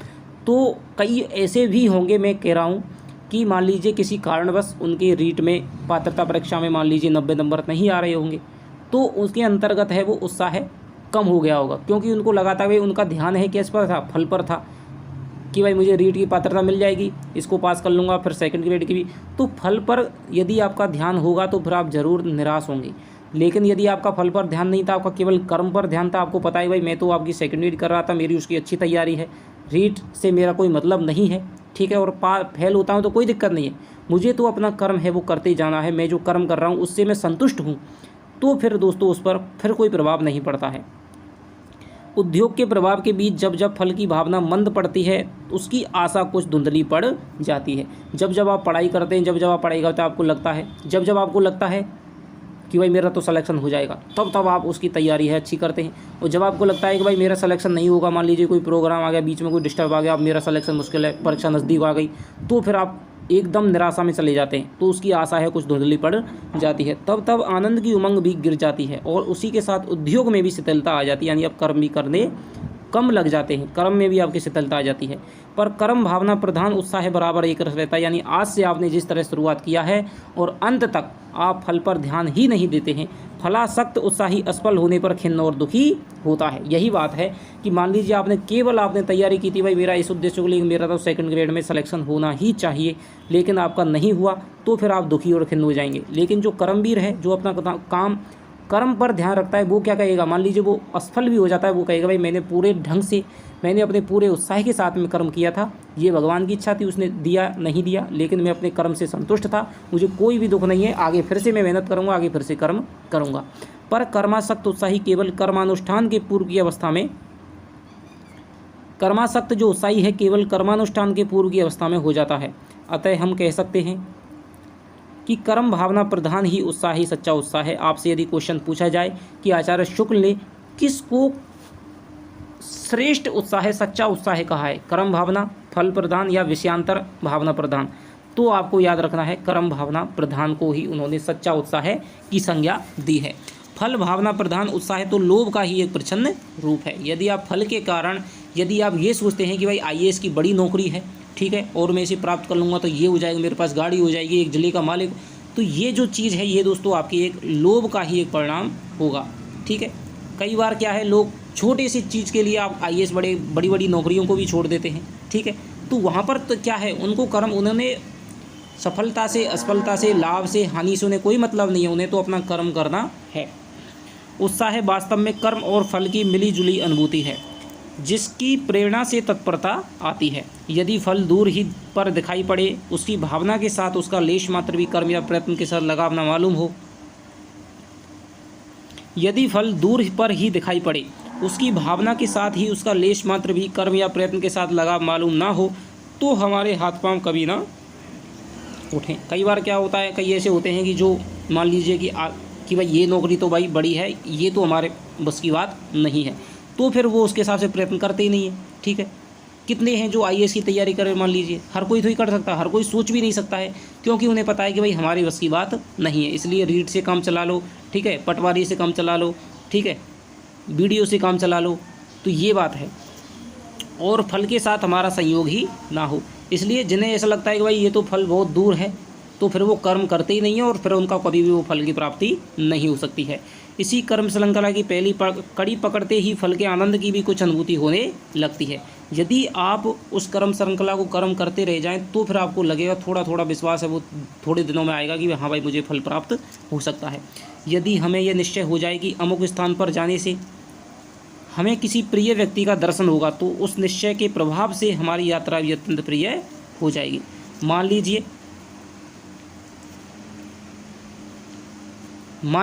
तो कई ऐसे भी होंगे, मैं कह रहा हूँ कि मान लीजिए किसी कारणवश उनके रीट में पात्रता परीक्षा में मान लीजिए 90 नंबर नहीं आ रहे होंगे, तो उसके अंतर्गत है वो उत्साह कम हो गया होगा, क्योंकि उनको लगा था भाई, उनका ध्यान है किस पर था, फल पर था कि भाई मुझे रीट की पात्रता मिल जाएगी, इसको पास कर लूँगा, फिर सेकंड ग्रेड की भी। तो फल पर यदि आपका ध्यान होगा तो फिर आप ज़रूर निराश होंगे। लेकिन यदि आपका फल पर ध्यान नहीं था, आपका केवल कर्म पर ध्यान था, आपको पता है भाई मैं तो आपकी सेकंड ग्रेड कर रहा था, मेरी उसकी अच्छी तैयारी है, रीट से मेरा कोई मतलब नहीं है, ठीक है, और फेल होता हूँ तो कोई दिक्कत नहीं है, मुझे तो अपना कर्म है वो करते ही जाना है, मैं जो कर्म कर रहा हूँ उससे मैं संतुष्ट हूँ, तो फिर दोस्तों उस पर फिर कोई प्रभाव नहीं पड़ता है। उद्योग के प्रभाव के बीच जब जब फल की भावना मंद पड़ती है, उसकी आशा कुछ धुंधली पड़ जाती है। जब जब आप पढ़ाई करते हैं, जब जब आप पढ़ाई करते हैं, आपको लगता है, जब जब आपको लगता है कि भाई मेरा तो सिलेक्शन हो जाएगा, तब तब आप उसकी तैयारी है अच्छी करते हैं। और जब आपको लगता है कि भाई मेरा सिलेक्शन नहीं होगा, मान लीजिए कोई प्रोग्राम आ गया, बीच में कोई डिस्टर्ब आ गया, अब मेरा सिलेक्शन मुश्किल है, परीक्षा नज़दीक आ गई, तो फिर आप एकदम निराशा में चले जाते हैं, तो उसकी आशा है कुछ धुंधली पड़ जाती है। तब तब आनंद की उमंग भी गिर जाती है, और उसी के साथ उद्योग में भी शिथिलता आ जाती है, यानी आप कर्म भी करने कम लग जाते हैं, कर्म में भी आपकी शिथिलता आ जाती है। पर कर्म भावना प्रधान उत्साह बराबर एक रस रहता है, यानी आज से आपने जिस तरह शुरुआत किया है और अंत तक आप फल पर ध्यान ही नहीं देते हैं, फलासक्त उत्साही असफल होने पर खिन्न और दुखी होता है। यही बात है कि मान लीजिए आपने तैयारी की थी, भाई मेरा इस उद्देश्य को लेकर मेरा तो सेकंड ग्रेड में सिलेक्शन होना ही चाहिए, लेकिन आपका नहीं हुआ, तो फिर आप दुखी और खिन्न हो जाएंगे। लेकिन जो कर्मवीर है, जो अपना काम कर्म पर ध्यान रखता है, वो क्या कहेगा, मान लीजिए वो असफल भी हो जाता है, वो कहेगा भाई मैंने पूरे ढंग से, मैंने अपने पूरे उत्साह के साथ में कर्म किया था, ये भगवान की इच्छा थी, उसने दिया नहीं दिया, लेकिन मैं अपने कर्म से संतुष्ट था, मुझे कोई भी दुख नहीं है, आगे फिर से मैं मेहनत करूँगा, आगे फिर से कर्म करूँगा। पर कर्मासक्त उत्साही केवल कर्मानुष्ठान के पूर्व की अवस्था में, कर्मासक्त जो उत्साही है केवल कर्मानुष्ठान के पूर्व की अवस्था में हो जाता है। अतः हम कह सकते हैं कि कर्म भावना प्रधान ही उत्साह ही सच्चा उत्साह है। आपसे यदि क्वेश्चन पूछा जाए कि आचार्य शुक्ल ने किसको श्रेष्ठ उत्साह, सच्चा उत्साह कहा है, कर्म भावना फल प्रधान या विषयांतर भावना प्रधान, तो आपको याद रखना है कर्म भावना प्रधान को ही उन्होंने सच्चा उत्साह की संज्ञा दी है। फल भावना प्रधान उत्साह तो लोभ का ही एक प्रच्छन्न रूप है। यदि आप फल के कारण, यदि आप ये सोचते हैं कि भाई आईएएस की बड़ी नौकरी है, ठीक है, और मैं इसे प्राप्त कर लूँगा तो ये हो जाएगा, मेरे पास गाड़ी हो जाएगी, एक जिले का मालिक, तो ये जो चीज़ है ये दोस्तों आपकी एक लोभ का ही एक परिणाम होगा, ठीक है। कई बार क्या है, लोग छोटे सी चीज़ के लिए आप आईएएस बड़ी बड़ी नौकरियों को भी छोड़ देते हैं, ठीक है, तो वहाँ पर तो क्या है, उनको कर्म, उन्होंने सफलता से असफलता से, लाभ से हानि से उन्हें कोई मतलब नहीं है, उन्हें तो अपना कर्म करना है। उत्साह वास्तव में कर्म और फल की मिली जुली अनुभूति है, जिसकी प्रेरणा से तत्परता आती है। यदि फल दूर ही पर दिखाई पड़े, उसकी भावना के साथ उसका लेश मात्र भी कर्म या प्रयत्न के साथ लगाव न मालूम हो, यदि फल दूर पर ही दिखाई पड़े, उसकी भावना के साथ ही उसका लेश मात्र भी कर्म या प्रयत्न के साथ लगाव मालूम ना हो, तो हमारे हाथ पांव कभी ना उठें। कई बार क्या होता है, कई ऐसे होते हैं कि जो मान लीजिए कि भाई ये नौकरी तो भाई बड़ी है, ये तो हमारे बस की बात नहीं है, तो फिर वो उसके हिसाब से प्रयत्न करते ही नहीं है, ठीक है। कितने हैं जो आईएएस की तैयारी करें, मान लीजिए, हर कोई तो ही कर सकता है, हर कोई सोच भी नहीं सकता है, क्योंकि उन्हें पता है कि भाई हमारी बस की बात नहीं है, इसलिए रीट से काम चला लो, ठीक है, पटवारी से काम चला लो, ठीक है, बीडीओ से काम चला लो, तो ये बात है। और फल के साथ हमारा संयोग ही ना हो, इसलिए जिन्हें ऐसा लगता है कि भाई ये तो फल बहुत दूर है, तो फिर वो कर्म करते ही नहीं है, और फिर उनका कभी भी वो फल की प्राप्ति नहीं हो सकती है। इसी कर्म श्रृंखला की पहली कड़ी पकड़ते ही फल के आनंद की भी कुछ अनुभूति होने लगती है। यदि आप उस कर्म श्रृंखला को कर्म करते रह जाएं, तो फिर आपको लगेगा, थोड़ा थोड़ा विश्वास है वो थोड़े दिनों में आएगा कि हाँ भाई मुझे फल प्राप्त हो सकता है। यदि हमें यह निश्चय हो जाए कि अमुक स्थान पर जाने से हमें किसी प्रिय व्यक्ति का दर्शन होगा, तो उस निश्चय के प्रभाव से हमारी यात्रा भी अत्यंत प्रिय हो जाएगी। मान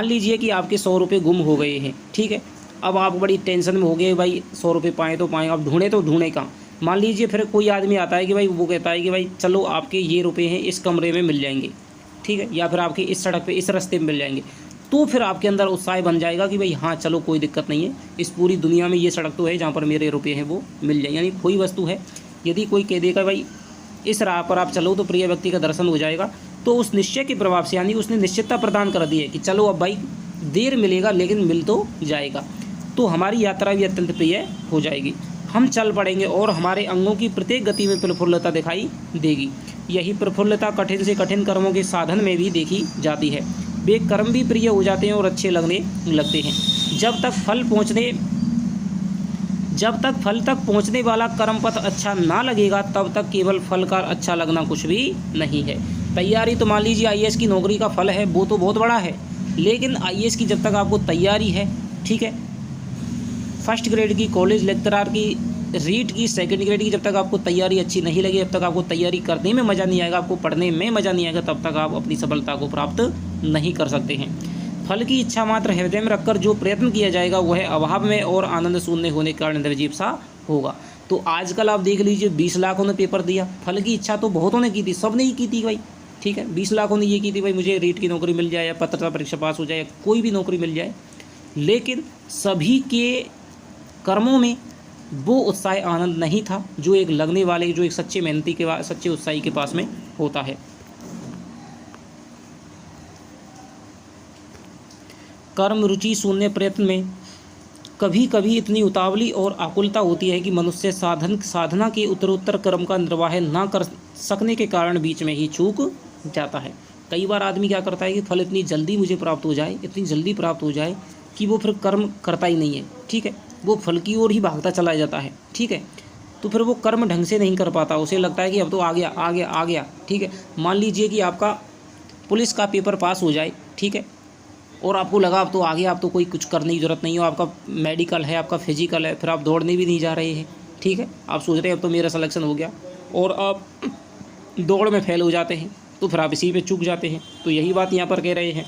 लीजिए कि आपके 100 रुपये गुम हो गए हैं, ठीक है, अब आप बड़ी टेंशन में हो गए, भाई 100 रुपये पाएँ तो पाएँ, अब ढूंढे तो ढूंढे कहाँ। मान लीजिए फिर कोई आदमी आता है कि भाई वो कहता है कि भाई चलो आपके ये रुपये हैं, इस कमरे में मिल जाएंगे, ठीक है, या फिर आपके इस सड़क पे इस रास्ते में मिल जाएंगे, तो फिर आपके अंदर उत्साह बन जाएगा कि भाई हाँ चलो कोई दिक्कत नहीं है, इस पूरी दुनिया में ये सड़क तो है जहाँ पर मेरे रुपये हैं वो मिल जाए, यानी कोई वस्तु है। यदि कोई कह देगा भाई इस राह पर आप चलो तो प्रिय व्यक्ति का दर्शन हो जाएगा, तो उस निश्चय के प्रभाव से, यानी उसने निश्चितता प्रदान कर दी है कि चलो अब भाई देर मिलेगा लेकिन मिल तो जाएगा, तो हमारी यात्रा भी अत्यंत प्रिय हो जाएगी। हम चल पड़ेंगे और हमारे अंगों की प्रत्येक गति में प्रफुल्लता दिखाई देगी। यही प्रफुल्लता कठिन से कठिन कर्मों के साधन में भी देखी जाती है। वे कर्म भी प्रिय हो जाते हैं और अच्छे लगने लगते हैं। जब तक फल तक पहुँचने वाला कर्म पथ अच्छा ना लगेगा, तब तक केवल फल का अच्छा लगना कुछ भी नहीं है। तैयारी तो मान लीजिए आईएएस की नौकरी का फल है, वो तो बहुत बड़ा है, लेकिन आईएएस की जब तक आपको तैयारी है, ठीक है, फर्स्ट ग्रेड की, कॉलेज लेक्चरर की, रीट की, सेकंड ग्रेड की, जब तक आपको तैयारी अच्छी नहीं लगी, जब तक आपको तैयारी करने में मज़ा नहीं आएगा, आपको पढ़ने में मज़ा नहीं आएगा, तब तक आप अपनी सफलता को प्राप्त नहीं कर सकते हैं। फल की इच्छा मात्र हृदय में रखकर जो प्रयत्न किया जाएगा वह अभाव में और आनंद शून्य होने के कारण निर्जीव सा होगा। तो आजकल आप देख लीजिए 20 लाखों ने पेपर दिया, फल की इच्छा तो बहुतों ने की थी, सब ने ही की थी भाई, ठीक है, 20 लाखों ने ये की थी भाई मुझे रीट की नौकरी मिल जाए या पात्रता परीक्षा पास हो जाए, कोई भी नौकरी मिल जाए, लेकिन सभी के कर्मों में वो उत्साह आनंद नहीं था जो एक लगने वाले, जो एक सच्चे मेहनती के, सच्चे उत्साही के पास में होता है। कर्म रुचि शून्य प्रयत्न में कभी कभी इतनी उतावली और आकुलता होती है कि मनुष्य साधना के उत्तरोत्तर कर्म का निर्वाह ना कर सकने के कारण बीच में ही चूक जाता है। कई बार आदमी क्या करता है कि फल इतनी जल्दी मुझे प्राप्त हो जाए, इतनी जल्दी प्राप्त हो जाए कि वो फिर कर्म करता ही नहीं है, ठीक है, वो फल की ओर ही भागता चला जाता है, ठीक है, तो फिर वो कर्म ढंग से नहीं कर पाता, उसे लगता है कि अब तो आ गया, ठीक है। मान लीजिए कि आपका पुलिस का पेपर पास हो जाए, ठीक है, और आपको लगा अब तो आ गया, अब तो कोई कुछ करने की ज़रूरत नहीं हो, आपका मेडिकल है, आपका फिजिकल है, फिर आप दौड़ने भी नहीं जा रहे हैं, ठीक है, आप सोच रहे हैं अब तो मेरा सिलेक्शन हो गया, और आप दौड़ में फेल हो जाते हैं, तो फिर आप इसी पे चूक जाते हैं। तो यही बात यहाँ पर कह रहे हैं।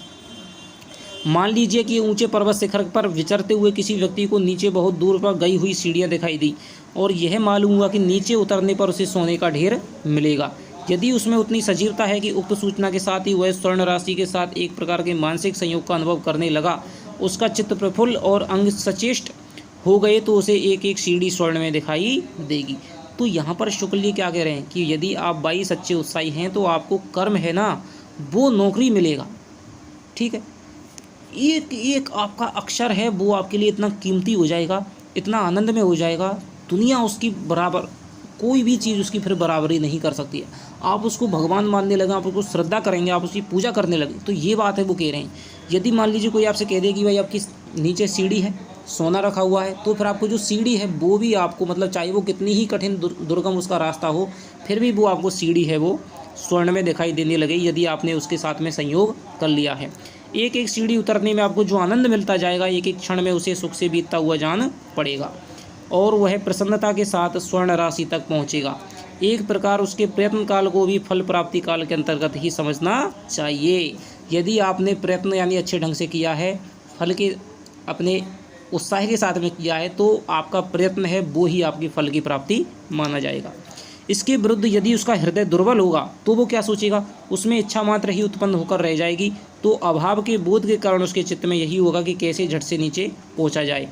मान लीजिए कि ऊंचे पर्वत शिखर पर विचरते हुए किसी व्यक्ति को नीचे बहुत दूर पर गई हुई सीढ़ियाँ दिखाई दी और यह मालूम हुआ कि नीचे उतरने पर उसे सोने का ढेर मिलेगा। यदि उसमें उतनी सजीवता है कि उक्त सूचना के साथ ही वह स्वर्ण राशि के साथ एक प्रकार के मानसिक संयोग का अनुभव करने लगा, उसका चित्त प्रफुल्ल और अंग सचेष्ट हो गए, तो उसे एक एक सीढ़ी स्वर्ण में दिखाई देगी। तो यहाँ पर शुक्ल जी क्या कह रहे हैं कि यदि आप 22 सच्चे उत्साही हैं तो आपको कर्म है ना, वो नौकरी मिलेगा, ठीक है, एक एक आपका अक्षर है वो आपके लिए इतना कीमती हो जाएगा, इतना आनंद में हो जाएगा, दुनिया उसकी बराबर, कोई भी चीज़ उसकी फिर बराबरी नहीं कर सकती है। आप उसको भगवान मानने लगे, आप उसको श्रद्धा करेंगे, आप उसकी पूजा करने लगे, तो ये बात है वो कह रहे हैं। यदि मान लीजिए कोई आपसे कह दे कि भाई आपकी नीचे सीढ़ी है, सोना रखा हुआ है, तो फिर आपको जो सीढ़ी है वो भी आपको, मतलब चाहे वो कितनी ही कठिन दुर्गम उसका रास्ता हो, फिर भी वो आपको सीढ़ी है वो स्वर्ण में दिखाई देने लगे, यदि आपने उसके साथ में संयोग कर लिया है। एक एक सीढ़ी उतरने में आपको जो आनंद मिलता जाएगा, एक एक क्षण में उसे सुख से बीतता हुआ जान पड़ेगा और वह प्रसन्नता के साथ स्वर्ण राशि तक पहुंचेगा। एक प्रकार उसके प्रयत्न काल को भी फल प्राप्ति काल के अंतर्गत ही समझना चाहिए। यदि आपने प्रयत्न यानी अच्छे ढंग से किया है, फल के अपने उत्साह के साथ में किया है, तो आपका प्रयत्न है वो ही आपकी फल की प्राप्ति माना जाएगा। इसके विरुद्ध यदि उसका हृदय दुर्बल होगा तो वो क्या सोचेगा, उसमें इच्छा मात्र ही उत्पन्न होकर रह जाएगी, तो अभाव के बोध के कारण उसके चित्त में यही होगा कि कैसे झट से नीचे पहुंचा जाए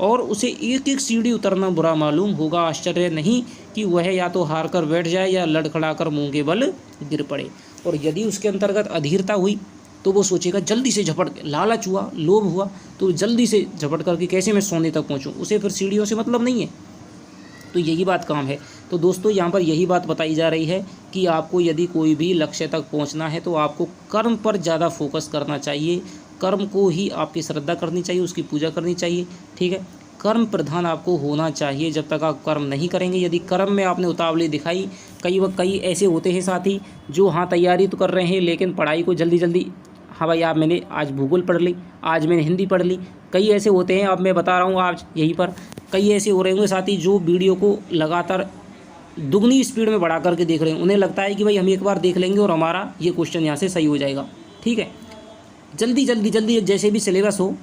और उसे एक एक सीढ़ी उतरना बुरा मालूम होगा। आश्चर्य नहीं कि वह या तो हार कर बैठ जाए या लड़खड़ाकर मुंह के बल गिर पड़े। और यदि उसके अंतर्गत अधीरता हुई तो वो सोचेगा जल्दी से झपट, लालच हुआ, लोभ हुआ, तो जल्दी से झपट करके कैसे मैं सोने तक पहुँचूँ, उसे फिर सीढ़ियों से मतलब नहीं है। तो यही बात काम है। तो दोस्तों यहाँ पर यही बात बताई जा रही है कि आपको यदि कोई भी लक्ष्य तक पहुँचना है तो आपको कर्म पर ज़्यादा फोकस करना चाहिए, कर्म को ही आपकी श्रद्धा करनी चाहिए, उसकी पूजा करनी चाहिए, ठीक है, कर्म प्रधान आपको होना चाहिए। जब तक आप कर्म नहीं करेंगे, यदि कर्म में आपने उतावली दिखाई, कई ऐसे होते हैं साथी जो हाँ तैयारी तो कर रहे हैं लेकिन पढ़ाई को जल्दी, हाँ भाई आप मैंने आज भूगोल पढ़ ली, आज मैंने हिंदी पढ़ ली, कई ऐसे होते हैं, अब मैं बता रहा हूँ आज यहीं पर कई ऐसे हो रहे होंगे साथी जो वीडियो को लगातार दुगनी स्पीड में बढ़ा करके देख रहे हैं। उन्हें लगता है कि भाई हम एक बार देख लेंगे और हमारा ये क्वेश्चन यहाँ से सही हो जाएगा, ठीक है, जल्दी जैसे भी सिलेबस हो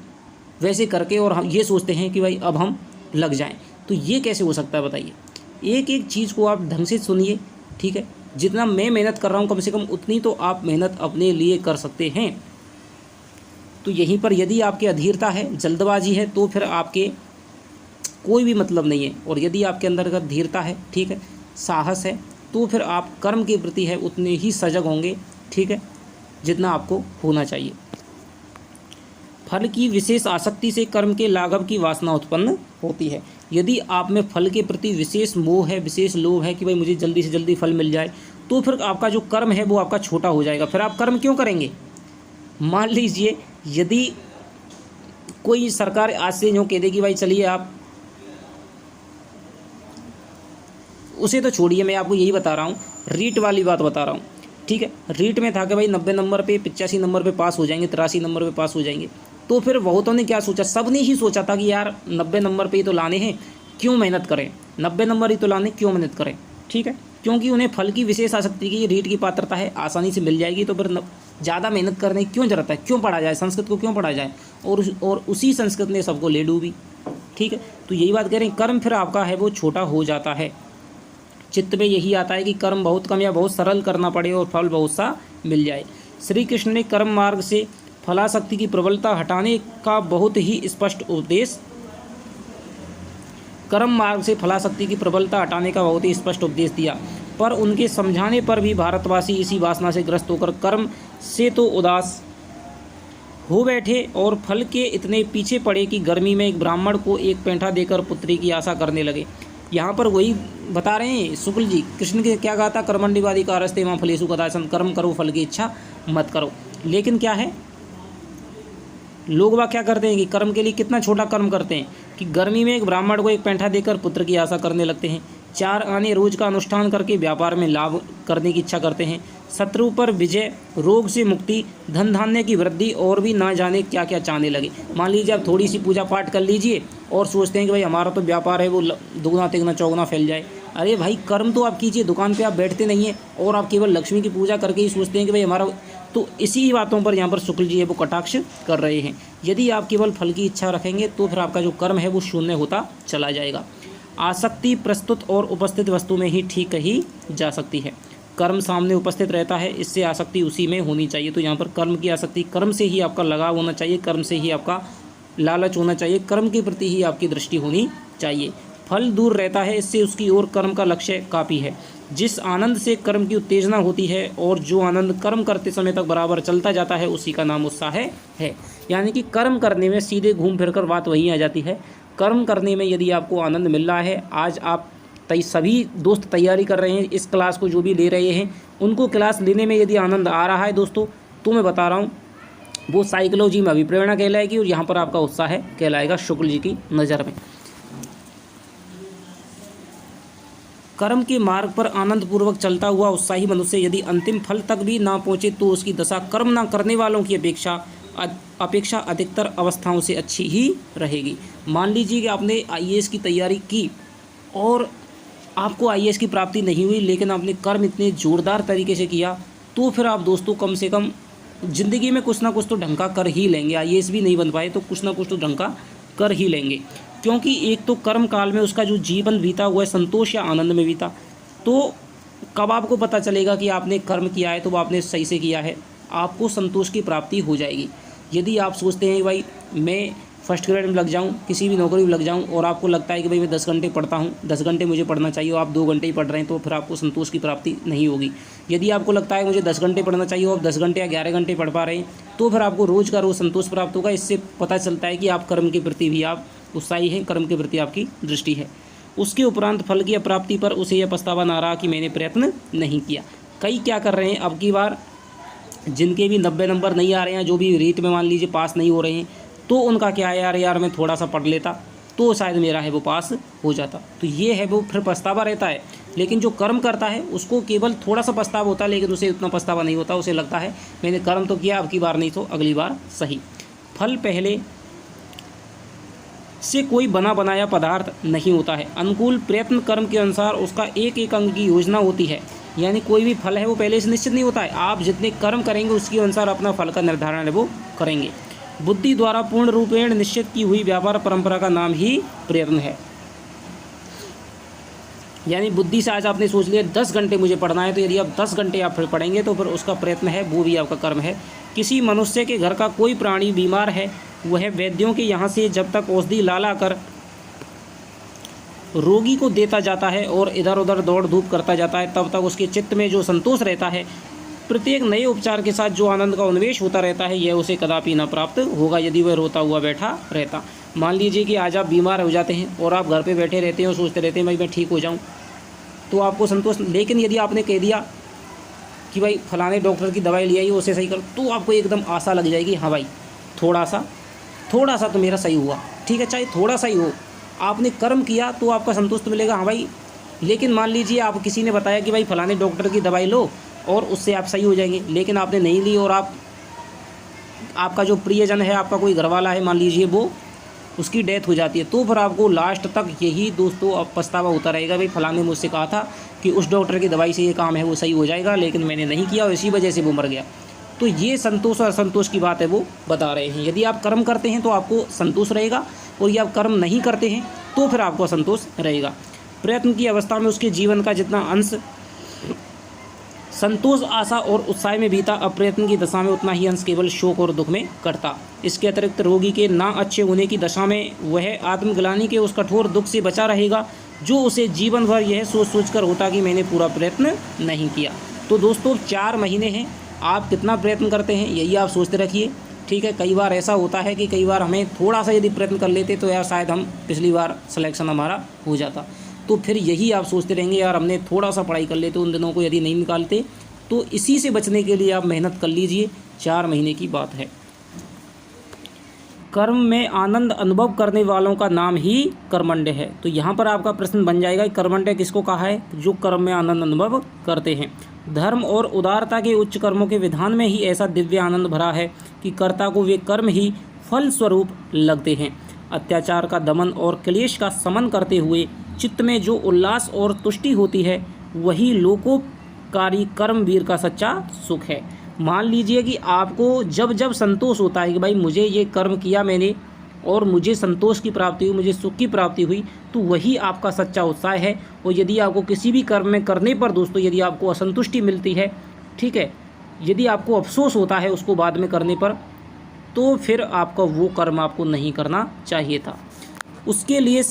वैसे करके, और हम ये सोचते हैं कि भाई अब हम लग जाएं। तो ये कैसे हो सकता है बताइए। एक एक चीज़ को आप ढंग से सुनिए, ठीक है, जितना मैं मेहनत कर रहा हूँ कम से कम उतनी तो आप मेहनत अपने लिए कर सकते हैं। तो यहीं पर यदि आपकी अधीरता है, जल्दबाजी है, तो फिर आपके कोई भी मतलब नहीं है। और यदि आपके अंदर धीरता है, ठीक है, साहस है, तो फिर आप कर्म के प्रति है उतने ही सजग होंगे, ठीक है, जितना आपको होना चाहिए। फल की विशेष आसक्ति से कर्म के लाघव की वासना उत्पन्न होती है। यदि आप में फल के प्रति विशेष मोह है, विशेष लोभ है कि भाई मुझे जल्दी से जल्दी फल मिल जाए, तो फिर आपका जो कर्म है वो आपका छोटा हो जाएगा। फिर आप कर्म क्यों करेंगे, मान लीजिए यदि कोई सरकार आज से यूँ कह देगी भाई चलिए आप, उसे तो छोड़िए, मैं आपको यही बता रहा हूँ, रीट वाली बात बता रहा हूँ, ठीक है। रीट में था कि भाई 90 नंबर पे 85 नंबर पे पास हो जाएंगे, 83 नंबर पे पास हो जाएंगे। तो फिर बहुतों ने क्या सोचा, सब ने ही सोचा था कि यार 90 नंबर पे ही तो लाने हैं, क्यों मेहनत करें, 90 नंबर ही तो लाने, क्यों मेहनत करें, ठीक है। क्योंकि उन्हें फल की विशेष आसक्ति की, रीट की पात्रता है, आसानी से मिल जाएगी, तो फिर ज़्यादा मेहनत करने की क्यों जरूरत है, क्यों पढ़ा जाए, संस्कृत को क्यों पढ़ा जाए। और उसी संस्कृत ने सबको ले डूबी, ठीक है। तो यही बात कह रहे हैं, कर्म फिर आपका है वो छोटा हो जाता है। चित्त में यही आता है कि कर्म बहुत कम या बहुत सरल करना पड़े और फल बहुत सा मिल जाए। श्री कृष्ण ने कर्म मार्ग से फलासक्ति की प्रबलता हटाने का बहुत ही स्पष्ट उपदेश दिया, पर उनके समझाने पर भी भारतवासी इसी वासना से ग्रस्त होकर कर्म से तो उदास हो बैठे और फल के इतने पीछे पड़े कि गर्मी में एक ब्राह्मण को एक पैंठा देकर पुत्री की आशा करने लगे। यहाँ पर वही बता रहे हैं शुक्ल जी, कृष्ण के क्या कहा था, कर्मण्यवादी कारस्ते मां फलेषु कदाचन, कर्म करो फल की इच्छा मत करो। लेकिन क्या है, लोग वह क्या करते हैं कि कर्म के लिए कितना छोटा कर्म करते हैं कि गर्मी में एक ब्राह्मण को एक पैंठा देकर पुत्र की आशा करने लगते हैं। 4 आने रोज का अनुष्ठान करके व्यापार में लाभ करने की इच्छा करते हैं। शत्रु पर विजय, रोग से मुक्ति, धन धान्य की वृद्धि और भी ना जाने क्या क्या चाहने लगे। मान लीजिए आप थोड़ी सी पूजा पाठ कर लीजिए और सोचते हैं कि भाई हमारा तो व्यापार है वो दुगना तिगना चौगुना फैल जाए। अरे भाई कर्म तो आप कीजिए, दुकान पे आप बैठते नहीं हैं और आप केवल लक्ष्मी की पूजा करके ही सोचते हैं कि भाई हमारा, तो इसी बातों पर यहाँ पर शुक्ल जी है वो कटाक्ष कर रहे हैं। यदि आप केवल फल की इच्छा रखेंगे तो फिर आपका जो कर्म है वो शून्य होता चला जाएगा। आसक्ति प्रस्तुत और उपस्थित वस्तु में ही ठीक कही जा सकती है। कर्म सामने उपस्थित रहता है, इससे आसक्ति उसी में होनी चाहिए। तो यहाँ पर कर्म की आसक्ति, कर्म से ही आपका लगाव होना चाहिए, कर्म से ही आपका लालच होना चाहिए, कर्म के प्रति ही आपकी दृष्टि होनी चाहिए। फल दूर रहता है, इससे उसकी ओर कर्म का लक्ष्य काफ़ी है। जिस आनंद से कर्म की उत्तेजना होती है और जो आनंद कर्म करते समय तक बराबर चलता जाता है, उसी का नाम उत्साह है। यानी कि कर्म करने में सीधे घूम फिर कर बात वहीं आ जाती है। कर्म करने में यदि आपको आनंद मिल रहा है, आज आप सभी दोस्त तैयारी कर रहे हैं इस क्लास को, जो भी ले रहे हैं उनको क्लास लेने में यदि आनंद आ रहा है दोस्तों, तो मैं बता रहा हूँ वो साइकोलॉजी में अभिप्रेरणा कहलाएगी और यहाँ पर आपका उत्साह कहलाएगा शुक्ल जी की नज़र में। कर्म के मार्ग पर आनंदपूर्वक चलता हुआ उत्साही मनुष्य यदि अंतिम फल तक भी ना पहुँचे तो उसकी दशा कर्म ना करने वालों की अपेक्षा अधिकतर अवस्थाओं से अच्छी ही रहेगी। मान लीजिए कि आपने IAS की तैयारी की और आपको IAS की प्राप्ति नहीं हुई, लेकिन आपने कर्म इतने ज़ोरदार तरीके से किया, तो फिर आप दोस्तों कम से कम ज़िंदगी में कुछ ना कुछ तो ढंग का कर ही लेंगे। IAS भी नहीं बन पाए तो कुछ ना कुछ तो ढंग का कर ही लेंगे, क्योंकि एक तो कर्म काल में उसका जो जीवन बीता हुआ है संतोष या आनंद में बीता। तो कब आपको पता चलेगा कि आपने कर्म किया है तो वो आपने सही से किया है, आपको संतोष की प्राप्ति हो जाएगी। यदि आप सोचते हैं भाई मैं फर्स्ट ग्रेड में लग जाऊं, किसी भी नौकरी में लग जाऊं, और आपको लगता है कि भाई मैं 10 घंटे पढ़ता हूं, 10 घंटे मुझे पढ़ना चाहिए और आप 2 घंटे ही पढ़ रहे हैं, तो फिर आपको संतोष की प्राप्ति नहीं होगी। यदि आपको लगता है मुझे 10 घंटे पढ़ना चाहिए और आप 10 घंटे या 11 घंटे पढ़ पा रहे हैं, तो फिर आपको रोज़ का रोज़ संतोष प्राप्त होगा। इससे पता चलता है कि आप कर्म के प्रति भी आप उत्साही हैं, कर्म के प्रति आपकी दृष्टि है। उसके उपरांत फल की अप्राप्ति पर उसे यह पछतावा ना रहा कि मैंने प्रयत्न नहीं किया। कई क्या कर रहे हैं, अब की बार जिनके भी 90 नंबर नहीं आ रहे हैं, जो भी रीट में मान लीजिए पास नहीं हो रहे हैं, तो उनका क्या है, यार मैं थोड़ा सा पढ़ लेता तो शायद मेरा है वो पास हो जाता। तो ये है वो फिर पछतावा रहता है। लेकिन जो कर्म करता है उसको केवल थोड़ा सा पछतावा होता है, लेकिन उसे उतना पछतावा नहीं होता। उसे लगता है मैंने कर्म तो किया, अब की बार नहीं तो अगली बार सही। फल पहले से कोई बना बनाया पदार्थ नहीं होता है। अनुकूल प्रयत्न कर्म के अनुसार उसका एक एक अंग की योजना होती है। यानी कोई भी फल है वो पहले से निश्चित नहीं होता है, आप जितने कर्म करेंगे उसके अनुसार अपना फल का निर्धारण है वो करेंगे। बुद्धि द्वारा पूर्ण रूपेण निश्चित की हुई व्यापार परंपरा का नाम ही प्रयत्न है। यानी बुद्धि से आज आपने सोच लिया 10 घंटे मुझे पढ़ना है, तो यदि आप 10 घंटे आप फिर पढ़ेंगे तो फिर उसका प्रयत्न है, वो भी आपका कर्म है। किसी मनुष्य के घर का कोई प्राणी बीमार है, वह वैद्यों के यहाँ से जब तक औषधि ला ला कर रोगी को देता जाता है और इधर उधर दौड़ धूप करता जाता है, तब तक उसके चित्त में जो संतोष रहता है, प्रत्येक नए उपचार के साथ जो आनंद का उन्मेष होता रहता है, यह उसे कदापि न प्राप्त होगा यदि वह रोता हुआ बैठा रहता। मान लीजिए कि आज आप बीमार हो जाते हैं और आप घर पे बैठे रहते हैं और सोचते रहते हैं भाई मैं ठीक हो जाऊं, तो आपको संतोष। लेकिन यदि आपने कह दिया कि भाई फलाने डॉक्टर की दवाई ले आइए, उसे सही कर, तो आपको एकदम आशा लग जाएगी, हाँ भाई थोड़ा सा तो मेरा सही हुआ। ठीक है, चाहे थोड़ा सा ही हो, आपने कर्म किया तो आपका संतुष्ट मिलेगा, हाँ भाई। लेकिन मान लीजिए आप किसी ने बताया कि भाई फलाने डॉक्टर की दवाई लो और उससे आप सही हो जाएंगे, लेकिन आपने नहीं ली और आपका जो प्रियजन है, आपका कोई घरवाला है, मान लीजिए वो उसकी डेथ हो जाती है, तो फिर आपको लास्ट तक यही दोस्तों अब पछतावा होता रहेगा, भाई फलाने मुझसे कहा था कि उस डॉक्टर की दवाई से ये काम है वो सही हो जाएगा, लेकिन मैंने नहीं किया और इसी वजह से वो मर गया। तो ये संतोष और असंतोष की बात है वो बता रहे हैं। यदि आप कर्म करते हैं तो आपको संतोष रहेगा, और यदि आप कर्म नहीं करते हैं तो फिर आपको असंतोष रहेगा। प्रयत्न की अवस्था में उसके जीवन का जितना अंश संतोष, आशा और उत्साह में बीता, अप्रयत्न की दशा में उतना ही अंश केवल शोक और दुख में कटता। इसके अतिरिक्त रोगी के ना अच्छे होने की दशा में वह आत्मग्लानि के उस कठोर दुख से बचा रहेगा जो उसे जीवन भर यह सोच कर होता कि मैंने पूरा प्रयत्न नहीं किया। तो दोस्तों 4 महीने हैं, आप कितना प्रयत्न करते हैं यही आप सोचते रखिए। ठीक है, कई बार ऐसा होता है कि कई बार हमें थोड़ा सा यदि प्रयत्न कर लेते तो यार शायद हम पिछली बार सिलेक्शन हमारा हो जाता, तो फिर यही आप सोचते रहेंगे यार हमने थोड़ा सा पढ़ाई कर लेते, उन दिनों को यदि नहीं निकालते। तो इसी से बचने के लिए आप मेहनत कर लीजिए, 4 महीने की बात है। कर्म में आनंद अनुभव करने वालों का नाम ही कर्मण्य है। तो यहाँ पर आपका प्रश्न बन जाएगा कि कर्मण्य किसको कहा है? जो कर्म में आनंद अनुभव करते हैं। धर्म और उदारता के उच्च कर्मों के विधान में ही ऐसा दिव्य आनंद भरा है कि कर्ता को वे कर्म ही फल स्वरूप लगते हैं। अत्याचार का दमन और क्लेश का समन करते हुए चित्त में जो उल्लास और तुष्टि होती है वही लोकोपकारी कर्मवीर का सच्चा सुख है। मान लीजिए कि आपको जब जब संतोष होता है कि भाई मुझे ये कर्म किया मैंने और मुझे संतोष की प्राप्ति हुई, मुझे सुख की प्राप्ति हुई, तो वही आपका सच्चा उत्साह है। और यदि आपको किसी भी कर्म में करने पर दोस्तों यदि आपको असंतुष्टि मिलती है, ठीक है, यदि आपको अफसोस होता है उसको बाद में करने पर, तो फिर आपका वो कर्म आपको नहीं करना चाहिए था। उसके लिए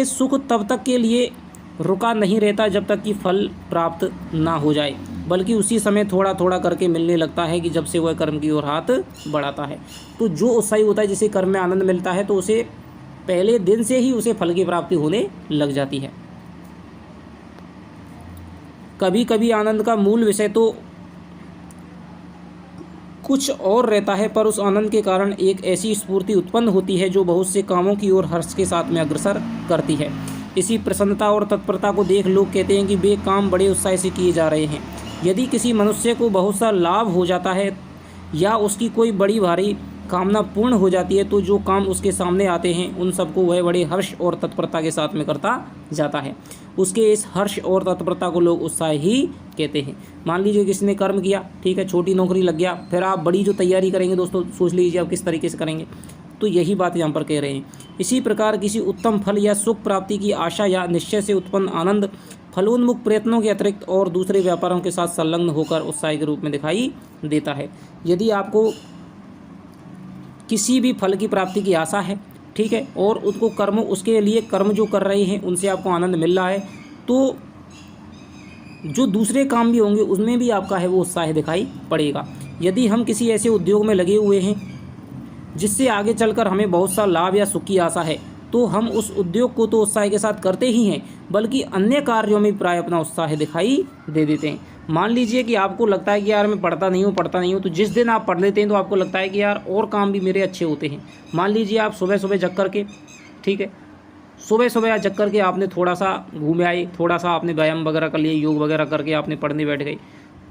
सुख तब तक के लिए रुका नहीं रहता जब तक कि फल प्राप्त ना हो जाए, बल्कि उसी समय थोड़ा थोड़ा करके मिलने लगता है कि जब से वह कर्म की ओर हाथ बढ़ाता है। तो जो उत्साही होता है जिसे कर्म में आनंद मिलता है तो उसे पहले दिन से ही उसे फल की प्राप्ति होने लग जाती है। कभी कभी आनंद का मूल विषय तो कुछ और रहता है, पर उस आनंद के कारण एक ऐसी स्फूर्ति उत्पन्न होती है जो बहुत से कामों की ओर हर्ष के साथ में अग्रसर करती है। इसी प्रसन्नता और तत्परता को देख लोग कहते हैं कि वे काम बड़े उत्साह से किए जा रहे हैं। यदि किसी मनुष्य को बहुत सा लाभ हो जाता है या उसकी कोई बड़ी भारी कामना पूर्ण हो जाती है तो जो काम उसके सामने आते हैं उन सबको वह बड़े हर्ष और तत्परता के साथ में करता जाता है। उसके इस हर्ष और तत्परता को लोग उत्साह ही कहते हैं। मान लीजिए किसी ने कर्म किया, ठीक है, छोटी नौकरी लग गया, फिर आप बड़ी जो तैयारी करेंगे दोस्तों सोच लीजिए आप किस तरीके से करेंगे। तो यही बात यहाँ पर कह रहे हैं। इसी प्रकार किसी उत्तम फल या सुख प्राप्ति की आशा या निश्चय से उत्पन्न आनंद फलोन्मुख प्रयत्नों के अतिरिक्त और दूसरे व्यापारों के साथ संलग्न होकर उत्साह के रूप में दिखाई देता है। यदि आपको किसी भी फल की प्राप्ति की आशा है, ठीक है, और उसके लिए कर्म जो कर रहे हैं उनसे आपको आनंद मिल रहा है, तो जो दूसरे काम भी होंगे उसमें भी आपका है वो उत्साह दिखाई पड़ेगा। यदि हम किसी ऐसे उद्योग में लगे हुए हैं जिससे आगे चलकर हमें बहुत सा लाभ या सुख की आशा है, तो हम उस उद्योग को तो उत्साह के साथ करते ही हैं, बल्कि अन्य कार्यों में प्राय अपना उत्साह दिखाई दे देते हैं। मान लीजिए कि आपको लगता है कि यार मैं पढ़ता नहीं हूँ, तो जिस दिन आप पढ़ लेते हैं तो आपको लगता है कि यार और काम भी मेरे अच्छे होते हैं। मान लीजिए आप सुबह सुबह जग करके, ठीक है, सुबह सुबह जग करके आपने थोड़ा सा घूमे आए, थोड़ा सा आपने व्यायाम वगैरह कर लिए, योग वगैरह करके आपने पढ़ने बैठ गए,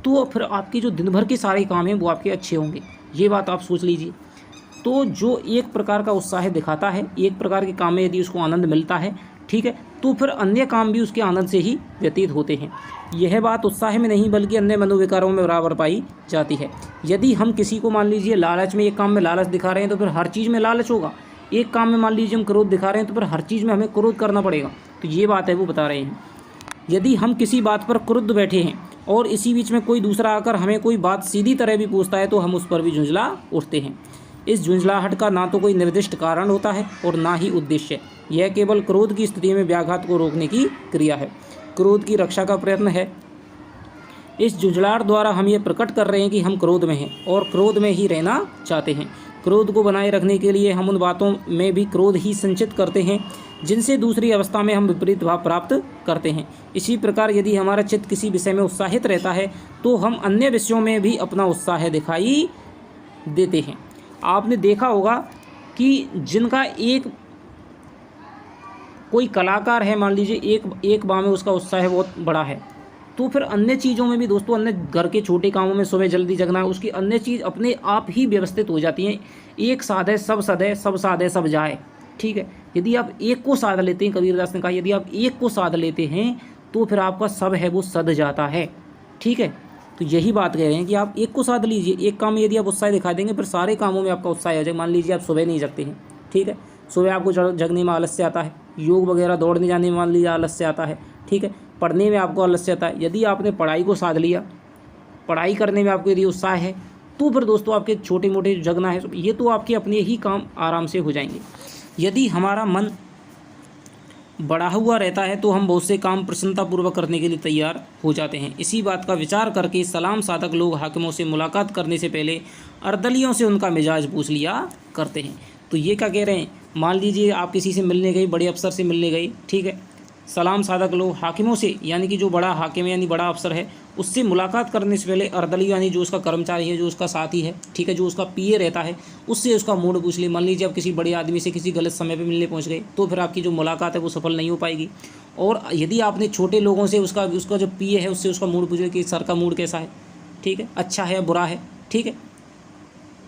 तो फिर आपकी जो दिन भर के सारे काम हैं वो आपके अच्छे होंगे। ये बात आप सोच लीजिए। तो जो एक प्रकार का उत्साह दिखाता है, एक प्रकार के काम में यदि उसको आनंद मिलता है, ठीक है, तो फिर अन्य काम भी उसके आनंद से ही व्यतीत होते हैं। यह बात उत्साह में नहीं बल्कि अन्य मनोविकारों में बराबर पाई जाती है। यदि हम किसी को मान लीजिए लालच में, एक काम में लालच दिखा रहे हैं तो फिर हर चीज़ में लालच होगा। एक काम में मान लीजिए हम क्रोध दिखा रहे हैं तो फिर हर चीज़ में हमें क्रोध करना पड़ेगा। तो ये बात है वो बता रहे हैं। यदि हम किसी बात पर क्रुद्ध बैठे हैं और इसी बीच में कोई दूसरा आकर हमें कोई बात सीधी तरह भी पूछता है तो हम उस पर भी झुंझला उठते हैं। इस झुंझलाहट का ना तो कोई निर्दिष्ट कारण होता है और ना ही उद्देश्य। यह केवल क्रोध की स्थिति में व्याघात को रोकने की क्रिया है, क्रोध की रक्षा का प्रयत्न है। इस झुंझलाहट द्वारा हम ये प्रकट कर रहे हैं कि हम क्रोध में हैं और क्रोध में ही रहना चाहते हैं। क्रोध को बनाए रखने के लिए हम उन बातों में भी क्रोध ही संचित करते हैं जिनसे दूसरी अवस्था में हम विपरीत भाव प्राप्त करते हैं। इसी प्रकार यदि हमारा चित्त किसी विषय में उत्साहित रहता है तो हम अन्य विषयों में भी अपना उत्साह दिखाई देते हैं। आपने देखा होगा कि जिनका कोई कलाकार है, मान लीजिए एक बार में उसका उत्साह बहुत बड़ा है, तो फिर अन्य चीज़ों में भी दोस्तों, अन्य घर के छोटे कामों में सुबह जल्दी जगना, उसकी अन्य चीज़ अपने आप ही व्यवस्थित हो जाती हैं। एक साधे सब सधे, सब साधे सब जाए। ठीक है, यदि आप एक को साध लेते हैं, कबीरदास ने कहा यदि आप एक को साध लेते हैं तो फिर आपका सब है वो सध जाता है। ठीक है, तो यही बात कह रहे हैं कि आप एक को साध लीजिए। एक काम में यदि आप उत्साह दिखा देंगे फिर सारे कामों में आपका उत्साह आ जाएगा। मान लीजिए आप सुबह नहीं जगते हैं, ठीक है, सुबह आपको जगने में आलस्य आता है, योग वगैरह दौड़ने जाने में मान लीजिए आलस्य आता है, ठीक है, पढ़ने में आपको आलस्य आता है। यदि आपने पढ़ाई को साध लिया, पढ़ाई करने में आपको यदि उत्साह है, तो फिर दोस्तों आपके छोटे मोटे जगना है ये तो आपके अपने ही काम आराम से हो जाएंगे। यदि हमारा मन बढ़ा हुआ रहता है तो हम बहुत से काम प्रसन्नतापूर्वक करने के लिए तैयार हो जाते हैं। इसी बात का विचार करके सलाम साधक लोग हाकिमों से मुलाकात करने से पहले अर्दलियों से उनका मिजाज पूछ लिया करते हैं। तो ये क्या कह रहे हैं, मान लीजिए आप किसी से मिलने गए, बड़े अफसर से मिलने गए, ठीक है, सलाम साधक लोग हाकिमों से, यानी कि जो बड़ा हाकिम है यानी बड़ा अफसर है, उससे मुलाकात करने से पहले अर्दली यानी जो उसका कर्मचारी है, जो उसका साथी है, ठीक है, जो उसका पीए रहता है, उससे उसका मूड पूछ लिए। मान लीजिए आप किसी बड़े आदमी से किसी गलत समय पे मिलने पहुंच गए तो फिर आपकी जो मुलाकात है वो सफल नहीं हो पाएगी। और यदि आपने छोटे लोगों से उसका जो पीए है उससे उसका मूड पूछ लिया कि सर का मूड कैसा है, ठीक है, अच्छा है या बुरा है, ठीक है।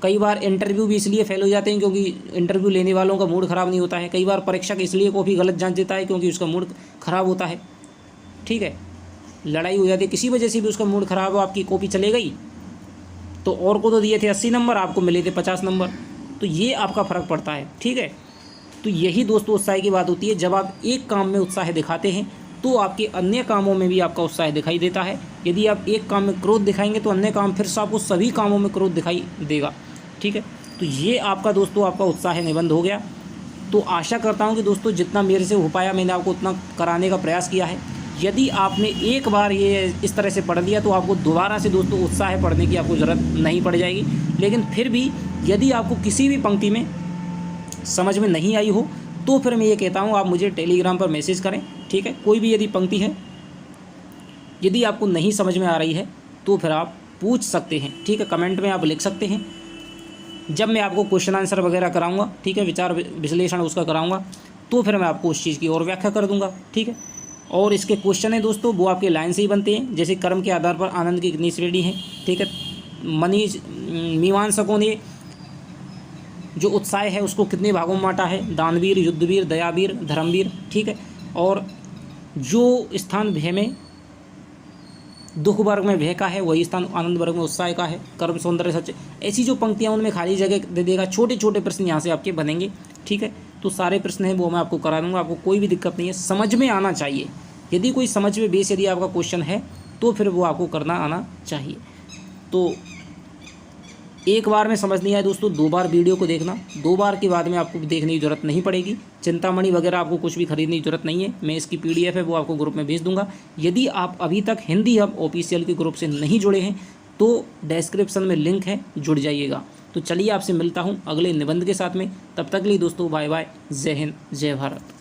कई बार इंटरव्यू भी इसलिए फेल हो जाते हैं क्योंकि इंटरव्यू लेने वालों का मूड ख़राब नहीं होता है। कई बार परीक्षक इसलिए कॉपी गलत जांच देता है क्योंकि उसका मूड ख़राब होता है, ठीक है, लड़ाई हो जाती है किसी वजह से भी उसका मूड ख़राब हो, आपकी कॉपी चले गई तो और को तो दिए थे 80 नंबर, आपको मिले थे 50 नंबर, तो ये आपका फ़र्क पड़ता है। ठीक है, तो यही दोस्तों उत्साह की बात होती है। जब आप एक काम में उत्साह दिखाते हैं तो आपके अन्य कामों में भी आपका उत्साह दिखाई देता है। यदि आप एक काम में क्रोध दिखाएंगे तो अन्य काम फिर से आपको सभी कामों में क्रोध दिखाई देगा। ठीक है, तो ये आपका दोस्तों आपका उत्साह निबंध हो गया। तो आशा करता हूँ कि दोस्तों जितना मेरे से हो पाया मैंने आपको उतना कराने का प्रयास किया है। यदि आपने एक बार ये इस तरह से पढ़ लिया तो आपको दोबारा से दोस्तों उत्साह पढ़ने की आपको ज़रूरत नहीं पड़ जाएगी। लेकिन फिर भी यदि आपको किसी भी पंक्ति में समझ में नहीं आई हो तो फिर मैं ये कहता हूँ आप मुझे टेलीग्राम पर मैसेज करें। ठीक है, कोई भी यदि पंक्ति है यदि आपको नहीं समझ में आ रही है तो फिर आप पूछ सकते हैं। ठीक है, कमेंट में आप लिख सकते हैं। जब मैं आपको क्वेश्चन आंसर वगैरह कराऊंगा, ठीक है, विचार विश्लेषण उसका कराऊंगा, तो फिर मैं आपको उस चीज़ की और व्याख्या कर दूंगा। ठीक है, और इसके क्वेश्चन है दोस्तों वो आपके लाइन से ही बनते हैं। जैसे कर्म के आधार पर आनंद की कितनी श्रेणी है, ठीक है, मीमांसकों ने जो उत्साह है उसको कितने भागों में बांटा है, दानवीर, युद्धवीर, दयावीर, धर्मवीर। ठीक है, और जो स्थान भय में दुख वर्ग में भय का है वही स्थान आनंद वर्ग में उत्साह का है। कर्म, सौंदर्य, सच, ऐसी जो पंक्तियाँ उनमें खाली जगह दे देगा। छोटे छोटे प्रश्न यहाँ से आपके बनेंगे। ठीक है, तो सारे प्रश्न हैं वो मैं आपको करा दूँगा, आपको कोई भी दिक्कत नहीं है, समझ में आना चाहिए। यदि कोई समझ में बेस यदि आपका क्वेश्चन है तो फिर वो आपको करना आना चाहिए। तो एक बार में समझ नहीं आया दोस्तों, 2 बार वीडियो को देखना, 2 बार के बाद में आपको देखने की ज़रूरत नहीं पड़ेगी। चिंतामणि वगैरह आपको कुछ भी खरीदने की ज़रूरत नहीं है, मैं इसकी PDF है वो आपको ग्रुप में भेज दूंगा। यदि आप अभी तक हिंदी हब ऑफिशियल के ग्रुप से नहीं जुड़े हैं तो डिस्क्रिप्शन में लिंक है, जुड़ जाइएगा। तो चलिए आपसे मिलता हूँ अगले निबंध के साथ में, तब तक के लिए दोस्तों बाय बाय, जय हिंद, जय भारत।